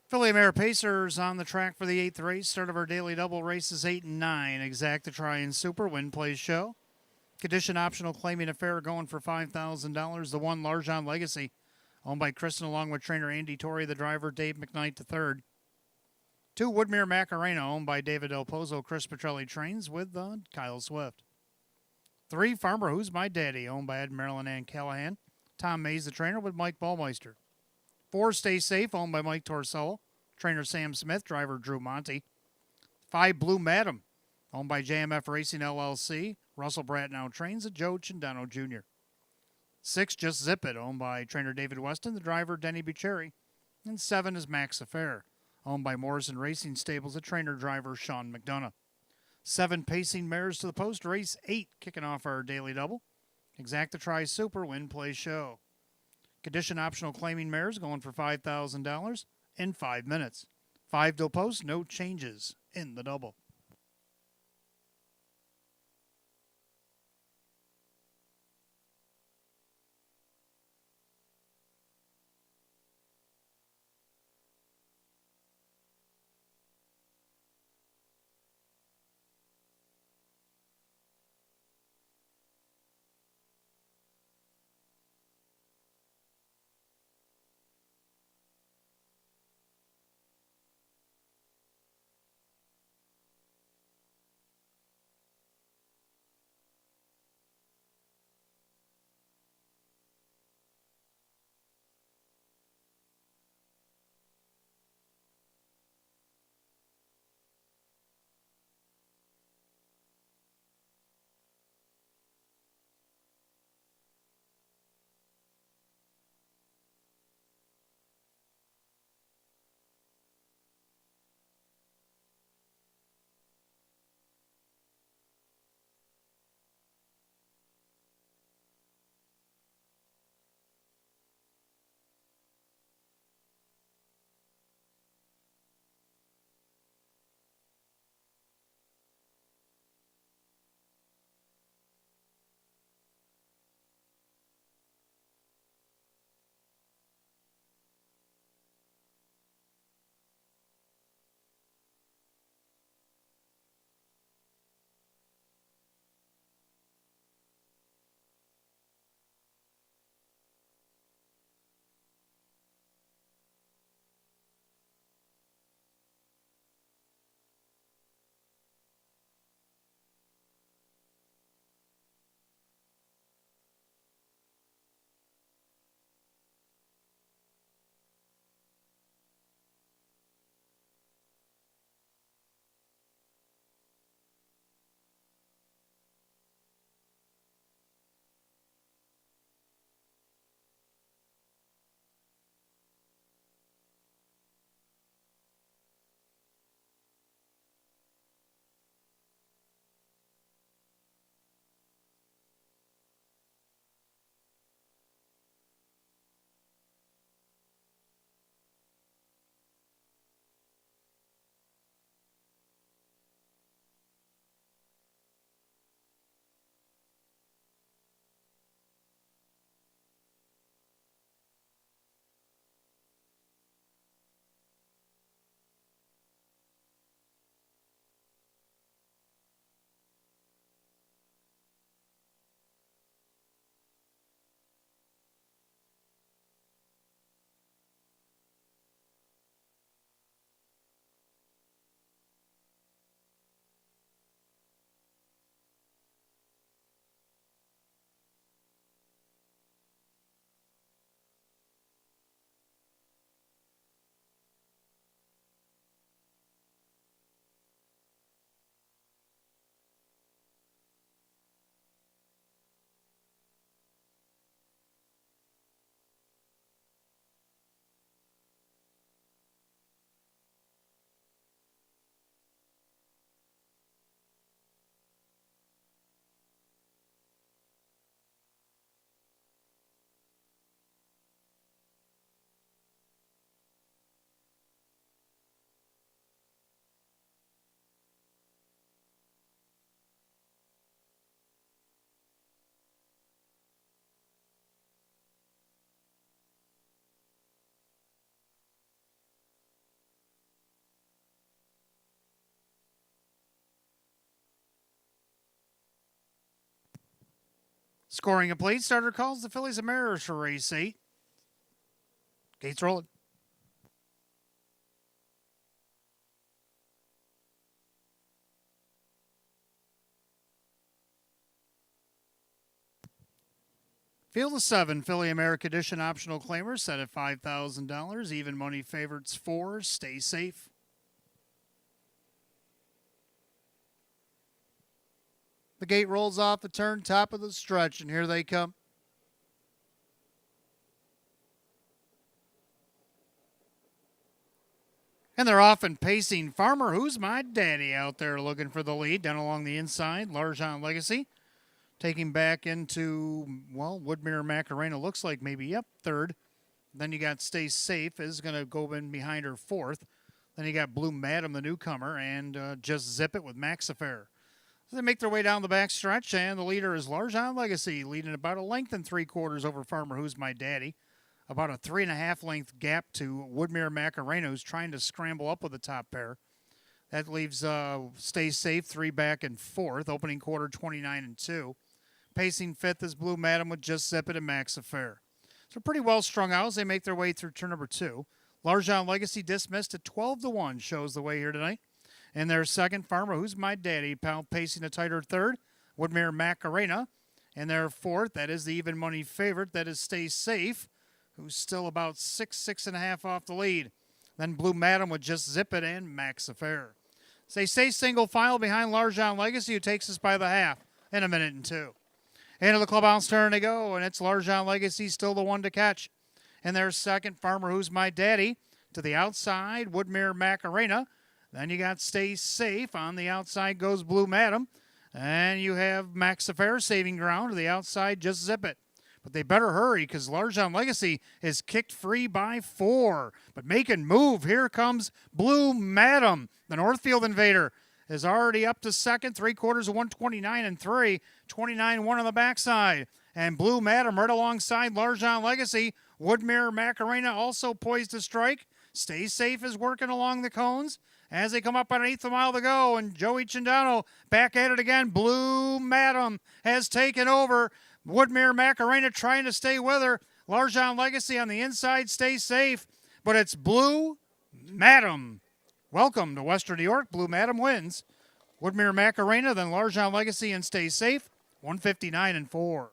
Philly Mare Pacers on the track for the 8th race. Start of our daily double races 8 and 9. Exact Try and Super Win Plays Show. Condition optional claiming affair going for $5,000. The 1 Larjon Legacy, owned by Kristen along with trainer Andy Torrey, the driver Dave McKnight III. 2 Woodmere Macarena, owned by David Del Pozo. Chris Petrelli trains with Kyle Swift. 3 Farmer Who's My Daddy, owned by Ed Marilyn Ann Callahan. Tom Mays, the trainer, with Mike Ballmeister. 4 Stay Safe, owned by Mike Torsello. Trainer Sam Smith, driver Drew Monty. 5 Blue Madam, owned by JMF Racing LLC. Russell Bratt now trains at Joe Cindano Jr. 6 Just Zip It, owned by trainer David Weston, the driver Denny Bucheri. And 7 is Max Affair, owned by Morrison Racing Stables, the trainer driver Sean McDonough. 7 Pacing Mares to the Post, race 8, kicking off our daily double. Exact Try Super Win Play Show. Condition optional claiming mares going for $5,000 in 5 minutes. 5 Del Post, no changes in the double. Scoring complete. Starter calls the Phillies and Mariners for race 8. Gates rolling. Field of 7, Philly America Edition optional claimers set at $5,000. Even money favorites 4. Stay safe. The gate rolls off the turn, top of the stretch, and here they come. And they're off and pacing. Farmer, Who's My Daddy, out there looking for the lead. Down along the inside, Largent Legacy. Taking back into, Woodmere Macarena looks like maybe, third. Then you got Stay Safe is going to go in behind her fourth. Then you got Blue Madam, the newcomer, and Just Zip It with Max Affair. So they make their way down the back stretch, and the leader is Largent Legacy, leading about a length and 3/4 over Farmer Who's My Daddy. About a 3.5 length gap to Woodmere Macarena, who's trying to scramble up with the top pair. That leaves Stay Safe 3 back and fourth, opening quarter 29-2. Pacing fifth is Blue Madam with Just Zip It and Max Affair. So pretty well strung out as they make their way through turn number 2. Largent Legacy dismissed at 12-1 shows the way here tonight. And their second, Farmer Who's My Daddy, pacing a tighter third, Woodmere Macarena. And their fourth, that is the even money favorite, that is Stay Safe, who's still about 6.5 off the lead. Then Blue Madam with Just Zip It and Max Affair. So they stay single file behind Largent Legacy, who takes us by the half in 1:02. Into the clubhouse turn they go, and it's Largent Legacy still the one to catch. And their second, Farmer Who's My Daddy, to the outside, Woodmere Macarena. Then you got Stay Safe. On the outside goes Blue Madam. And you have Max Affair saving ground. To the outside, Just Zip It. But they better hurry because Largent Legacy is kicked free by 4. But making move, here comes Blue Madam. The Northfield Invader is already up to second, 3/4 of 129-3, 29-1 on the backside. And Blue Madam right alongside Largent Legacy. Woodmere Macarena also poised to strike. Stay Safe is working along the cones as they come up on an eighth of a mile to go. And Joey Chindano back at it again. Blue Madam has taken over. Woodmere Macarena trying to stay with her. Largent Legacy on the inside, Stay Safe. But it's Blue Madam. Welcome to Western New York. Blue Madam wins. Woodmere Macarena, then Largent Legacy and Stay Safe. 159-4.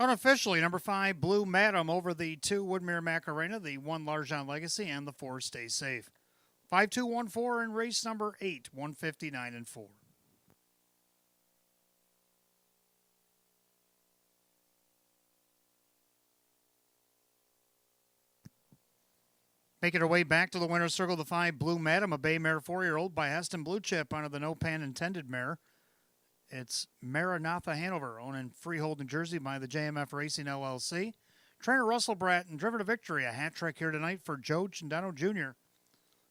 Unofficially, number 5, Blue Madam over the 2, Woodmere Macarena, the 1, Largent Legacy, and the 4, Stay Safe. 5-2-1-4 in race number 8, 159-4. Making her way back to the winner's circle, the 5, Blue Madam, a bay mare 4-year-old by Heston Blue Chip under the no pan intended mare. It's Maranatha Hanover, owned in Freehold, New Jersey by the JMF Racing LLC. Trainer Russell Bratton driven to victory. A hat trick here tonight for Joe Chindano Jr.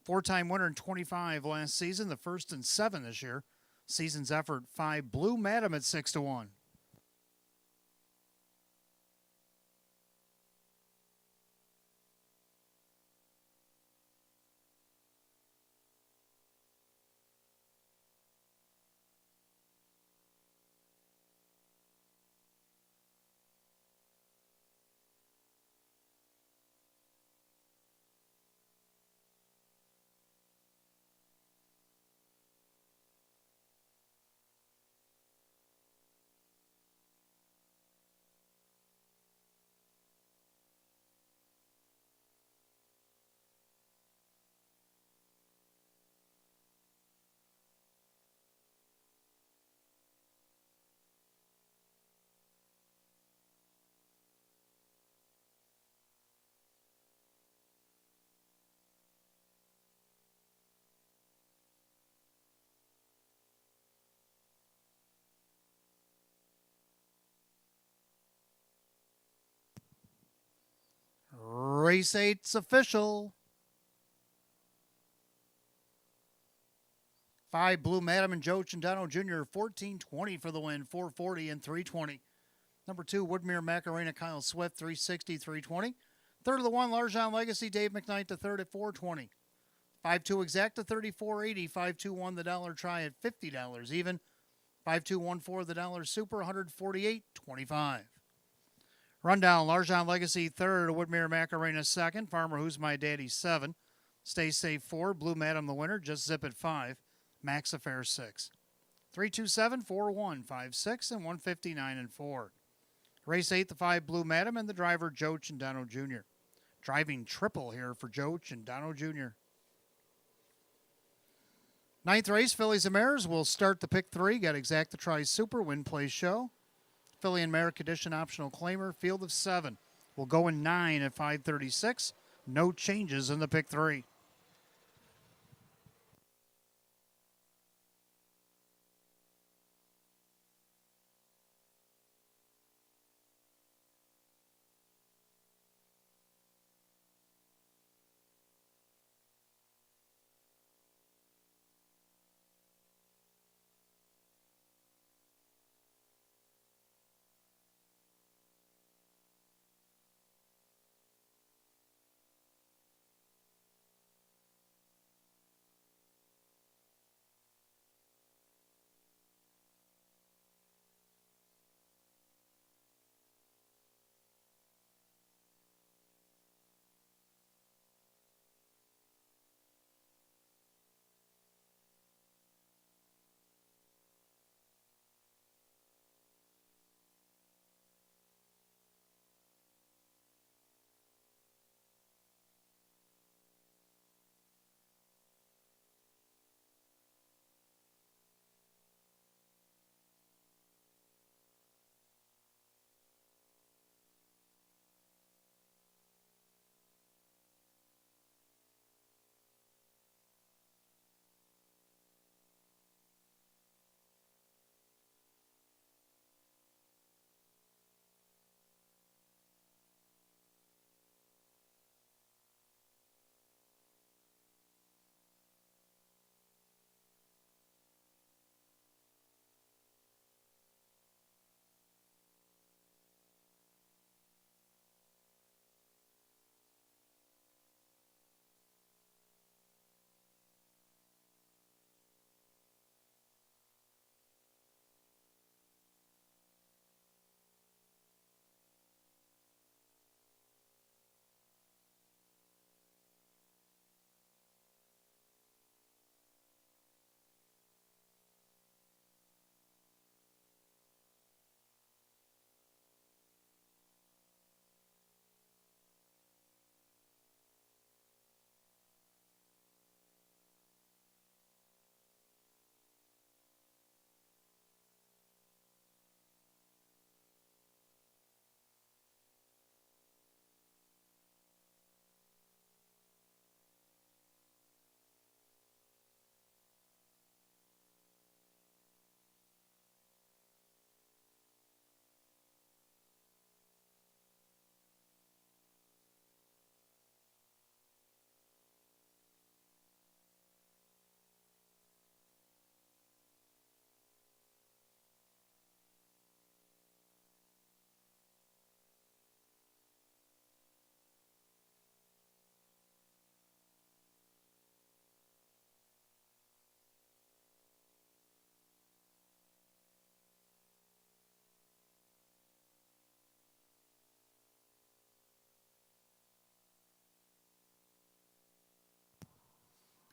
4-time winner in 25 last season, the first in 7 this year. Season's effort, 5, Blue Madam at 6-1. Race 8's official. 5, Blue Madam and Joe Chindano Jr., 1420 for the win, 440 and 320. Number 2, Woodmere Macarena, Kyle Swift, 360, 320. Third of the 1, Larjon Legacy, Dave McKnight, the third at 420. 5-2 Exacta, 34.80. 5-2-1 the Dollar Try at $50 even. 5-2-1-4 the Dollar Super, 148.25. Rundown, Larjon Legacy, third. Woodmere Macarena, second. Farmer Who's My Daddy, 7. Stay Safe, 4. Blue Madam, the winner. Just Zip at 5. Max Affair, 6. 327, 41, 56, and 159 and 4. Race 8, the 5, Blue Madam, and the driver, Joe Chindano Jr. Driving triple here for Joe Chindano Jr. Ninth race, Fillies and Mares. We'll start the pick 3. Got Exacta Try Super, Win Play Show. Philly and Mare Condition Optional Claimer, field of 7. We'll go in 9 at 5:36. No changes in the pick 3.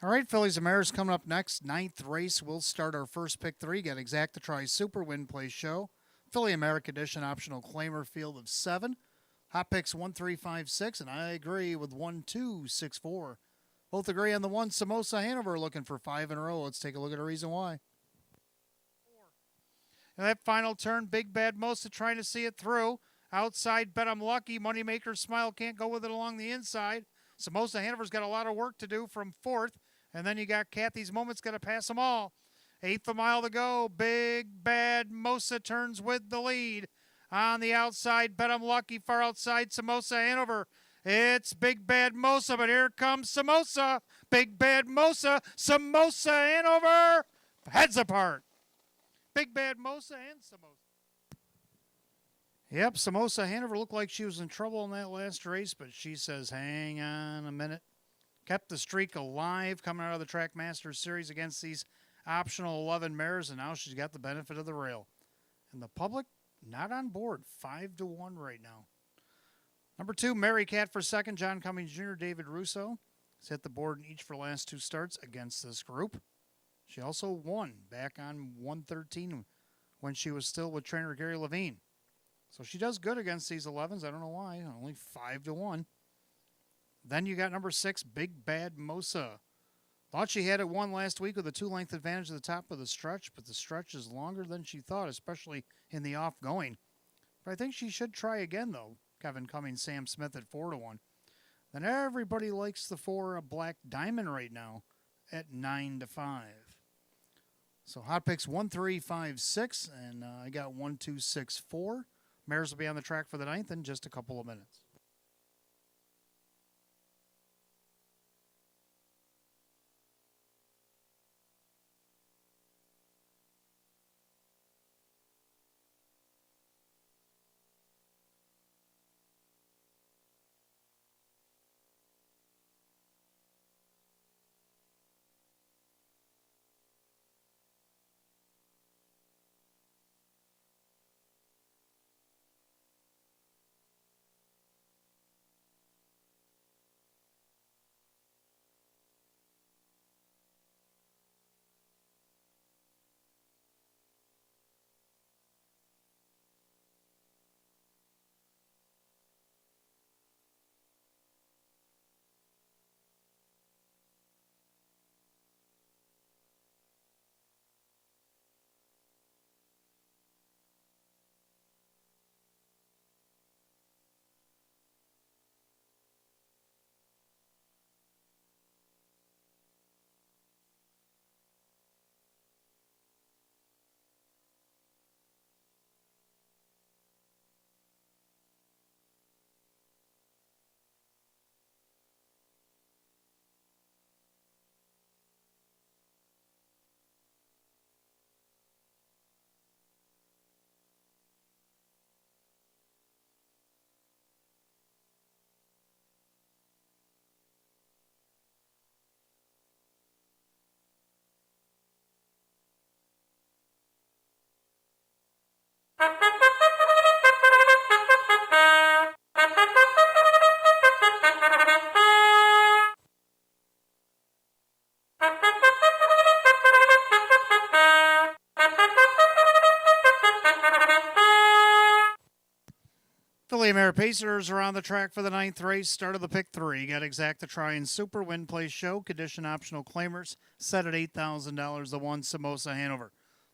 All right, Phillies and Mares coming up next. Ninth race, we'll start our first pick 3. Got Exacta Try Super, Win Play Show. Philly America Edition Optional Claimer, field of 7. Hot picks 1, 3, 5, 6, and I agree with 1, 2, 6, 4. Both agree on the 1. Samosa Hanover looking for 5 in a row. Let's take a look at the reason why. And that final turn, Big Bad Mosa trying to see it through. Outside, Bet I'm Lucky. Moneymaker Smile can't go with it along the inside. Samosa Hanover's got a lot of work to do from 4th. And then you got Kathy's Moment's got to pass them all. 1/8 a mile to go. Big Bad Mosa turns with the lead. On the outside, Bet I'm Lucky. Far outside, Samosa Hanover. It's Big Bad Mosa, but here comes Samosa. Big Bad Mosa, Samosa Hanover. Heads apart. Big Bad Mosa and Samosa. Yep, Samosa Hanover looked like she was in trouble in that last race, but she says, hang on a minute. Kept the streak alive coming out of the Track Masters Series against these optional 11 mares, and now she's got the benefit of the rail. And the public not on board, 5-1 right now. Number 2, Mary Cat for second, John Cummings Jr., David Russo. He's hit the board in each for the last 2 starts against this group. She also won back on 113 when she was still with trainer Gary Levine. So she does good against these 11s. I don't know why. Only 5-1. Then you got number 6, Big Bad Mosa. Thought she had it won last week with a 2-length advantage at the top of the stretch, but the stretch is longer than she thought, especially in the off-going. But I think she should try again, though. Kevin Cummings, Sam Smith at 4-1. Then everybody likes the 4 Black Diamond right now at 9-5. So hot picks 1, 3, 5, 6, and I got 1, 2, 6, 4. Mares will be on the track for the 9th in just a couple of minutes. Filly Mare Pacers are on the track for the 9th race. Start of the pick 3. Got Exacta Try and Super Win Play Show. Condition optional claimers set at $8,000. The 1 Samosa Hanover.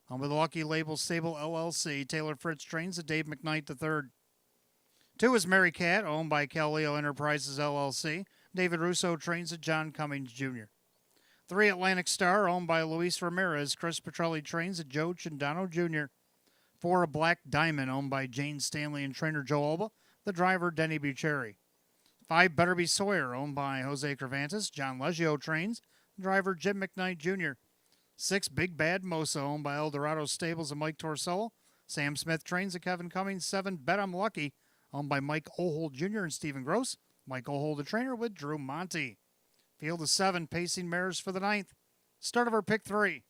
On with the Lucky Label Stable LLC. Taylor Fritz trains at Dave McKnight III. 2 is Mary Cat, owned by Calio Enterprises LLC. David Russo trains at John Cummings Jr. 3 Atlantic Star, owned by Luis Ramirez. Chris Petrelli trains at Joe Chindano Jr. 4 Black Diamond, owned by Jane Stanley and trainer Joe Alba. The driver, Denny Bucheri. 5 Better Be Sawyer, owned by Jose Cervantes. John Leggio trains. The driver, Jim McKnight Jr. 6 Big Bad Mosa, owned by Eldorado Stables and Mike Torsello. Sam Smith trains at Kevin Cummings. 7 Bet I'm Lucky, owned by Mike Ohold Jr. and Stephen Gross. Mike Ohold, the trainer, with Drew Monty. Field of 7 pacing mares for the 9th. Start of our pick 3.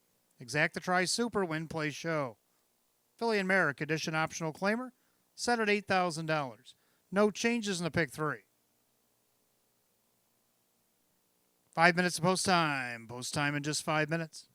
Exacta Try Super Win Play Show. Filly and Mare, condition optional claimer, set at $8,000. No changes in the pick 3. 5 minutes of post time. Post time in just 5 minutes.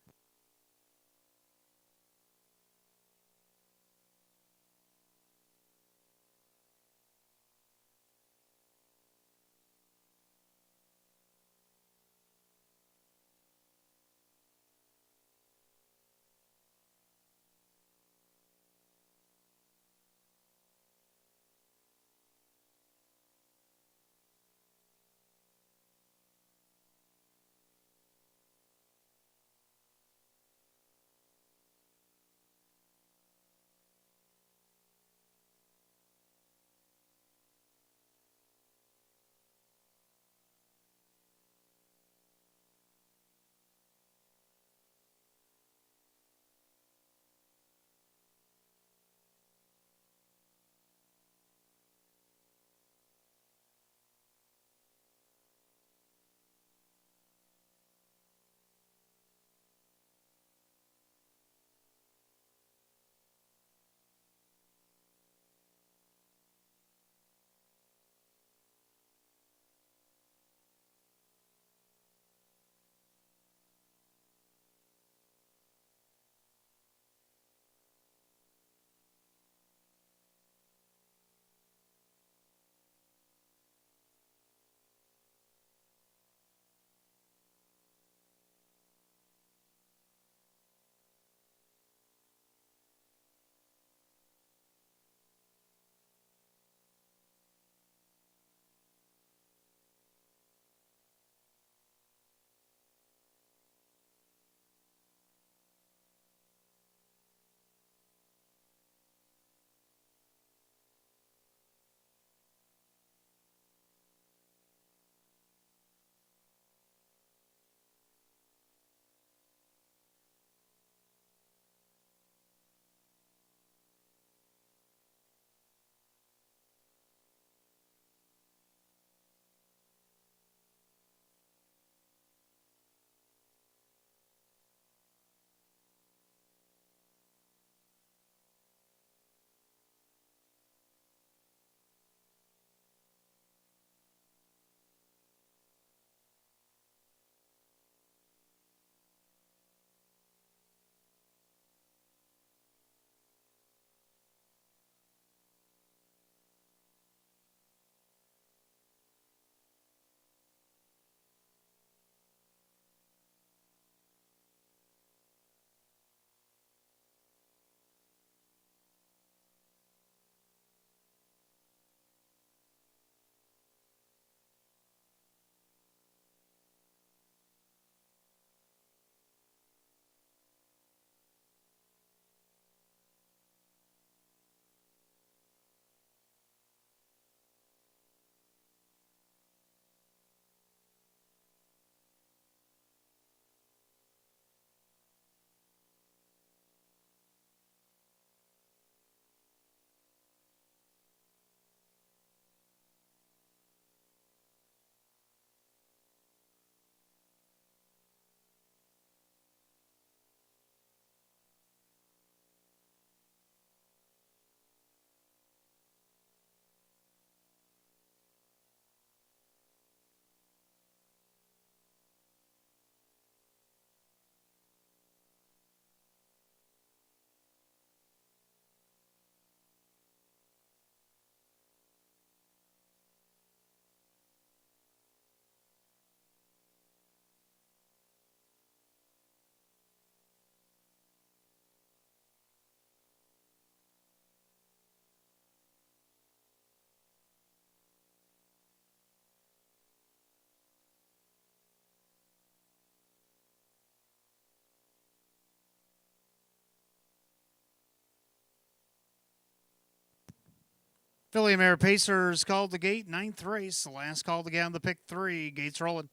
Philly Mare Pacers called the gate, ninth race. The last call to get on the pick 3. Gates rolling.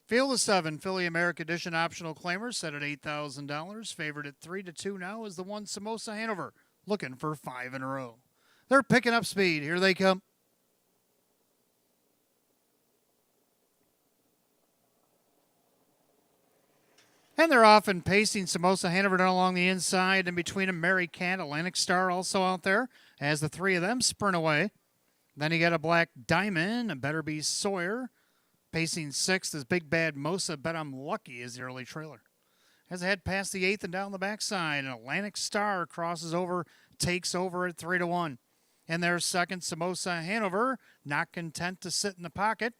Field of 7, Philly America Edition optional claimers set at $8,000. Favored at 3-2 now is the one Samosa Hanover, looking for 5 in a row. They're picking up speed. Here they come. And they're off and pacing. Samosa Hanover down along the inside, and between them, Mary Cat, Atlantic Star also out there as the three of them sprint away. Then you got a Black Diamond, a Better Be Sawyer. Pacing 6th is Big Bad Mosa. Bet I'm Lucky is the early trailer. As they head past the 8th and down the backside, an Atlantic Star crosses over, takes over at 3-1. And there's second, Samosa Hanover, not content to sit in the pocket.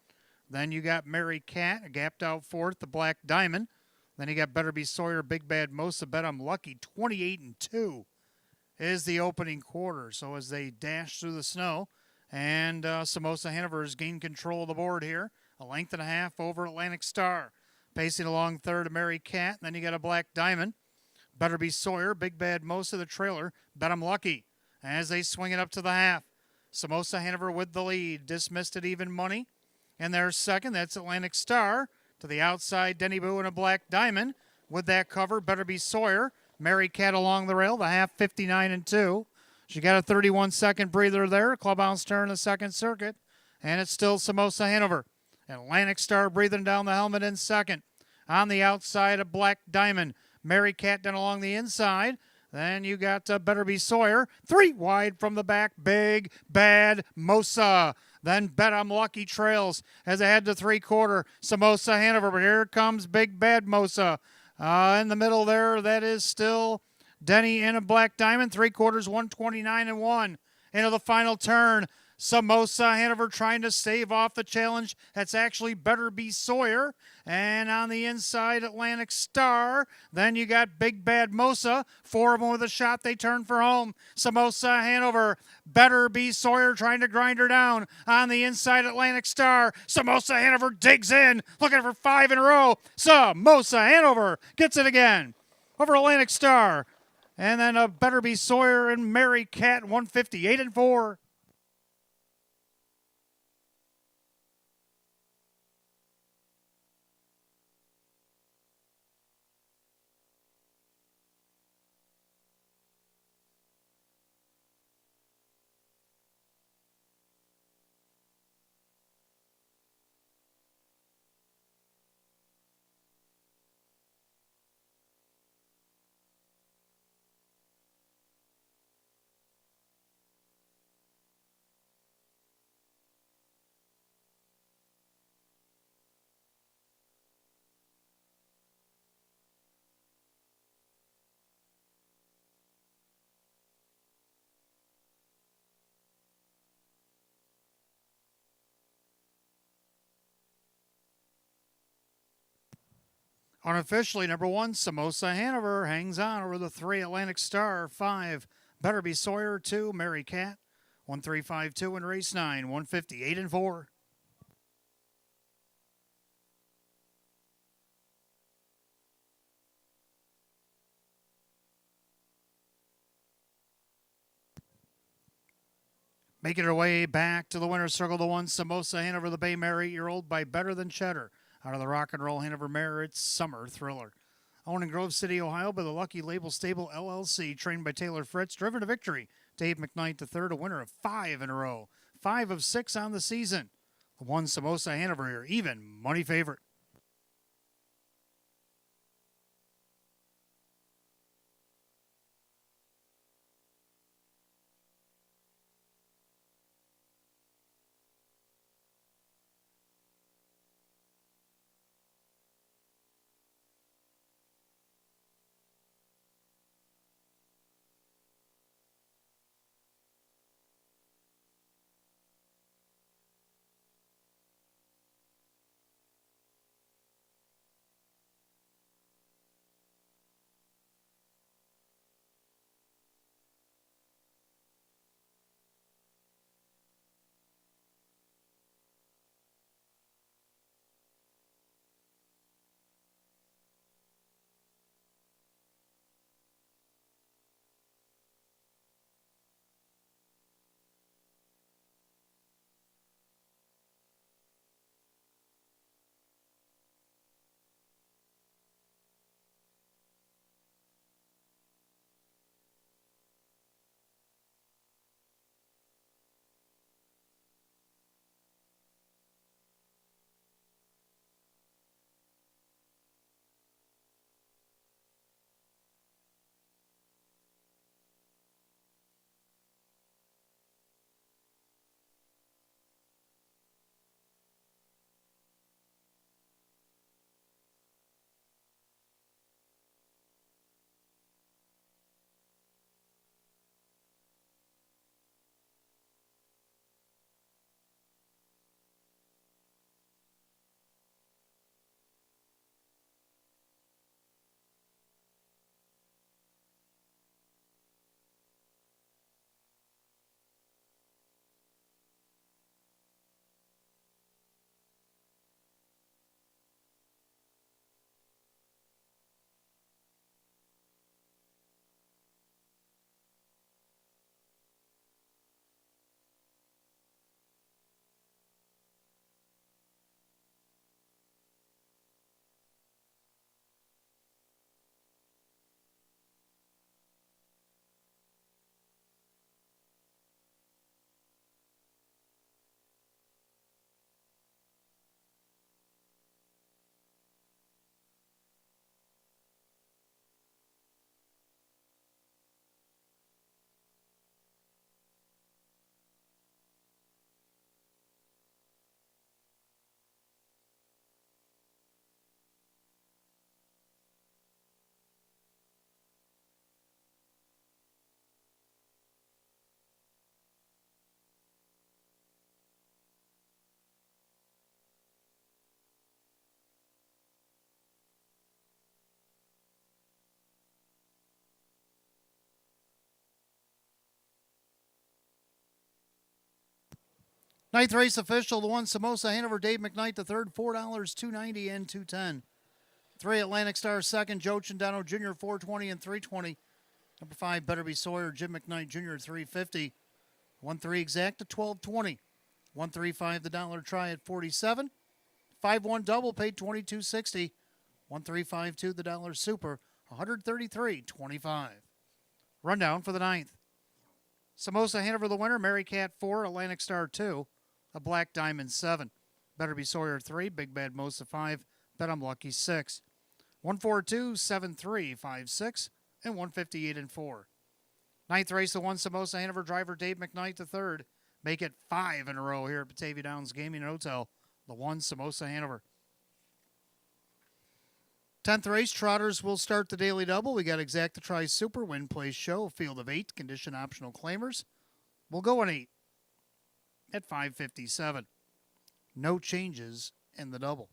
Then you got Mary Cat, gapped out fourth, the Black Diamond. Then you got Better Be Sawyer, Big Bad Mosa, Bet I'm Lucky. 28-2 is the opening quarter. So as they dash through the snow, and Samosa Hanover has gained control of the board here. A length and a half over Atlantic Star. Pacing along third, a Mary Cat. Then you got a Black Diamond. Better Be Sawyer, Big Bad Mosa, the trailer. Bet I'm Lucky as they swing it up to the half. Samosa Hanover with the lead. Dismissed at even money. And there's second. That's Atlantic Star. To the outside, Denny Boo and a Black Diamond. With that cover, Better Be Sawyer. Mary Cat along the rail. The half 59-2. She got a 31-second breather there. Clubhouse turn the second circuit. And it's still Samosa Hanover. Atlantic Star breathing down the helmet in second. On the outside, a Black Diamond. Mary Cat down along the inside. Then you got Better Be Sawyer. 3 wide from the back. Big Bad Mosa. Then Bet I'm Lucky trails as they head to 3/4. Samosa Hanover, but here comes Big Bad Mosa. In the middle there, that is still Denny and a Black Diamond. 3/4, 129-1. Into the final turn. Samosa Hanover trying to stave off the challenge. That's actually Better Be Sawyer. And on the inside, Atlantic Star. Then you got Big Bad Mosa. 4 of them with a shot. They turn for home. Samosa Hanover. Better Be Sawyer trying to grind her down. On the inside, Atlantic Star. Samosa Hanover digs in. Looking for 5 in a row. Samosa Hanover gets it again. Over Atlantic Star. And then a Better Be Sawyer and Mary Cat, 158-4. Unofficially, number 1, Samosa Hanover hangs on over the 3, Atlantic Star. 5, Better Be Sawyer. 2, Mary Cat. 1-3-5-2 in race 9, 158-4. Making her way back to the winner's circle, the 1, Samosa Hanover, the Bay Mare 8-year-old by Better Than Cheddar. Out of the Rock and Roll Hanover Mare, it's Summer Thriller. Owned in Grove City, Ohio by the Lucky Label Stable LLC. Trained by Taylor Fritz. Driven to victory. Dave McKnight III, a winner of 5 in a row. 5 of 6 on the season. The 1, Samosa Hanover here, even money favorite. Ninth race official, the 1 Samosa Hanover, Dave McKnight, the third, $4, $2.90 and $2.10. 3 Atlantic Star, second, Joe Chendano Jr., $4.20 and $3.20. Number 5, Better Be Sawyer, Jim McKnight Jr., $3.50. 1-3 Exacta, $12.20. 1-3-5 the dollar try at $47. 5-1 double paid $22.60. 1-3-5-2 the dollar super, $133.25. Rundown for the ninth. Samosa Hanover the winner, Mary Cat 4, Atlantic Star 2, a Black Diamond 7. Better Be Sawyer 3, Big Bad Mosa 5, Bet I'm Lucky 6. 142, 73, 5, 6, and 158 and 4. Ninth race, the 1 Samosa Hanover driver, Dave McKnight the third. Make it 5 in a row here at Batavia Downs Gaming and Hotel. The 1 Samosa Hanover. 10th race, Trotters will start the daily double. We got Exacta Try Super, Win Place Show, field of 8, condition optional claimers. We'll go an 8 at $5.57. No changes in the double.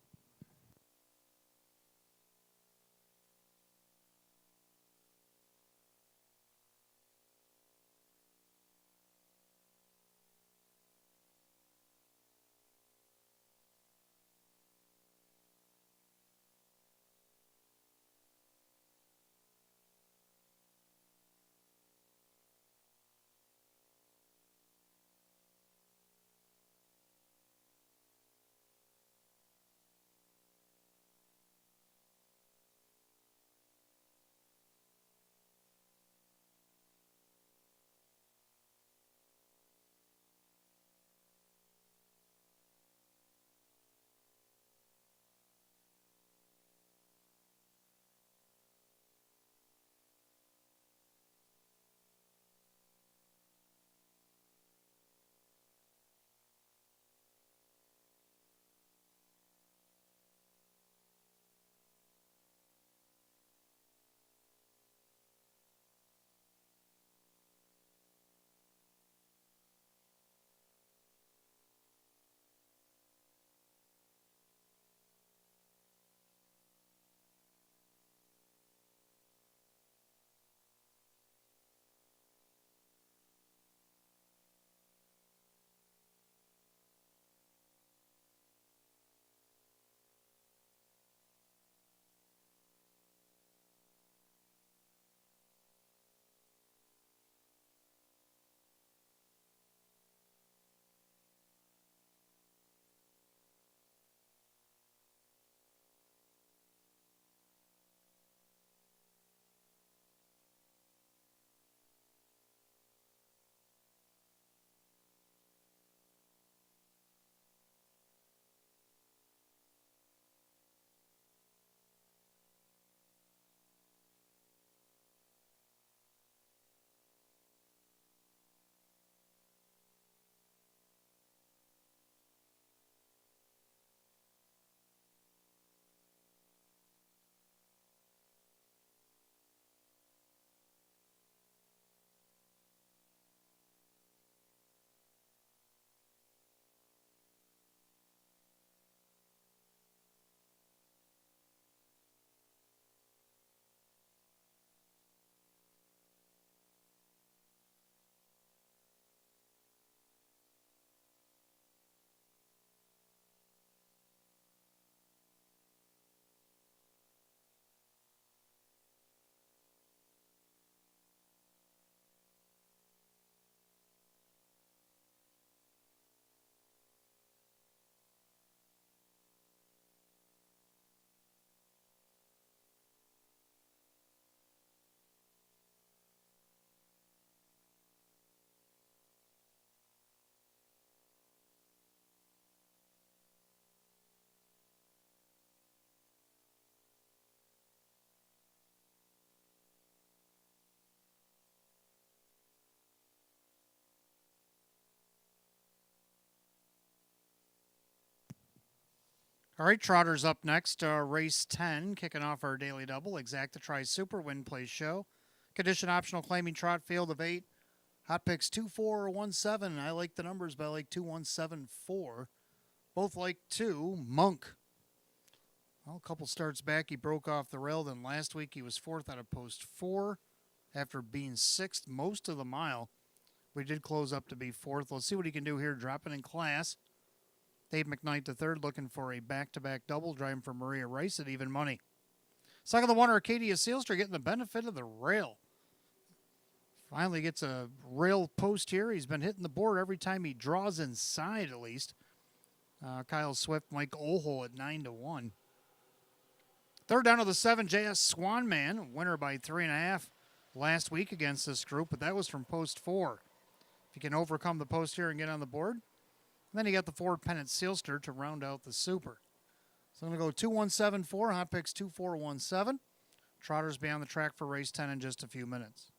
All right, Trotters up next. Race 10, kicking off our daily double. Exacta Try Super, Win Place Show. Condition optional claiming trot, field of 8. Hot picks 2, 4, 1, 7. I like the numbers, but I like 2, 1, 7, 4. Both like 2. Monk. Well, a couple starts back, he broke off the rail. Then last week he was 4th out of post 4 after being 6th most of the mile. We did close up to be fourth. Let's see what he can do here, dropping in class. Dave McKnight III looking for a back-to-back double, driving for Maria Rice at even money. Second the one, Arcadia Sealster getting the benefit of the rail. Finally gets a rail post here. He's been hitting the board every time he draws inside, at least. Kyle Swift, Mike Ohl at 9-1. Third down to the 7, JS Swanman, winner by 3.5 last week against this group, but that was from post 4. If you can overcome the post here and get on the board. And then you got the Ford Pennant Sealster to round out the super. So I'm going to go 2174, hot picks 2417. Trotters be on the track for race 10 in just a few minutes.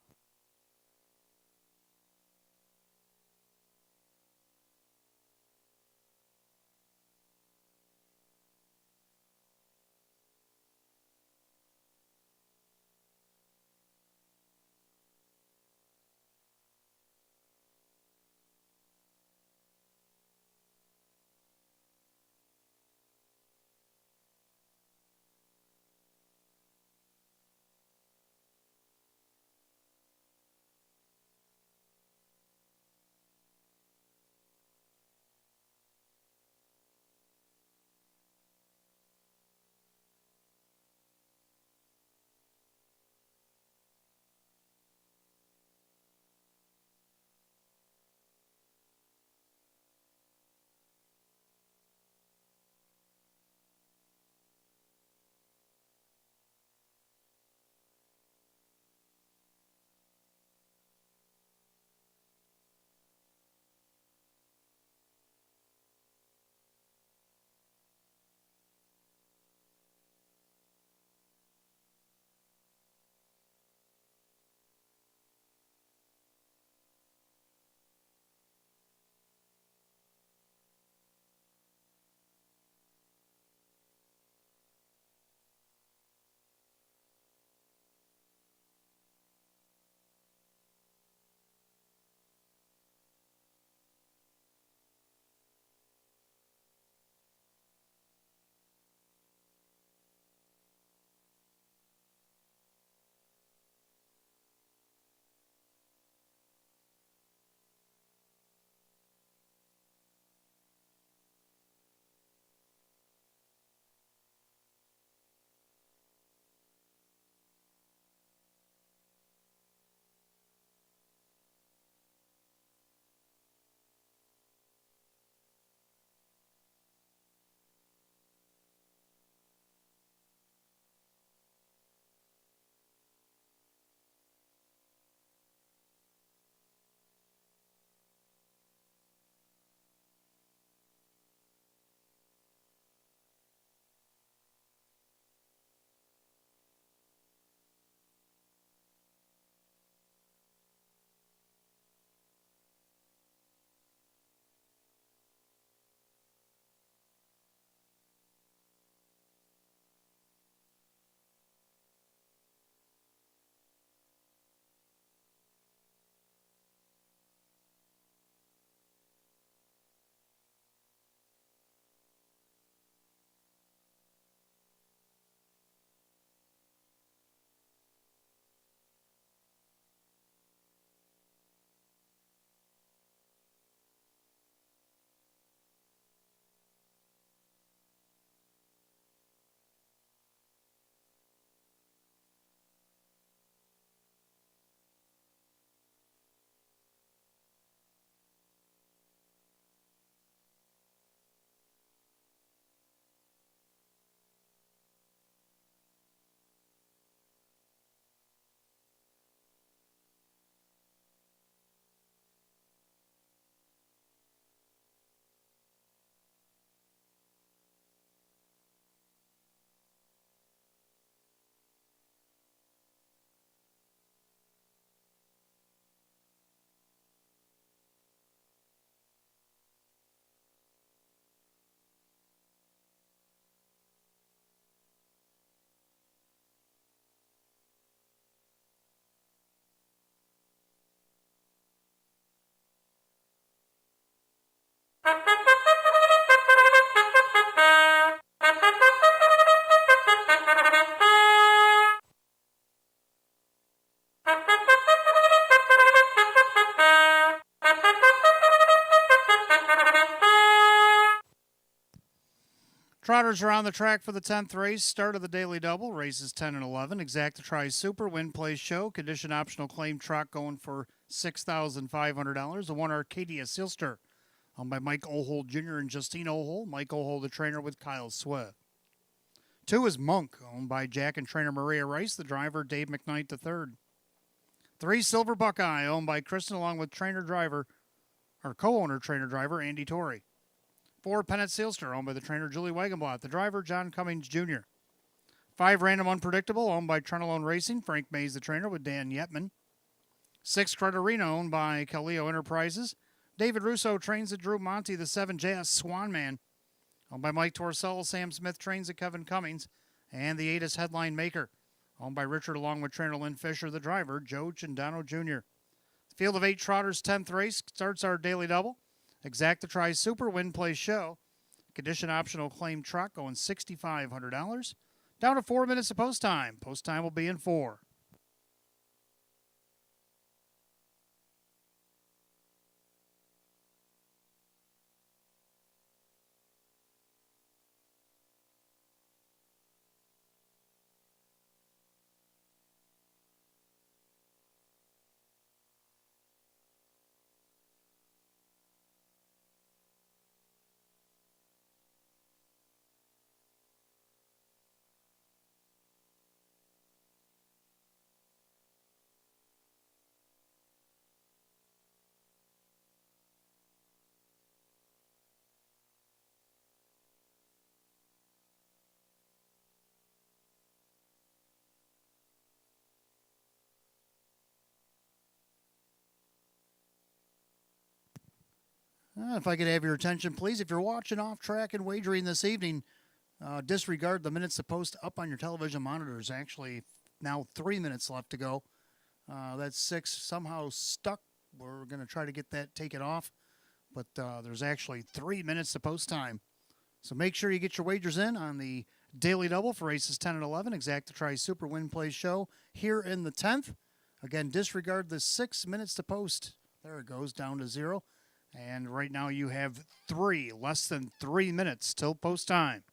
Trotters are on the track for the 10th race. Start of the daily double. Races 10 and 11. Exacta Tri Super. Win, place, show. Condition optional claim truck going for $6,500. The one Arcadia Sealster. Owned by Mike Ohold Jr. and Justine Ohold. Mike Ohold, the trainer, with Kyle Swift. 2 is Monk, owned by Jack and trainer Maria Rice. The driver, Dave McKnight III. 3, Silver Buckeye, owned by Kristen, along with co-owner trainer driver Andy Torrey. 4, Pennant Sealster, owned by the trainer Julie Wagenblatt. The driver, John Cummings Jr. 5, Random Unpredictable, owned by Trentalone Racing. Frank Mays, the trainer, with Dan Yetman. 6, Creditorino, owned by Calio Enterprises. David Russo trains at Drew Monty. The 7, JS Swanman, owned by Mike Torcell. Sam Smith trains at Kevin Cummings. And the 8 is Headline Maker, owned by Richard, along with trainer Lynn Fisher. The driver, Joe Cindano Jr. Field of 8 Trotters, 10th race. Starts our daily double. Exacta Tri Super. Win, place, show. Condition optional claim truck going $6,500. Down to 4 minutes of post time. Post time will be in 4. If I could have your attention, please. If you're watching Off Track and Wagering this evening, disregard the minutes to post up on your television monitors. Actually, now 3 minutes left to go. That's 6 somehow stuck. We're going to try to get that taken off. But there's actually 3 minutes to post time. So make sure you get your wagers in on the daily double for races 10 and 11. Exacta Tri Super Win, Play, Show here in the 10th. Again, disregard the 6 minutes to post. There it goes, down to 0. And right now you have less than 3 minutes till post time.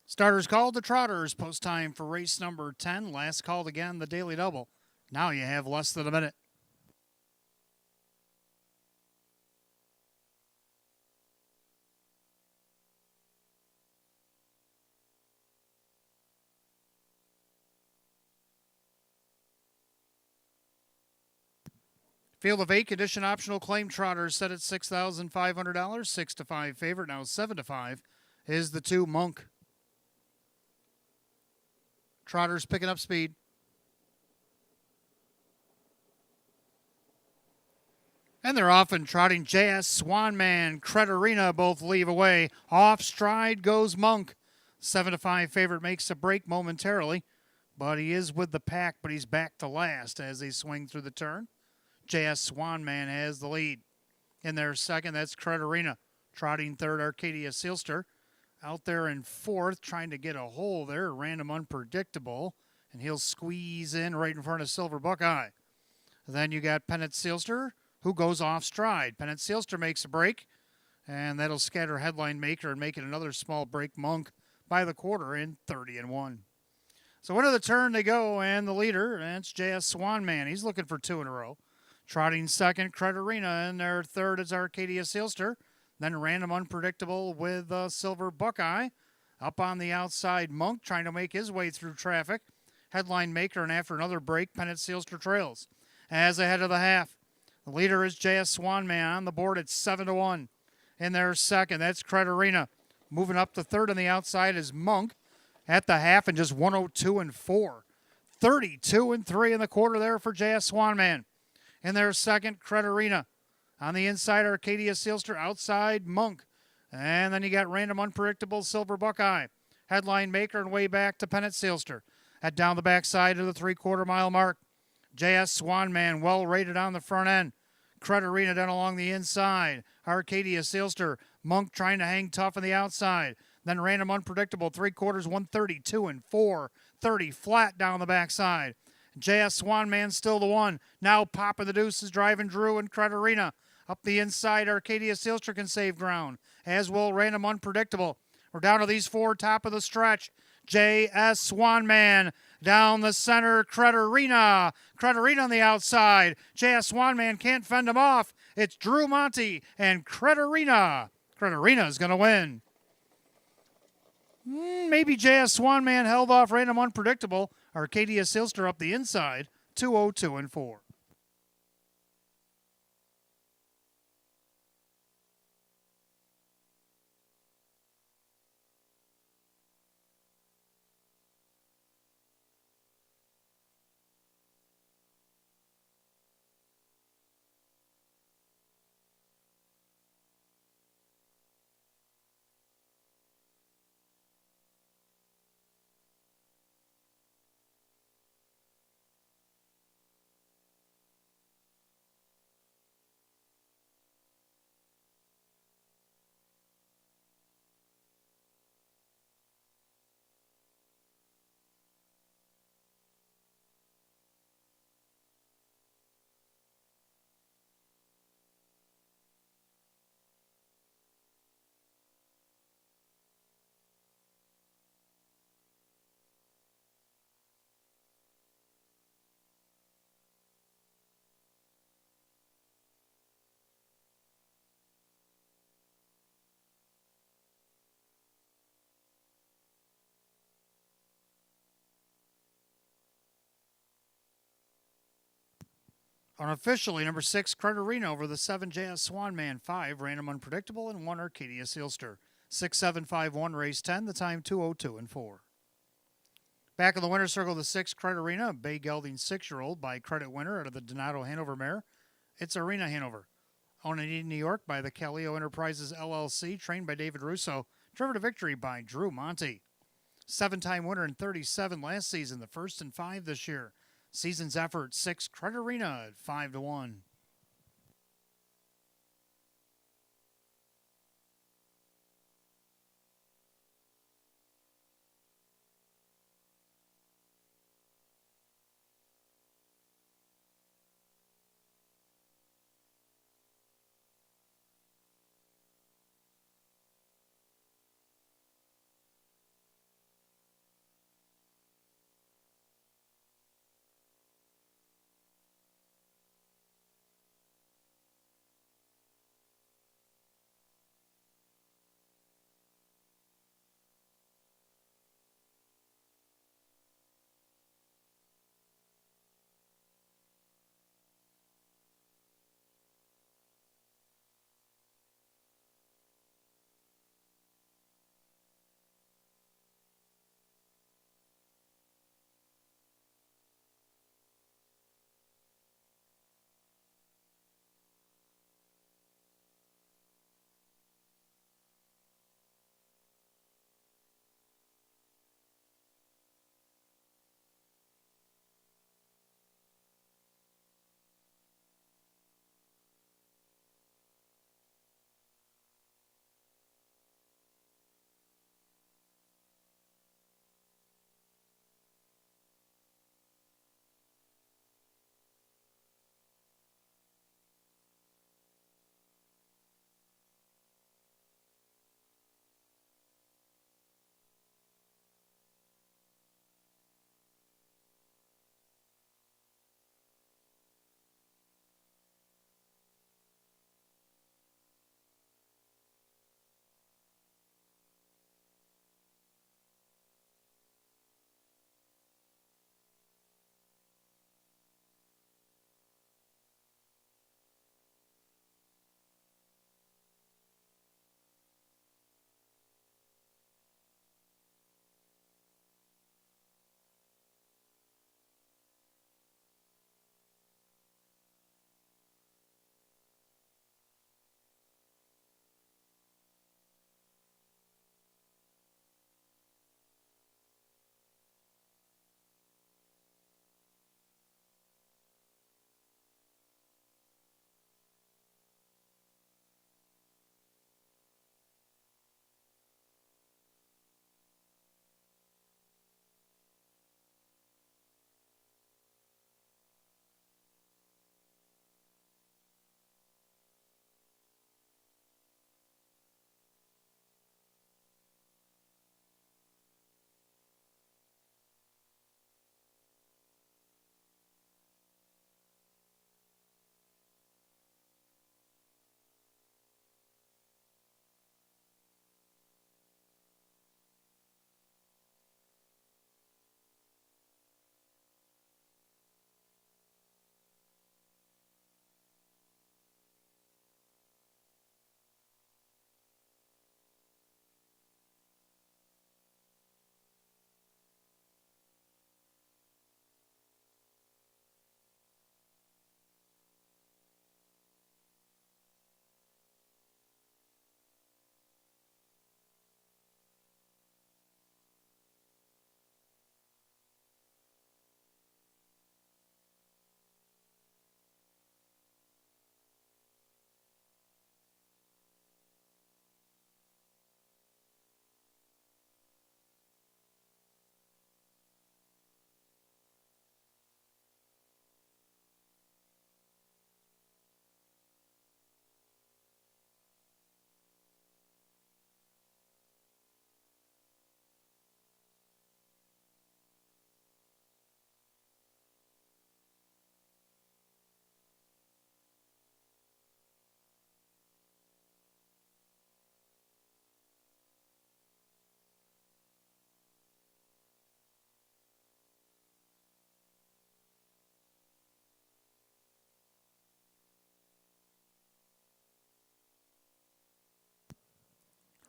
Starters called, the Trotters. Post time for race number 10. Last called again, the Daily Double. Now you have less than a minute. Field of 8, condition optional claim Trotters set at $6,500. 6 to 5 favorite. Now 7 to 5 is the 2 Monk. Trotters picking up speed. And they're off and trotting. JS Swanman, Cretarina both leave away. Off stride goes Monk. 7 to 5 favorite makes a break momentarily, but he is with the pack, but he's back to last as they swing through the turn. JS Swanman has the lead. In their second, that's Cretarina. Trotting third, Arcadia Sealster. Out there in fourth, trying to get a hole there. Random Unpredictable. And he'll squeeze in right in front of Silver Buckeye. Then you got Pennant Sealster, who goes off stride. Pennant Sealster makes a break, and that'll scatter Headline Maker and make it another small break. Monk by the quarter in 30-1. So into the turn they go, and the leader, that's JS Swanman. He's looking for 2 in a row. Trotting second, Cretarina, and their third is Arcadia Sealster. Then Random Unpredictable with Silver Buckeye. Up on the outside, Monk trying to make his way through traffic. Headline Maker, and after another break, Pennant Sealster trails. As ahead of the half, the leader is JS Swanman on the board at 7-1. In their second, that's Cretarina. Moving up to third on the outside is Monk at the half and just 102-4. 32-3 in the quarter there for JS Swanman. In their second, Cretarina. On the inside, Arcadia Sealster. Outside, Monk. And then you got Random Unpredictable, Silver Buckeye. Headline Maker, and way back to Pennant Sealster. At down the backside of the 3/4 mile mark. JS Swanman well rated on the front end. Cretarina down along the inside. Arcadia Sealster. Monk trying to hang tough on the outside. Then Random Unpredictable, 3/4, 132-4. 30 flat down the backside. JS Swanman still the one. Now Papa the Deuce is driving Drew and Cretarina. Up the inside, Arcadia Sealster can save ground, as will Random Unpredictable. We're down to these 4, top of the stretch. JS Swanman down the center, Cretarina. Cretarina on the outside. JS Swanman can't fend him off. It's Drew Monty and Cretarina. Cretarina is going to win. Maybe JS Swanman held off Random Unpredictable. Arcadia Sealster up the inside, 202-4. Unofficially, number 6, Cretarina over the 7, JS Swanman. 5, Random Unpredictable, and 1, Arcadia Sealster. 6-7-5-1, race 10, the time 202-4. Back in the winner's circle, the 6, Cretarina, a bay gelding 6-year-old by credit winner out of the Donato Hanover mare. It's Arena Hanover. Owned in New York by the Calio Enterprises LLC, trained by David Russo. Driven to victory by Drew Monty. 7-time winner in 37 last season, the first in 5 this year. Season's effort, 6, Cretarina at 5-1.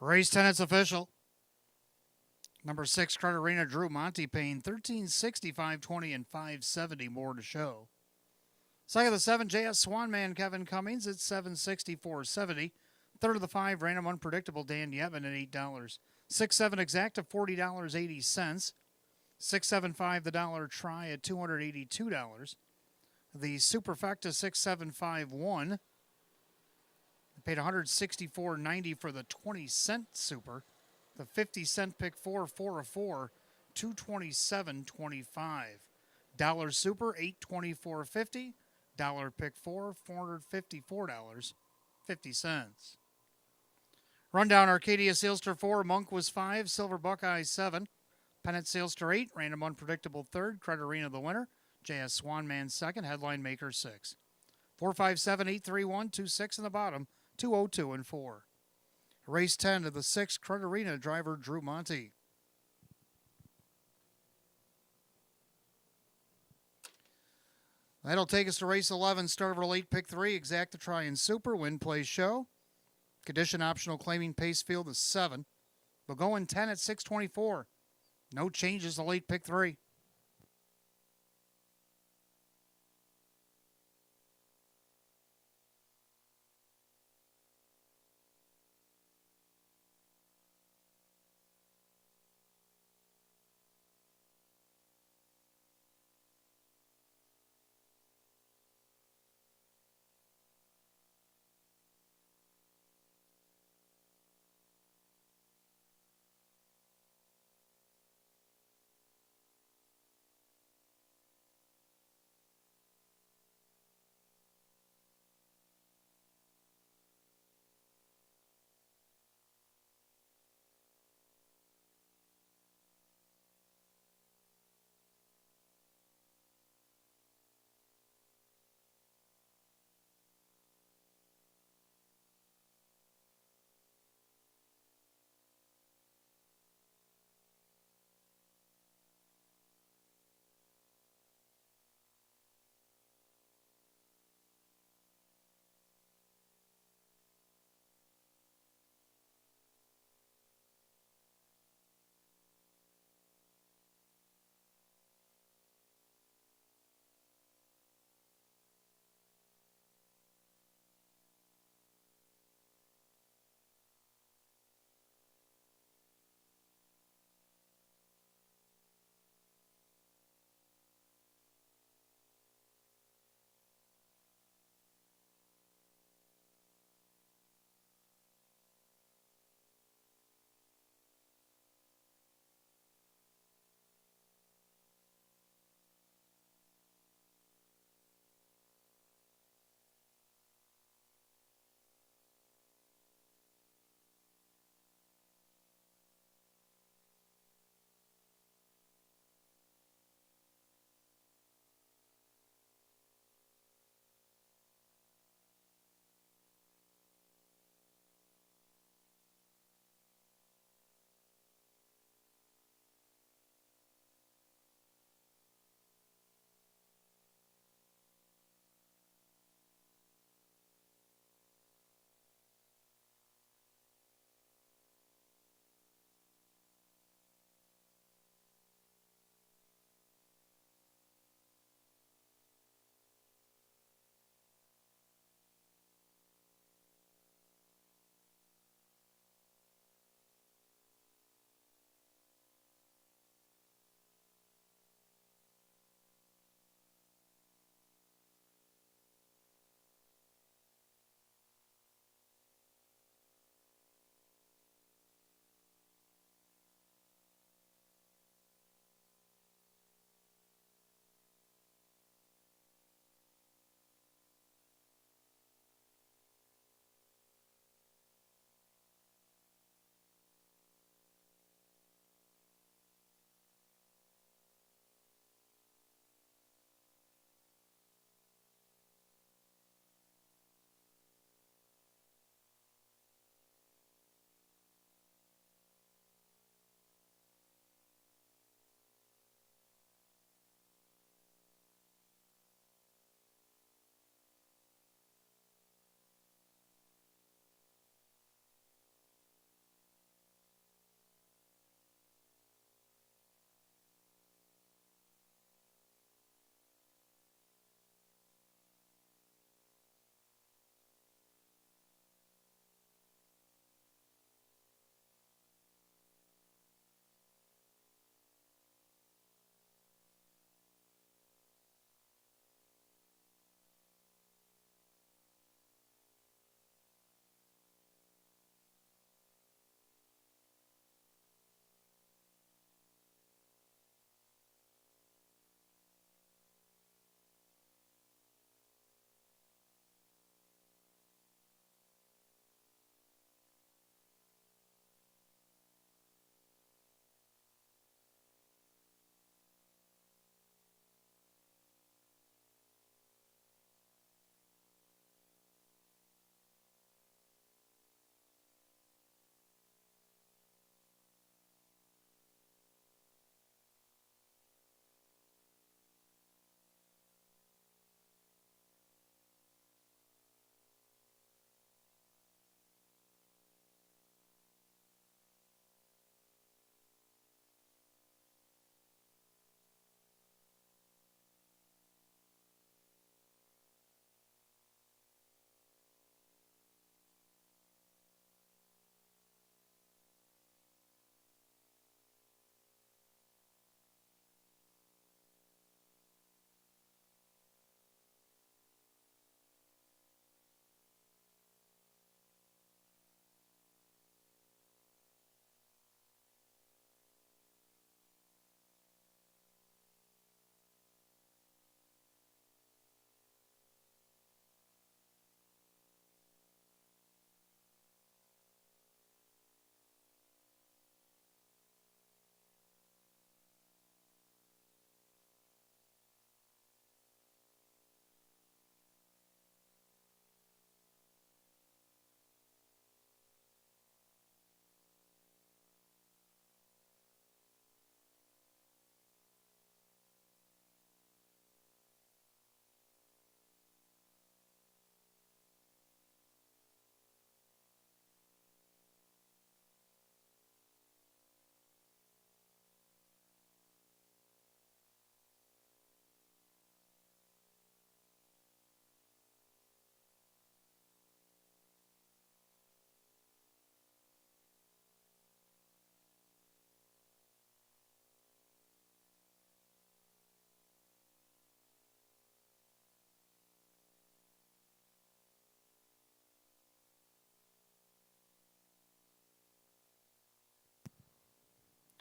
Race 10, it's official. Number 6, Credit Arena, Drew Monty paying $13.65.20 and $5.70 more to show. Second of the 7, JS Swanman, Kevin Cummings at $764.70. Third of the 5, Random Unpredictable, Dan Yevon at $8. 6-7 Exacta, $40.80. 675 the dollar try at $282. The Superfecta 6751. I paid $164.90 for the 20-cent Super. The 50-cent pick 4 of 4, $227.25. Dollar Super, $824.50. Dollar pick 4, $454.50. Rundown: Arcadia Sealster 4, Monk was 5, Silver Buckeye 7, Pennant Sealster 8, Random Unpredictable 3rd, Credit Arena the winner, JS Swanman 2nd, Headline Maker 6. 457-831-26 in the bottom, 202 and 4. Race 10 of the 6, Credit Arena driver Drew Monty. That'll take us to race 11, start of our late pick 3, Exacta Try and Super, Win Play Show. Condition optional claiming pace field is 7. We'll go in 10 at 624. No changes to late pick 3.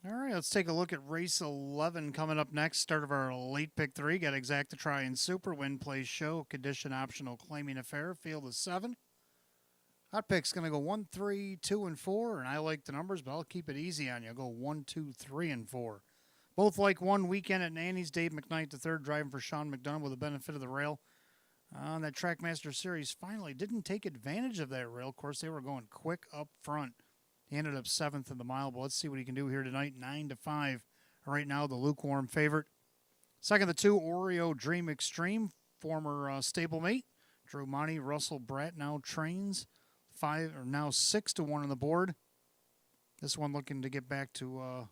All right, let's take a look at race 11 coming up next. Start of our late pick 3. Got Exacta Try and Super, Win, Play, Show, Condition Optional, Claiming Affair, Field of 7. Hot pick's going to go 1, 3, 2, and 4, and I like the numbers, but I'll keep it easy on you. I'll go 1, 2, 3, and 4. Both like one weekend at Nanny's. Dave McKnight III driving for Sean McDonough with the benefit of the rail. That Trackmaster Series finally didn't take advantage of that rail. Of course, they were going quick up front. He ended up 7th in the mile, but let's see what he can do here tonight. 9-5. Right now, the lukewarm favorite. Second, the 2, Oreo Dream Extreme, former stablemate. Drew Monty, Russell Bratt now trains. 6-1 on the board. This one looking to get back to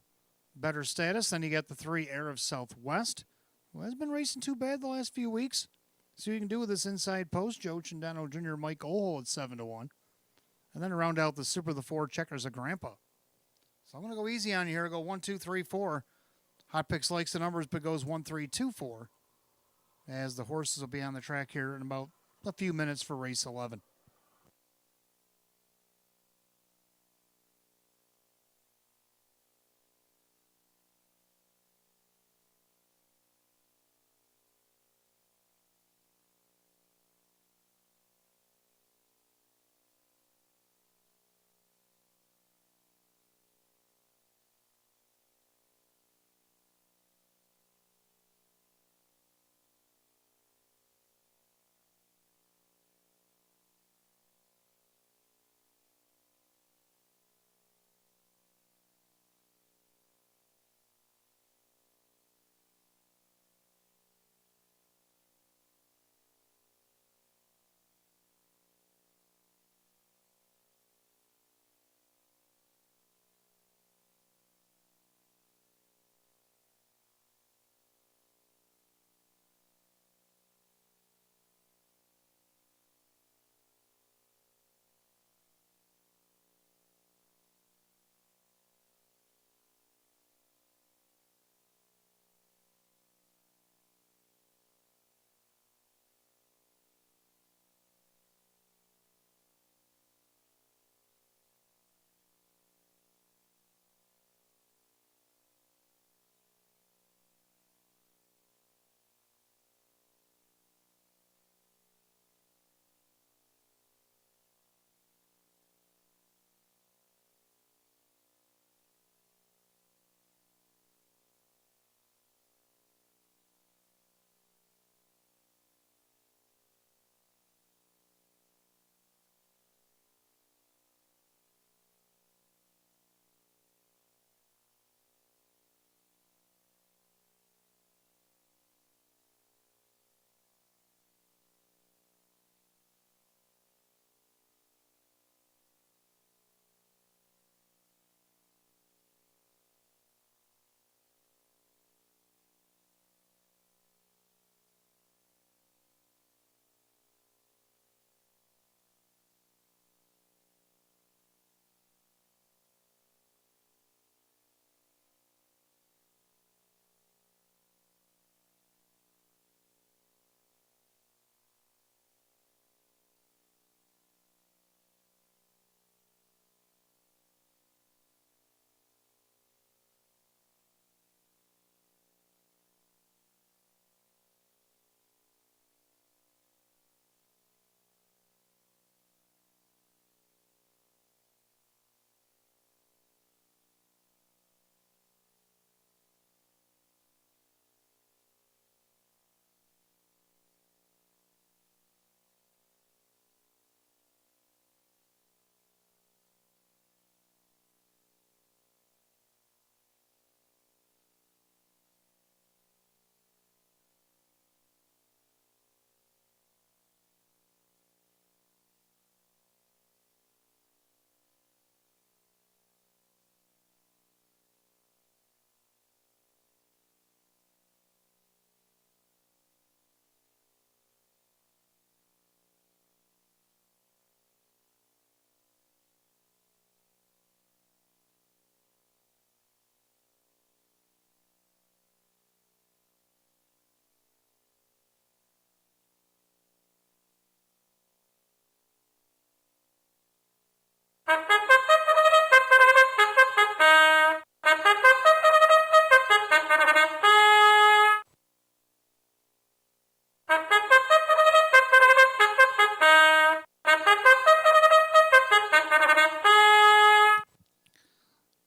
better status. Then you got the 3, Air of Southwest, who has been racing too bad the last few weeks. See what you can do with this inside post. Joe Chandano Jr., Mike Ohl at 7-1. And then to round out the Super, the 4, Checkers of Grandpa. So I'm going to go easy on you here. I'll go 1, 2, 3, 4. Hot Picks likes the numbers, but goes 1, 3, 2, 4. As the horses will be on the track here in about a few minutes for race 11.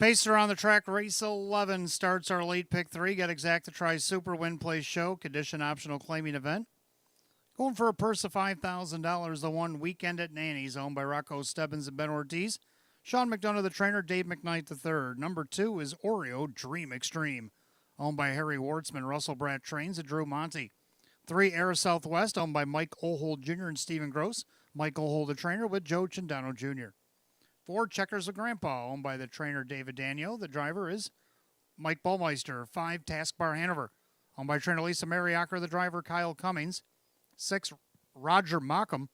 Pacer on the track, race 11 starts our late pick 3. Got Exacta Try Super Win Play Show, condition optional claiming event. Going for a purse of $5,000, the one Weekend at Nanny's, owned by Rocco Stebbins and Ben Ortiz. Sean McDonough, the trainer, Dave McKnight, the third. Number 2 is Oreo Dream Extreme, owned by Harry Wartzman. Russell Bratt trains, and Drew Monty. 3, Air Southwest, owned by Mike Ohold Jr. and Stephen Gross. Mike Ohold, the trainer, with Joe Chindano Jr. 4, Checkers with Grandpa, owned by the trainer David Daniel. The driver is Mike Ballmeister. 5, Taskbar Hanover, owned by trainer Lisa Mariacker. The driver Kyle Cummings. 6, Roger Mockham,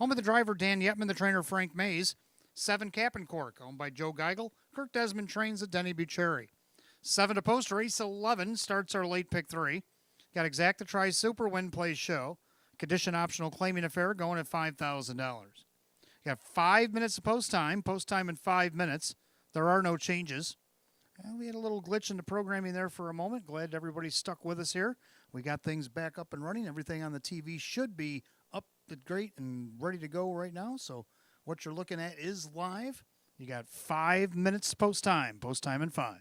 owned by the driver Dan Yetman. The trainer Frank Mays. 7, Cap and Cork, owned by Joe Geigel. Kirk Desmond trains at Denny Bucherri. 7 to post, race 11 starts our late pick 3. Got Exacta Try Super Win Play Show, condition optional claiming affair, going at $5,000. Got 5 minutes of post time in 5 minutes. There are no changes. We had a little glitch in the programming there for a moment. Glad everybody stuck with us here. We got things back up and running. Everything on the TV should be up to great and ready to go right now. So what you're looking at is live. You got 5 minutes post time in 5.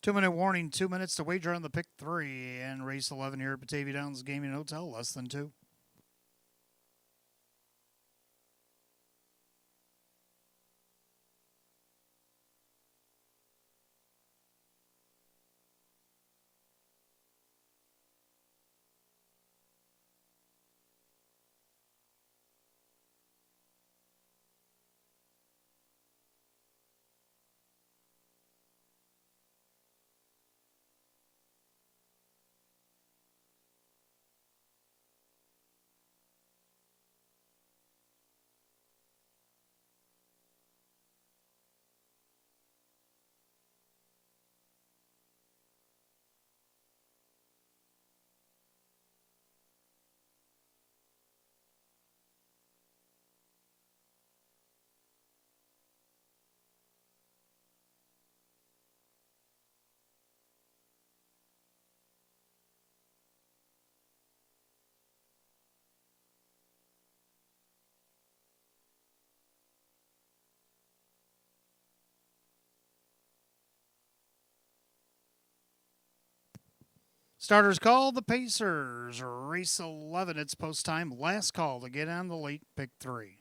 Two-minute warning, 2 minutes to wager on the pick 3 and race 11 here at Batavia Downs Gaming Hotel, less than 2. Starters call the Pacers. Race 11, it's post time. Last call to get on the late pick 3.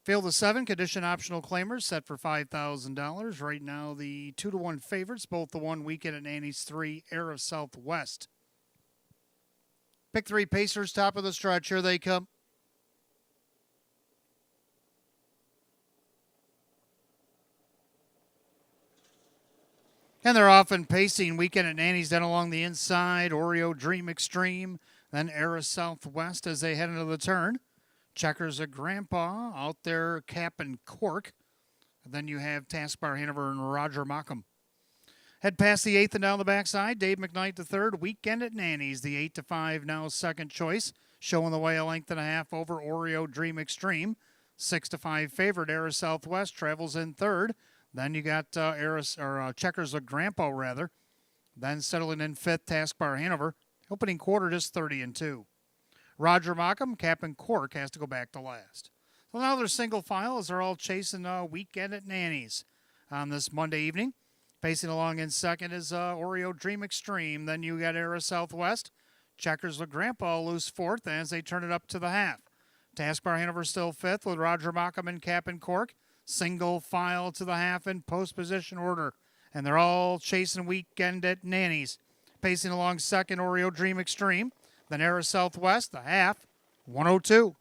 Field of 7, condition optional claimers set for $5,000. Right now, the 2-1 favorites, both the 1 weekend at Nanny's 3, Air of Southwest. Pick 3 Pacers, top of the stretch. Here they come. And they're often pacing. Weekend at Nanny's down along the inside. Oreo Dream Extreme. Then Air of Southwest as they head into the turn. Checkers at Grandpa out there, Cap and Cork. And then you have Taskbar Hanover and Roger Mockham. Head past the 8th and down the backside. Dave McKnight the 3rd. Weekend at Nanny's, the 8-5 now second choice. Showing the way a length and a half over Oreo Dream Extreme. 6-5 favorite Air of Southwest travels in 3rd. Then you got Checkers at Grandpa rather. Then settling in 5th, Taskbar Hanover. Opening quarter just 30-2. Roger Mockham, Cap and Cork has to go back to last. So now they're single file as they're all chasing Weekend at Nanny's on this Monday evening. Pacing along in second is Oreo Dream Extreme. Then you got Air of Southwest. Checkers with Grandpa loose 4th as they turn it up to the half. Taskbar Hanover still 5th with Roger Mockham and Cap and Cork. Single file to the half in post position order. And they're all chasing Weekend at Nanny's. Pacing along second, Oreo Dream Extreme. Then Air of Southwest, the half, 102.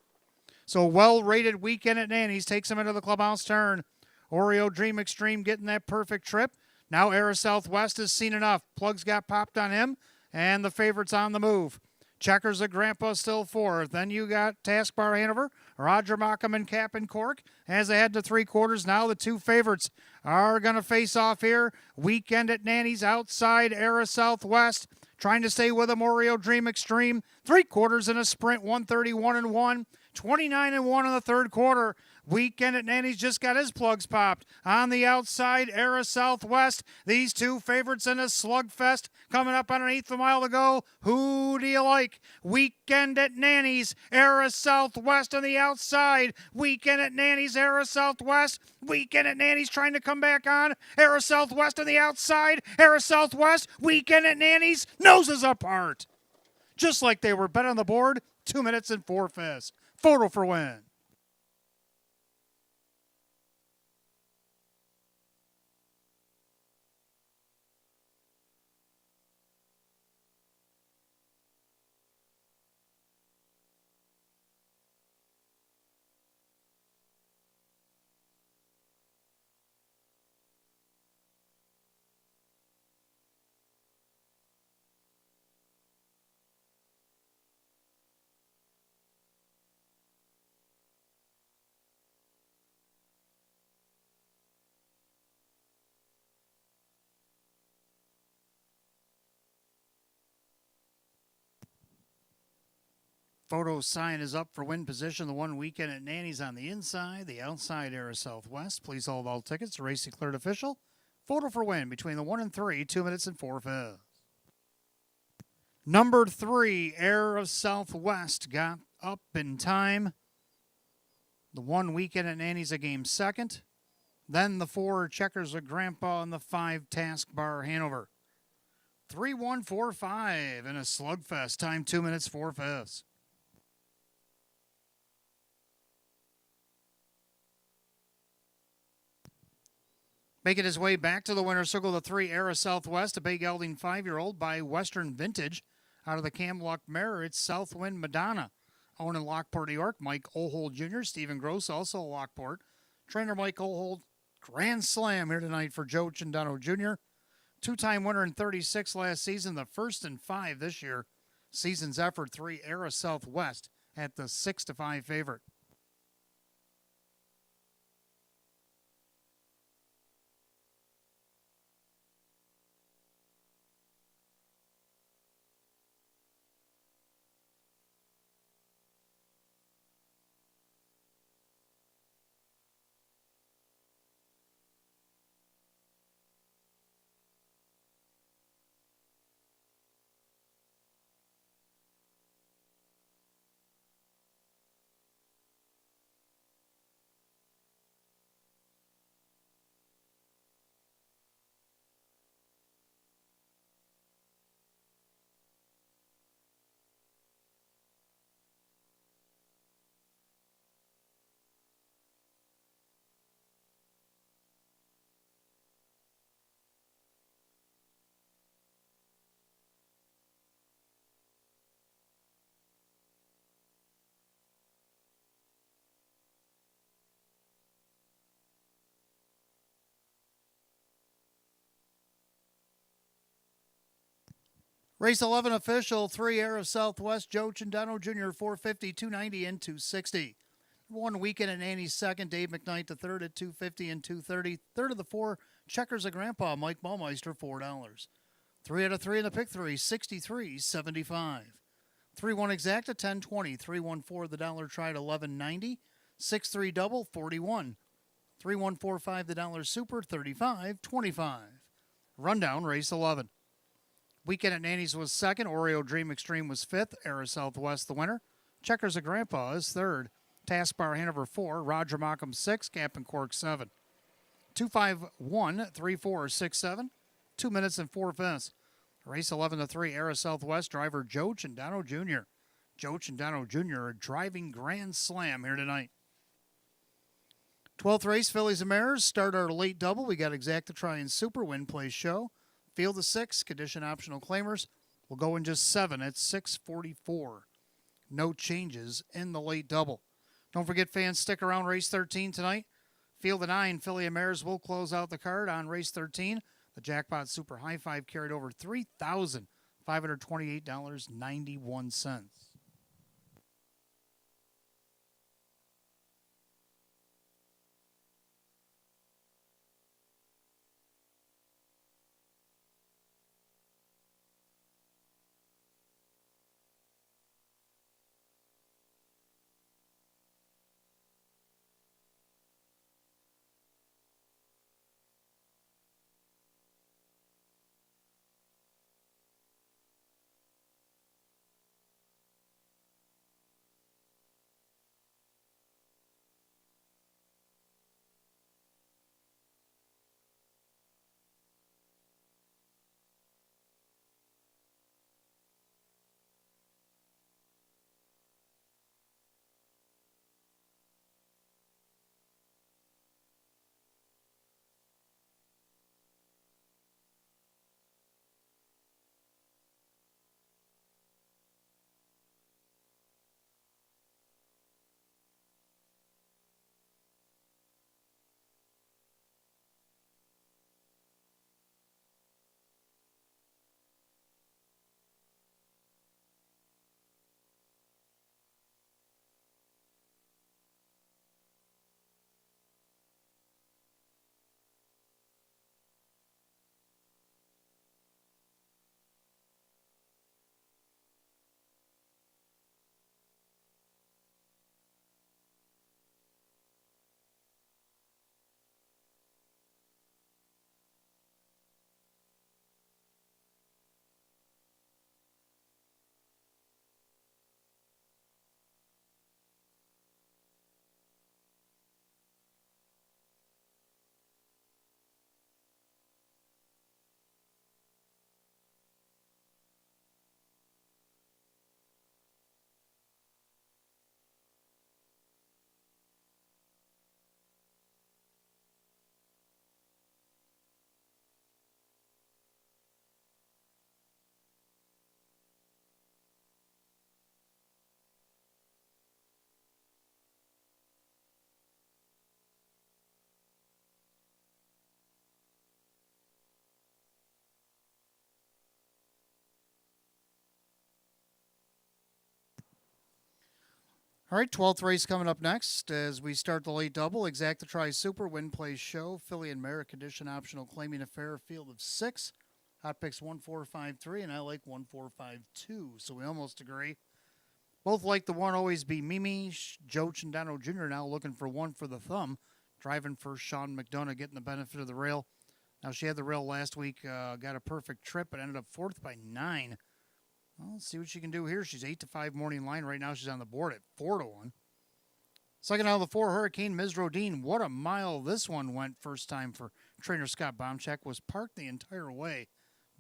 So well-rated Weekend at Nanny's takes him into the clubhouse turn. Oreo Dream Extreme getting that perfect trip. Now Air of Southwest has seen enough. Plugs got popped on him, and the favorite's on the move. Checkers at Grandpa still 4th. Then you got Taskbar Hanover, Roger Mockham and Cap and Cork. As they head to 3/4, now the 2 favorites are going to face off here. Weekend at Nanny's outside Air of Southwest. Trying to stay with him, Oreo Dream Extreme. 3/4 in a sprint, 131-1. 29-1 in the 3rd quarter. Weekend at Nanny's just got his plugs popped. On the outside, Air of Southwest. These 2 favorites in a slugfest. Coming up on an 1/8 mile to go. Who do you like? Weekend at Nanny's, Air of Southwest on the outside. Weekend at Nanny's, Air of Southwest. Weekend at Nanny's trying to come back on. Air of Southwest on the outside. Air of Southwest. Weekend at Nanny's. Noses apart. Just like they were bet on the board. 2 minutes and 4/5. Photo for win. Photo sign is up for win position. The 1 weekend at Nanny's on the inside, the outside Air of Southwest. Please hold all tickets. Race declared official. Photo for win between the 1 and 3, 2 minutes and 4/5. Number 3, Air of Southwest got up in time. The 1 weekend at Nanny's a game second. Then the 4 Checkers of Grandpa and the 5 Taskbar Hanover. 3-1-4-5 in a slugfest. Time 2 minutes 4/5. Making his way back to the winner's circle, the 3 Air of Southwest, a big gelding 5-year-old by Western Vintage. Out of the Camluck mare, it's Southwind Madonna. Owned in Lockport, New York, Mike Ohold Jr., Stephen Gross, also Lockport. Trainer Mike Ohold, grand slam here tonight for Joe Cindano Jr. 2-time winner in 36 last season, the 1st in 5 this year. Season's effort, 3 Air of Southwest at the 6-5 favorite. Race 11 official, 3 Air of Southwest, Joe Chandano Jr., 450, 290, and 260. One Weekend at Annie's second, Dave McKnight the third at 250 and 230. Third of the 4, Checkers of Grandpa, Mike Ballmeister, $4. 3 out of 3 in the pick 3, 63.75. 3-1 exacta, 10.20. 3-1-4 the dollar tried, 11.90. 6-3 double, 41. 3-1-4-5 the dollar super, 35.25. Rundown, race 11. Weekend at Nanny's was second. Oreo Dream Extreme was fifth. Era Southwest the winner. Checkers of Grandpa is third. Taskbar Hanover 4. Roger Mockham 6. Captain Cork 7. 2-5-1-3-4-6-7. 2 minutes and 4 fifths. Race 11 to 3. Era Southwest driver Joe Chandano Jr. Joe Chandano Jr. a driving grand slam here tonight. 12th race, Fillies and Mares. Start our late double. We got Exacta Try and Super Win Place Show. Field of 6, condition optional claimers. We'll go in just 7 at 6:44. No changes in the late double. Don't forget, fans, stick around race 13 tonight. Field of 9, Philly and Mares will close out the card on race 13. The Jackpot Super High Five carried over $3,528.91. All right, 12th race coming up next as we start the late double. Exacta Try Super Win Place Show. Philly and Mare condition optional claiming affair. Field of 6. Hot picks 1-4-5-3, and I like 1-4-5-2. So we almost agree. Both like the one always be Mimi. Joe Chandano Jr. now looking for one for the thumb. Driving for Sean McDonough, getting the benefit of the rail. Now, she had the rail last week, got a perfect trip, but ended up 4th by 9. Well, let's see what she can do here. She's 8-5 morning line. Right now, she's on the board at 4-1. Second out of the 4, Hurricane Ms. Rodine. What a mile this one went first time for trainer Scott Baumcheck. Was parked the entire way,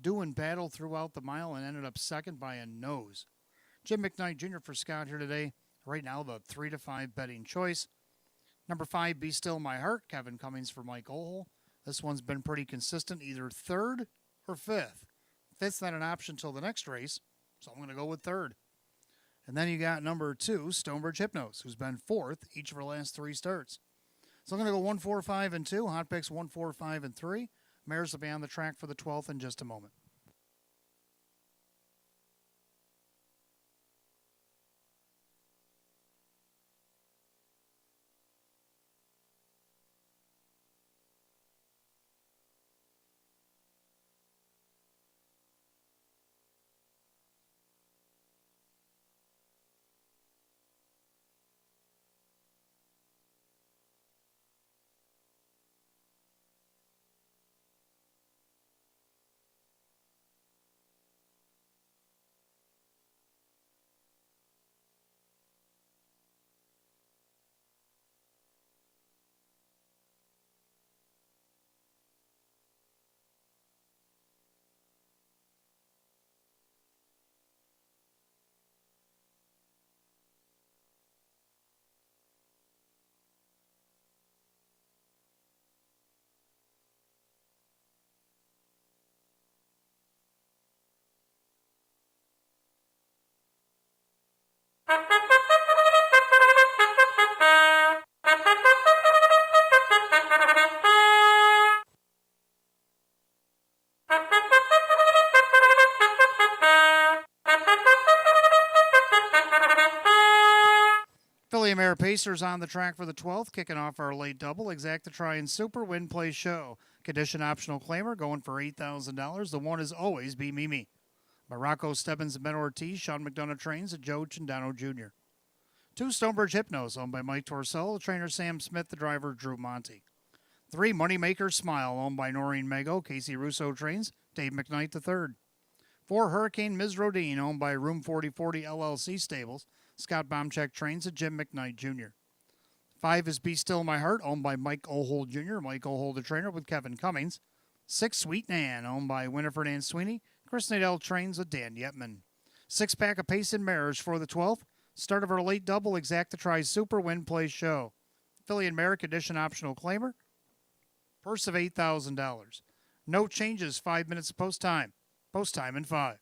doing battle throughout the mile, and ended up second by a nose. Jim McKnight Jr. for Scott here today. Right now, the 3-5 betting choice. Number 5, Be Still My Heart. Kevin Cummings for Mike Ohl. This one's been pretty consistent, either 3rd or 5th. 5th's not an option until the next race, so I'm going to go with 3rd. And then you got number 2, Stonebridge Hypnos, who's been 4th each of her last 3 starts. So I'm going to go 1, 4, 5, and 2. Hot picks 1, 4, 5, and 3. Mares will be on the track for the 12th in just a moment. Philly Mare Pacers on the track for the 12th, kicking off our late double. Exacta Try and Super Win Play Show. Condition optional claimer going for $8,000. The one is always Be Mimi. By Rocco Stebbins and Ben Ortiz, Sean McDonough trains, and Joe Chindano Jr. 2 Stonebridge Hypnos, owned by Mike Torcell, the trainer Sam Smith, the driver Drew Monty. 3 Moneymaker Smile, owned by Noreen Mago, Casey Russo trains, Dave McKnight III. 4 Hurricane Ms. Rodine, owned by Room 4040 LLC Stables, Scott Bomchek trains, and Jim McKnight Jr. 5 is Be Still My Heart, owned by Mike Ohold Jr., Mike Ohold the trainer with Kevin Cummings. 6 Sweet Nan, owned by Winifred Ann Sweeney, Chris Nadell trains with Dan Yetman. 6-pack of Pace and Marriage for the 12th. Start of our late double Exacta Try Super Win Play Show. Philly and Merrick Edition optional claimer. Purse of $8,000. No changes, 5 minutes of post time. Post time in 5.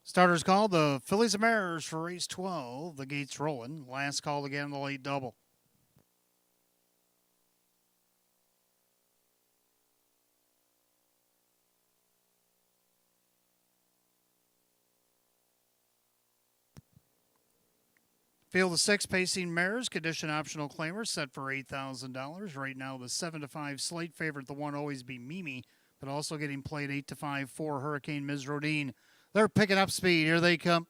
Starters called, the Phillies and Mariners for race 12. The gates rolling. Last call again, the late double. Field of 6 pacing mares, condition optional claimers set for $8,000. Right now, the 7-5 slate favorite, the one always be Mimi, but also getting played 8-5 for Hurricane Ms. Rodine. They're picking up speed. Here they come.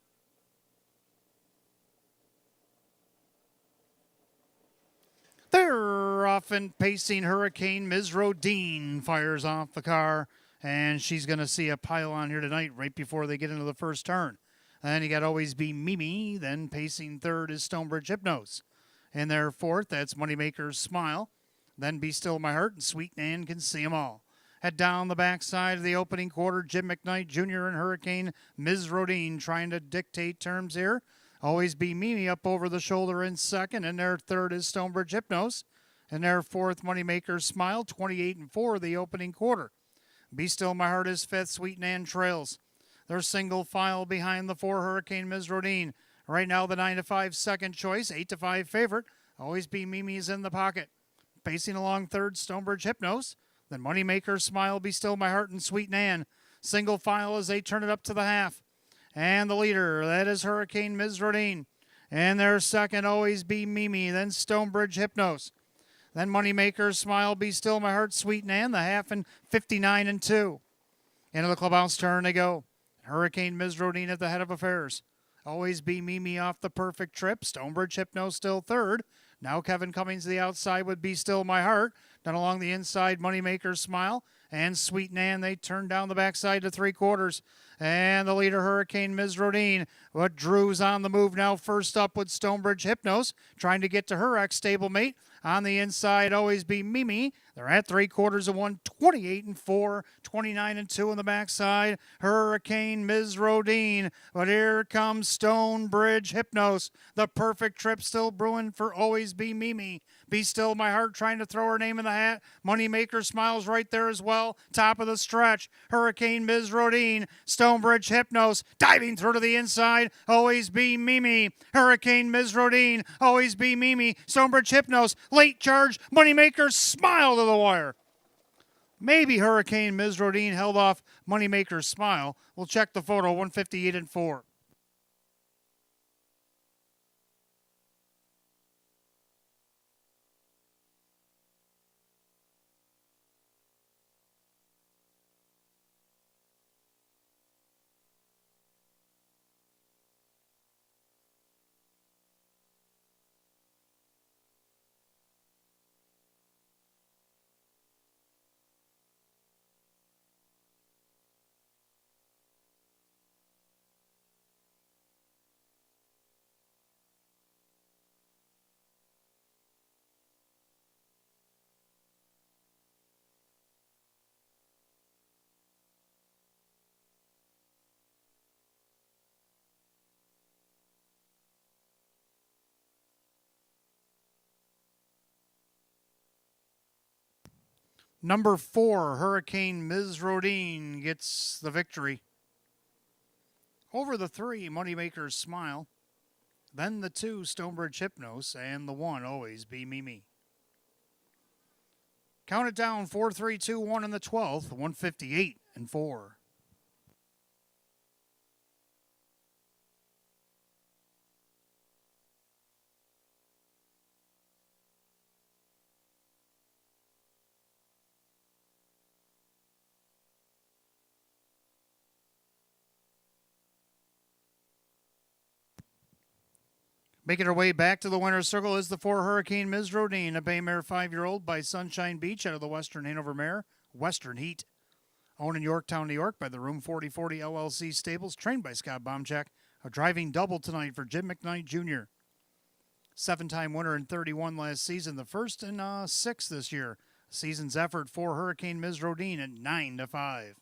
They're off and pacing. Hurricane Ms. Rodine fires off the car, and she's going to see a pylon here tonight right before they get into the first turn. And you got Always Be Mimi. Then pacing third is Stonebridge Hypnos. In their fourth, that's Moneymaker's Smile. Then Be Still My Heart and Sweet Nan Can See 'Em All. Head down the backside of the opening quarter, Jim McKnight Jr. and Hurricane Ms. Rodine trying to dictate terms here. Always Be Mimi up over the shoulder in second. And their third is Stonebridge Hypnos. And their fourth, Moneymaker's Smile, 28-4 the opening quarter. Be Still My Heart is fifth, Sweet Nan trails. They're single file behind the 4 Hurricane Ms. Rodine. Right now, the 9-5 second choice, 8-5 favorite. Always Be Mimi is in the pocket. Pacing along third, Stonebridge Hypnos. Then Moneymaker, Smile, Be Still My Heart, and Sweet Nan. Single file as they turn it up to the half. And the leader, that is Hurricane Ms. Rodine. And their second, Always Be Mimi. Then Stonebridge Hypnos. Then Moneymaker, Smile, Be Still My Heart, Sweet Nan. The half and 59-2. Into the clubhouse turn they go. Hurricane Ms. Rodine at the head of affairs. Always Be Mimi off the perfect trip. Stonebridge Hypno still third. Now Kevin Cummings to the outside would Be Still My Heart. Then along the inside, Moneymaker Smile. And Sweet Nan, they turn down the backside to 3/4. And the leader, Hurricane Ms. Rodine. But Drew's on the move now. First up with Stonebridge Hypnos. Trying to get to her ex-stablemate. On the inside, Always Be Mimi. They're at 3/4 of one, 28-4, 29-2 on the backside. Hurricane Ms. Rodine. But here comes Stonebridge Hypnos. The perfect trip still brewing for Always Be Mimi. Be Still My Heart trying to throw her name in the hat. Moneymaker Smiles right there as well. Top of the stretch. Hurricane Ms. Rodine. Stonebridge Hypnos diving through to the inside. Always Be Mimi. Hurricane Ms. Rodine. Always Be Mimi. Stonebridge Hypnos. Late charge. Moneymaker Smile to the wire. Maybe Hurricane Ms. Rodine held off Moneymaker's Smile. We'll check the photo. 158-4. Number 4, Hurricane Ms. Rodine gets the victory. Over the 3, Moneymaker's Smile. Then the 2, Stonebridge Hypnos. And the 1, Always Be Mimi. Count it down, 4, 3, 2, 1 in the 12th, 158-4. Making her way back to the winner's circle is the 4 Hurricane Ms. Rodine, a bay mare 5-year-old by Sunshine Beach out of the Western Hanover Mare, Western Heat. Owned in Yorktown, New York by the Room 4040 LLC Stables, trained by Scott Bomchak. A driving double tonight for Jim McKnight Jr. 7-time winner in 31 last season, the first in 6 this year. Season's effort for Hurricane Ms. Rodine at 9-5.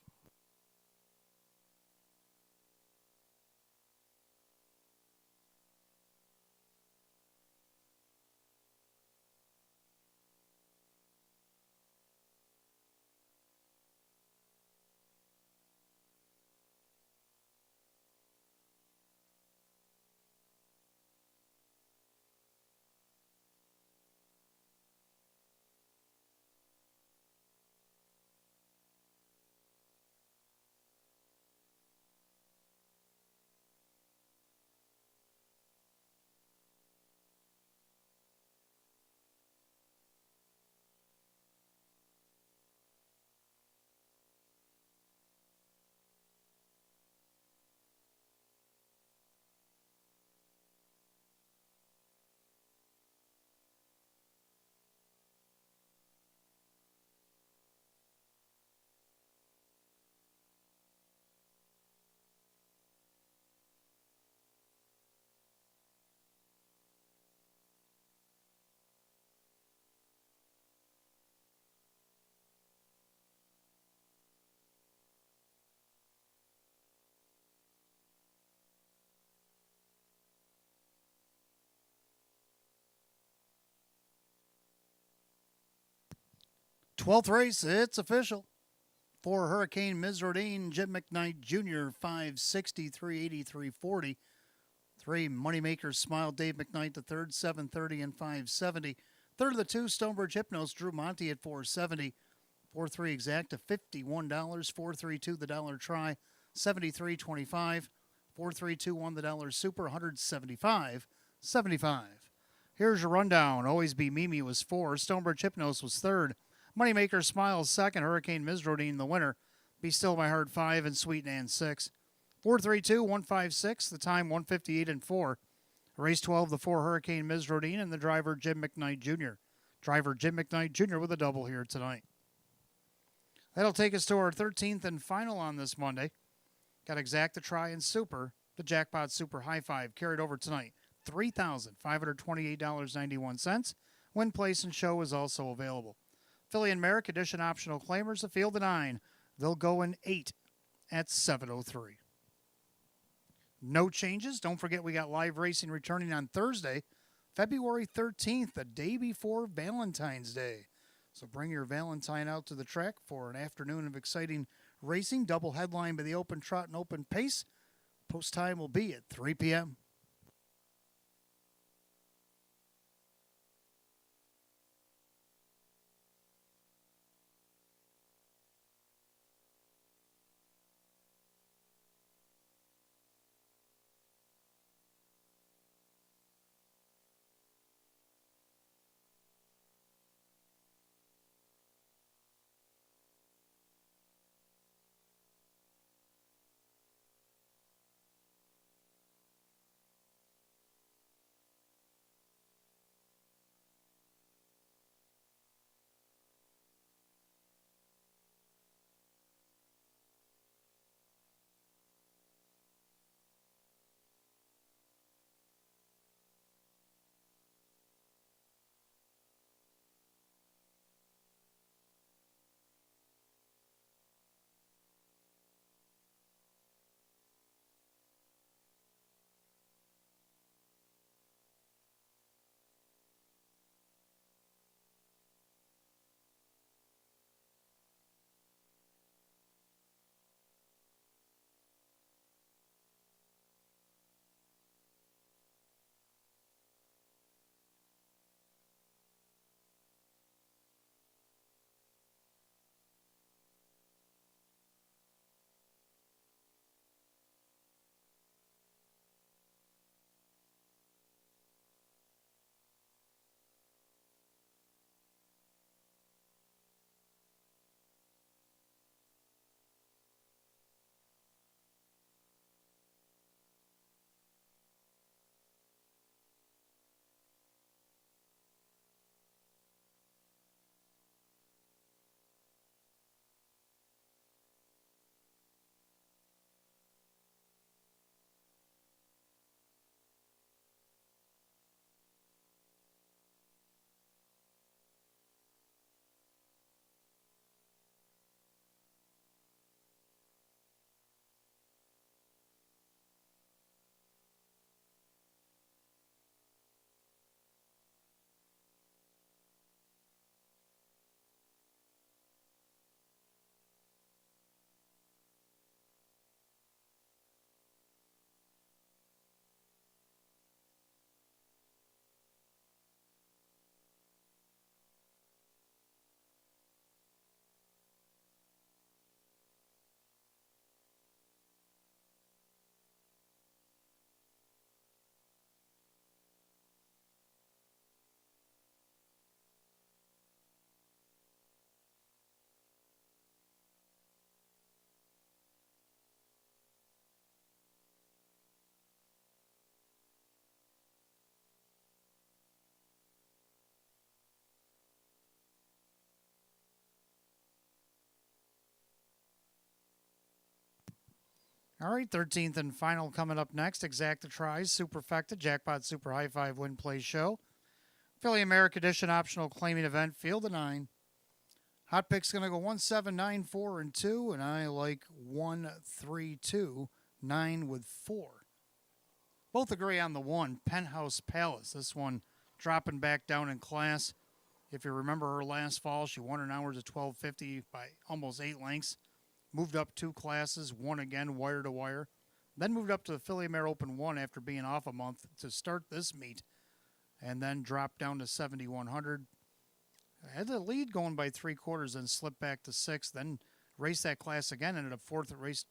12th race, it's official. For Hurricane Mizrodine, Jim McKnight Jr., 560, 380, 340. 3, Moneymaker Smile, Dave McKnight, the third, 730 and 570. Third of the 2, Stonebridge Hypnos, Drew Monty at 470. 4-3 Exacta, $51. 4-3-2 the dollar try, $73.25. 4-3-2-1 the dollar super, $175.75. Here's your rundown. Always Be Mimi was 4. Stonebridge Hypnos was 3rd. Moneymaker Smiles 2nd. Hurricane Mizrodine the winner. Be Still My Heart 5 and Sweet Nan 6. 4-3-2-1-5-6. The time 158 and 4. Race 12, the 4 Hurricane Mizrodine and the driver Jim McKnight Jr. Driver Jim McKnight Jr. with a double here tonight. That'll take us to our 13th and final on this Monday. Got Exacta Try and Super. The Jackpot Super High Five carried over tonight. $3,528.91. Win, place, and show is also available. Philly and Merrick Edition optional claimers, a field of 9. They'll go in 8 at 7:03. No changes. Don't forget we got live racing returning on Thursday, February 13th, the day before Valentine's Day. So bring your Valentine out to the track for an afternoon of exciting racing. Double headline by the Open Trot and Open Pace. Post time will be at 3 p.m. All right, 13th and final coming up next. Exacta Tries, Superfecta, Jackpot Super High Five Win Play Show. Philly America Edition optional claiming event, field of 9. Hot pick's going to go 1, 7, 9, 4, and 2, and I like 1, 3, 2, 9 with 4. Both agree on the 1, Penthouse Palace. This one dropping back down in class. If you remember her last fall, she won in hours of 12:50 by almost 8 lengths. Moved up 2 classes, won again wire to wire. Then moved up to the Philly Mare Open 1 after being off a month to start this meet. And then dropped down to 7,100. Had the lead going by 3/4, then slipped back to 6th. Then raced that class again, ended up 4th at race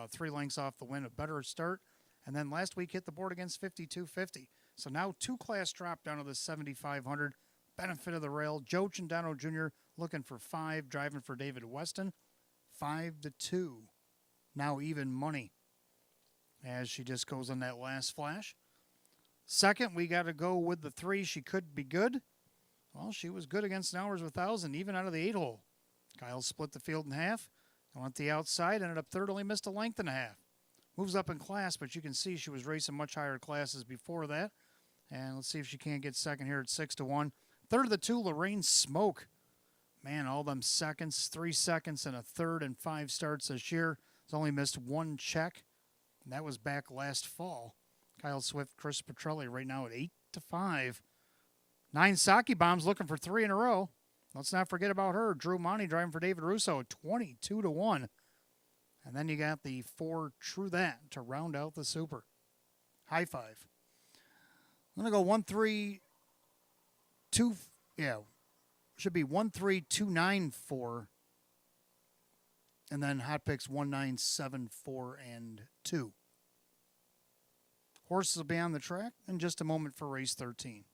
3 lengths off the win, a better start. And then last week hit the board against 5250. So now 2 class drop down to the 7,500. Benefit of the rail. Joe Chandano Jr. looking for 5, driving for David Weston. 5-2. Now even money as she just goes on that last flash. Second, we got to go with the 3. She could be good. Well, she was good against an hours of 1,000, even out of the 8-hole. Kyle split the field in half. Went the outside, ended up third, only missed a length and a half. Moves up in class, but you can see she was racing much higher classes before that. And let's see if she can't get second here at 6-1. Third of the 2, Lorraine Smoke. Man, all them seconds, 3 seconds and a third and 5 starts this year. Has only missed 1 check, and that was back last fall. Kyle Swift, Chris Petrelli right now at 8-5. 9 Saki Bombs looking for 3 in a row. Let's not forget about her. Drew Monty driving for David Russo at 22-1. And then you got the 4 True That to round out the super. High five. I'm going to go 1-3-2. Yeah. Should be 1-3-2-9-4. And then hot picks 1-9-7-4 and 2. Horses will be on the track in just a moment for race 13.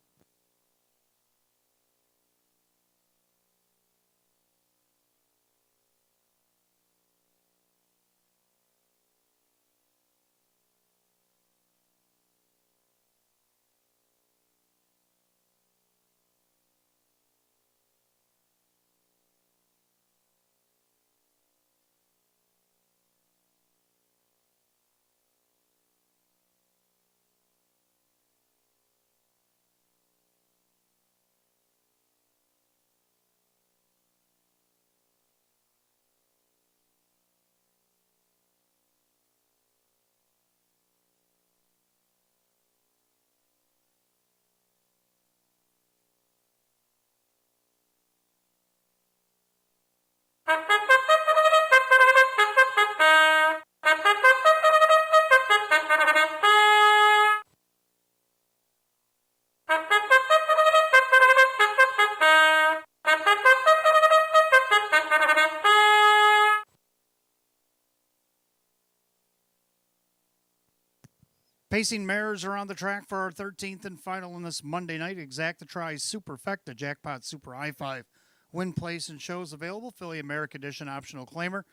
Pacing mares are on the track for our 13th and final on this Monday night. Exacta Tri Superfecta Jackpot Super I-5. Win, place, and shows available. Philly America Edition optional claimer.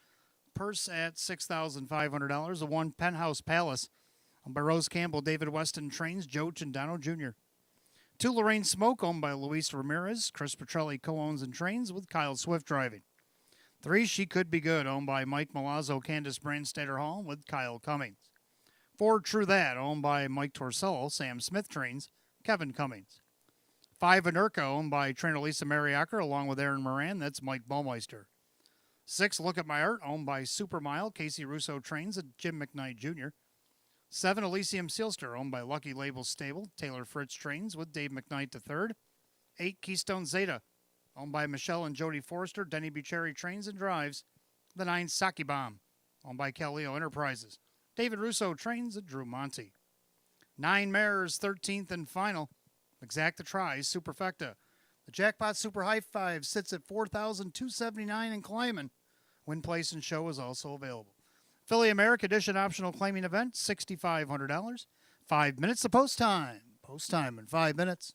Purse at $6,500. The 1 Penthouse Palace owned by Rose Campbell. David Weston trains Joe Chandano Jr. 2 Lorraine Smoke owned by Luis Ramirez. Chris Petrelli co-owns and trains with Kyle Swift driving. 3 She Could Be Good owned by Mike Milazzo, Candace Brandstatter Hall with Kyle Cummings. 4 True That, owned by Mike Torsello, Sam Smith trains, Kevin Cummings. 5 Anurka, owned by trainer Lisa Mariacker, along with Aaron Moran, that's Mike Baumeister. 6 Look at My Art, owned by Supermile, Casey Russo trains, and Jim McKnight Jr. 7 Elysium Sealster, owned by Lucky Label Stable, Taylor Fritz trains, with Dave McKnight III. 8 Keystone Zeta, owned by Michelle and Jody Forrester, Denny Bucherri trains and drives. The 9 Saki Bomb, owned by Calio Enterprises. David Russo trains at Drew Monty. 9 mares, 13th and final. Exacta Tri Superfecta. The Jackpot Super High Five sits at $4,279 and climbing. Win, place, and show is also available. Philly America Edition optional claiming event, $6,500. 5 minutes to post time. Post time in 5 minutes.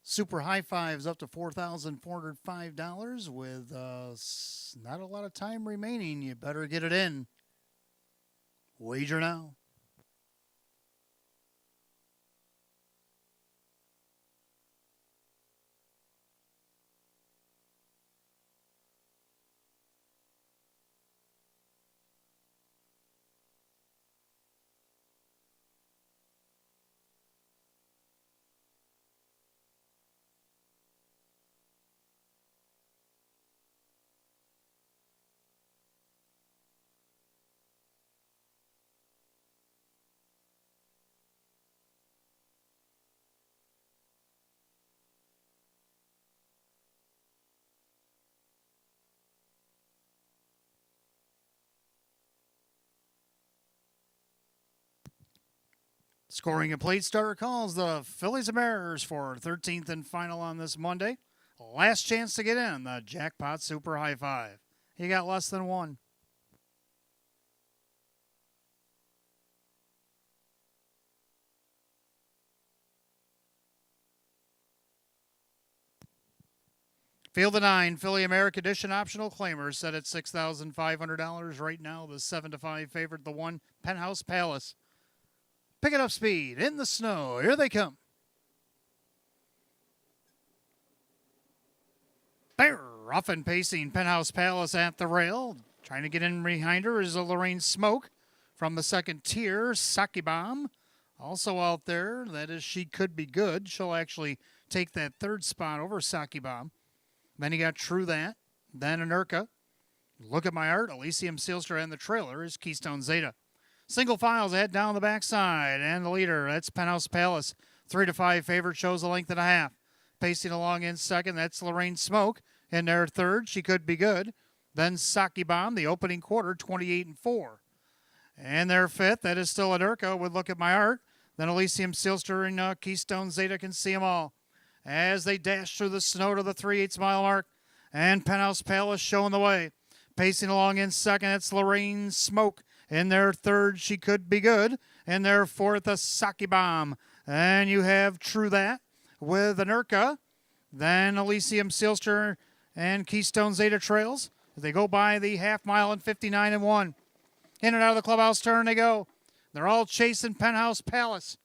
Super High Fives up to $4,405 with not a lot of time remaining. You better get it in. Wager now. Scoring a plate starter calls the Phillies and Mariners for 13th and final on this Monday. Last chance to get in the Jackpot Super High Five. You got less than one. Field of 9, Philly America Edition optional claimers set at $6,500. Right now, the 7-5 favorite, the 1 Penthouse Palace. Picking up speed in the snow. Here they come. They're rough and pacing Penthouse Palace at the rail. Trying to get in behind her is a Lorraine Smoke from the second tier. Saki Bomb also out there. That is She Could Be Good. She'll actually take that third spot over Saki Bomb. Then you got True That. Then Anurka. Look at My Art. Elysium Sealster, and the trailer is Keystone Zeta. Single files ahead down the backside. And the leader, that's Penthouse Palace. 3-5 favorite, shows a length and a half. Pacing along in second, that's Lorraine Smoke. In their third, She Could Be Good. Then Saki Bomb, the opening quarter, 28-4. And their fifth, that is still Anurka with Look at My Art. Then Elysium Sealster and Keystone Zeta can see them all. As they dash through the snow to the 3/8 mile mark. And Penthouse Palace showing the way. Pacing along in second, it's Lorraine Smoke. In their third, She Could Be Good. In their fourth, a Saki Bomb. And you have True That with Anurka. Then Elysium Sealster and Keystone Zeta trails. They go by the half mile in 59-1. In and out of the clubhouse turn they go. They're all chasing Penthouse Palace.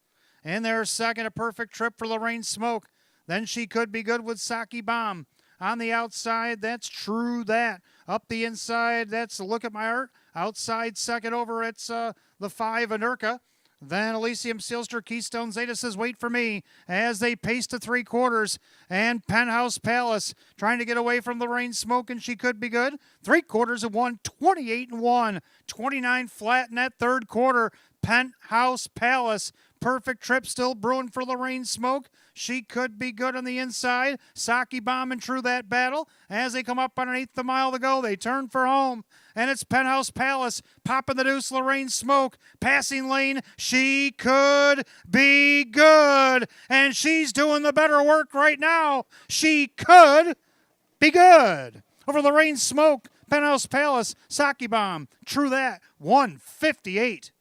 In their second, a perfect trip for Lorraine Smoke. Then She Could Be Good with Saki Bomb. On the outside, that's True That. Up the inside, that's Look at My Art. Outside second over, it's the 5 Anurka. Then Elysium Sealster, Keystone Zeta says, wait for me, as they pace to 3/4. And Penthouse Palace trying to get away from Lorraine Smoke, and She Could Be Good. 3/4 28-1. 29 flat in that third quarter. Penthouse Palace. Perfect trip still brewing for Lorraine Smoke. She Could Be Good on the inside. Saki Bomb and True That battle. As they come up on an eighth of a mile to go, they turn for home. And it's Penthouse Palace popping the deuce. Lorraine Smoke passing lane. She Could Be Good. And she's doing the better work right now. She Could Be Good. Over Lorraine Smoke, Penthouse Palace, Saki Bomb, True That, 158.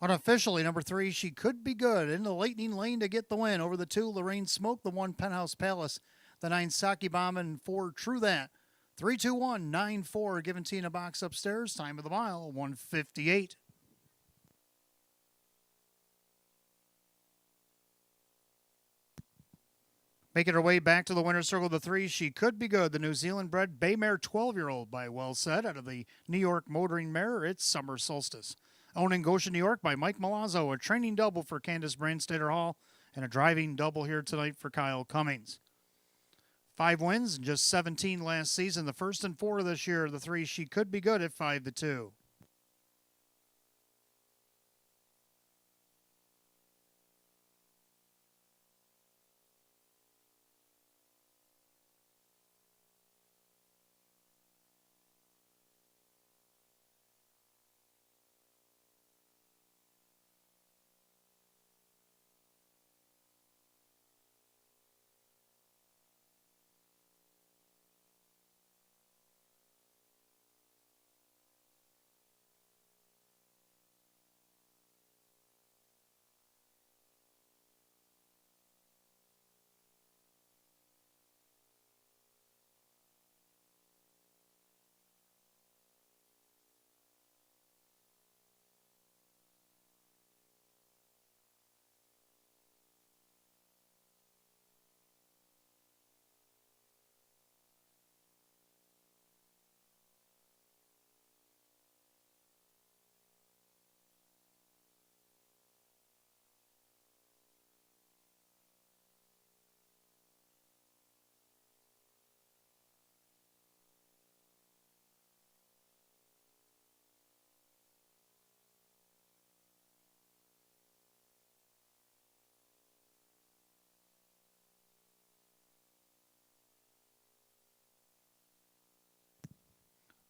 Unofficially, number 3, She Could Be Good. In the lightning lane to get the win. Over the 2, Lorraine Smoke. The 1, Penthouse Palace. The 9, Saki Bomb. And 4, True That. 3-2-1-9-4. Giving Tina box upstairs. Time of the mile, 158. Making her way back to the winner's circle, the three, She Could Be Good, the New Zealand-bred bay mare 12-year-old by Well Said out of the New York Motoring Mare. It's Summer Solstice. Owning Goshen, New York by Mike Milazzo, a training double for Candace Brandstater Hall, and a driving double here tonight for Kyle Cummings. 5 wins and just 17 last season. The first and 4 this year, the three, She Could Be Good at 5-2.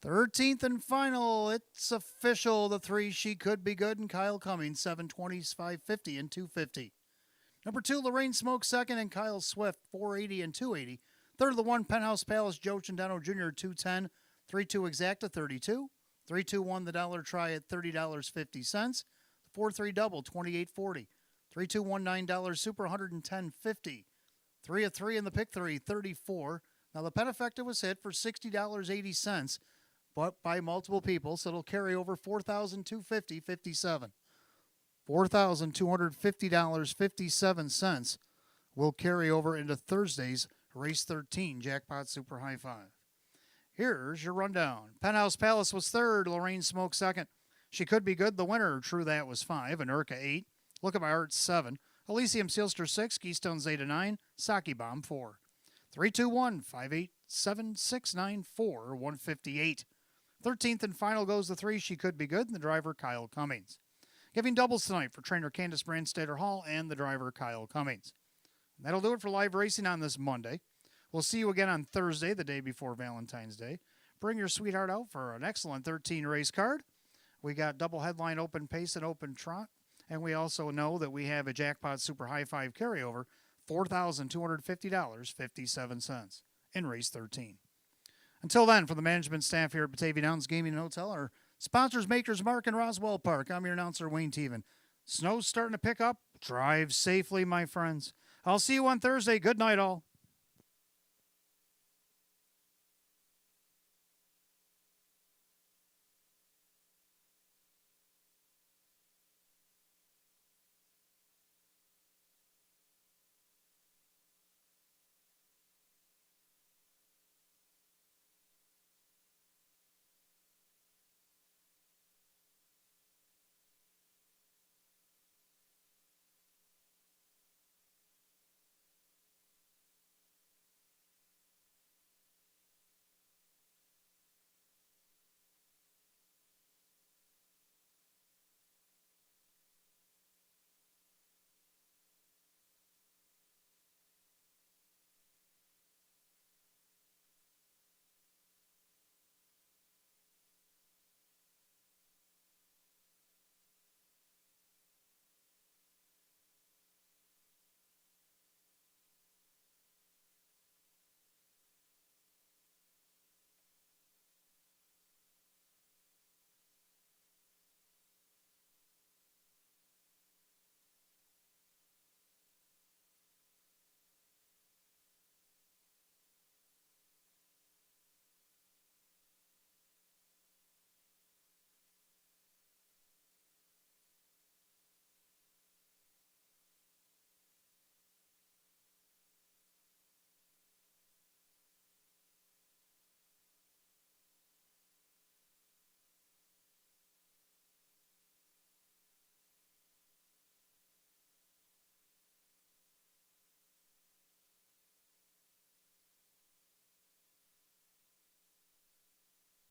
Thirteenth and final, it's official. The three, She Could Be Good, and Kyle Cummings, 720, 550, and 250. Number 2, Lorraine Smoke, second, and Kyle Swift, 480 and 280. Third of the 1, Penthouse Palace, Joe Chandano Jr., 210, 3-2 Exacta, 32. 3-2-1 the dollar try at $30.50. The 4-3 double, 28.40. 3-2-1 $9 super, 110.50. 3-3 in the pick 3, 34. Now the Penafecta was hit for $60.80, but by multiple people, so it'll carry over $4,250, 57. $4,250.57 will carry over into Thursday's race 13 Jackpot Super High 5. Here's your rundown. Penthouse Palace was third. Lorraine Smoke second. She Could Be Good, the winner. True That was 5. Anurka 8. Look at My Art 7. Elysium Sealster 6. Keystone Zeta 9. Saki Bomb 4. 3-2-1 5-8-7-6-9-4 158. 13th and final goes the 3, She Could Be Good, and the driver Kyle Cummings. Giving doubles tonight for trainer Candace Brandstater Hall and the driver Kyle Cummings. And that'll do it for live racing on this Monday. We'll see you again on Thursday, the day before Valentine's Day. Bring your sweetheart out for an excellent 13 race card. We got double headline, open pace, and open trot. And we also know that we have a Jackpot Super High 5 carryover, $4,250.57 in race 13. Until then, for the management staff here at Batavia Downs Gaming and Hotel, our sponsors, makers, Mark and Roswell Park, I'm your announcer, Wayne Teven. Snow's starting to pick up. Drive safely, my friends. I'll see you on Thursday. Good night, all.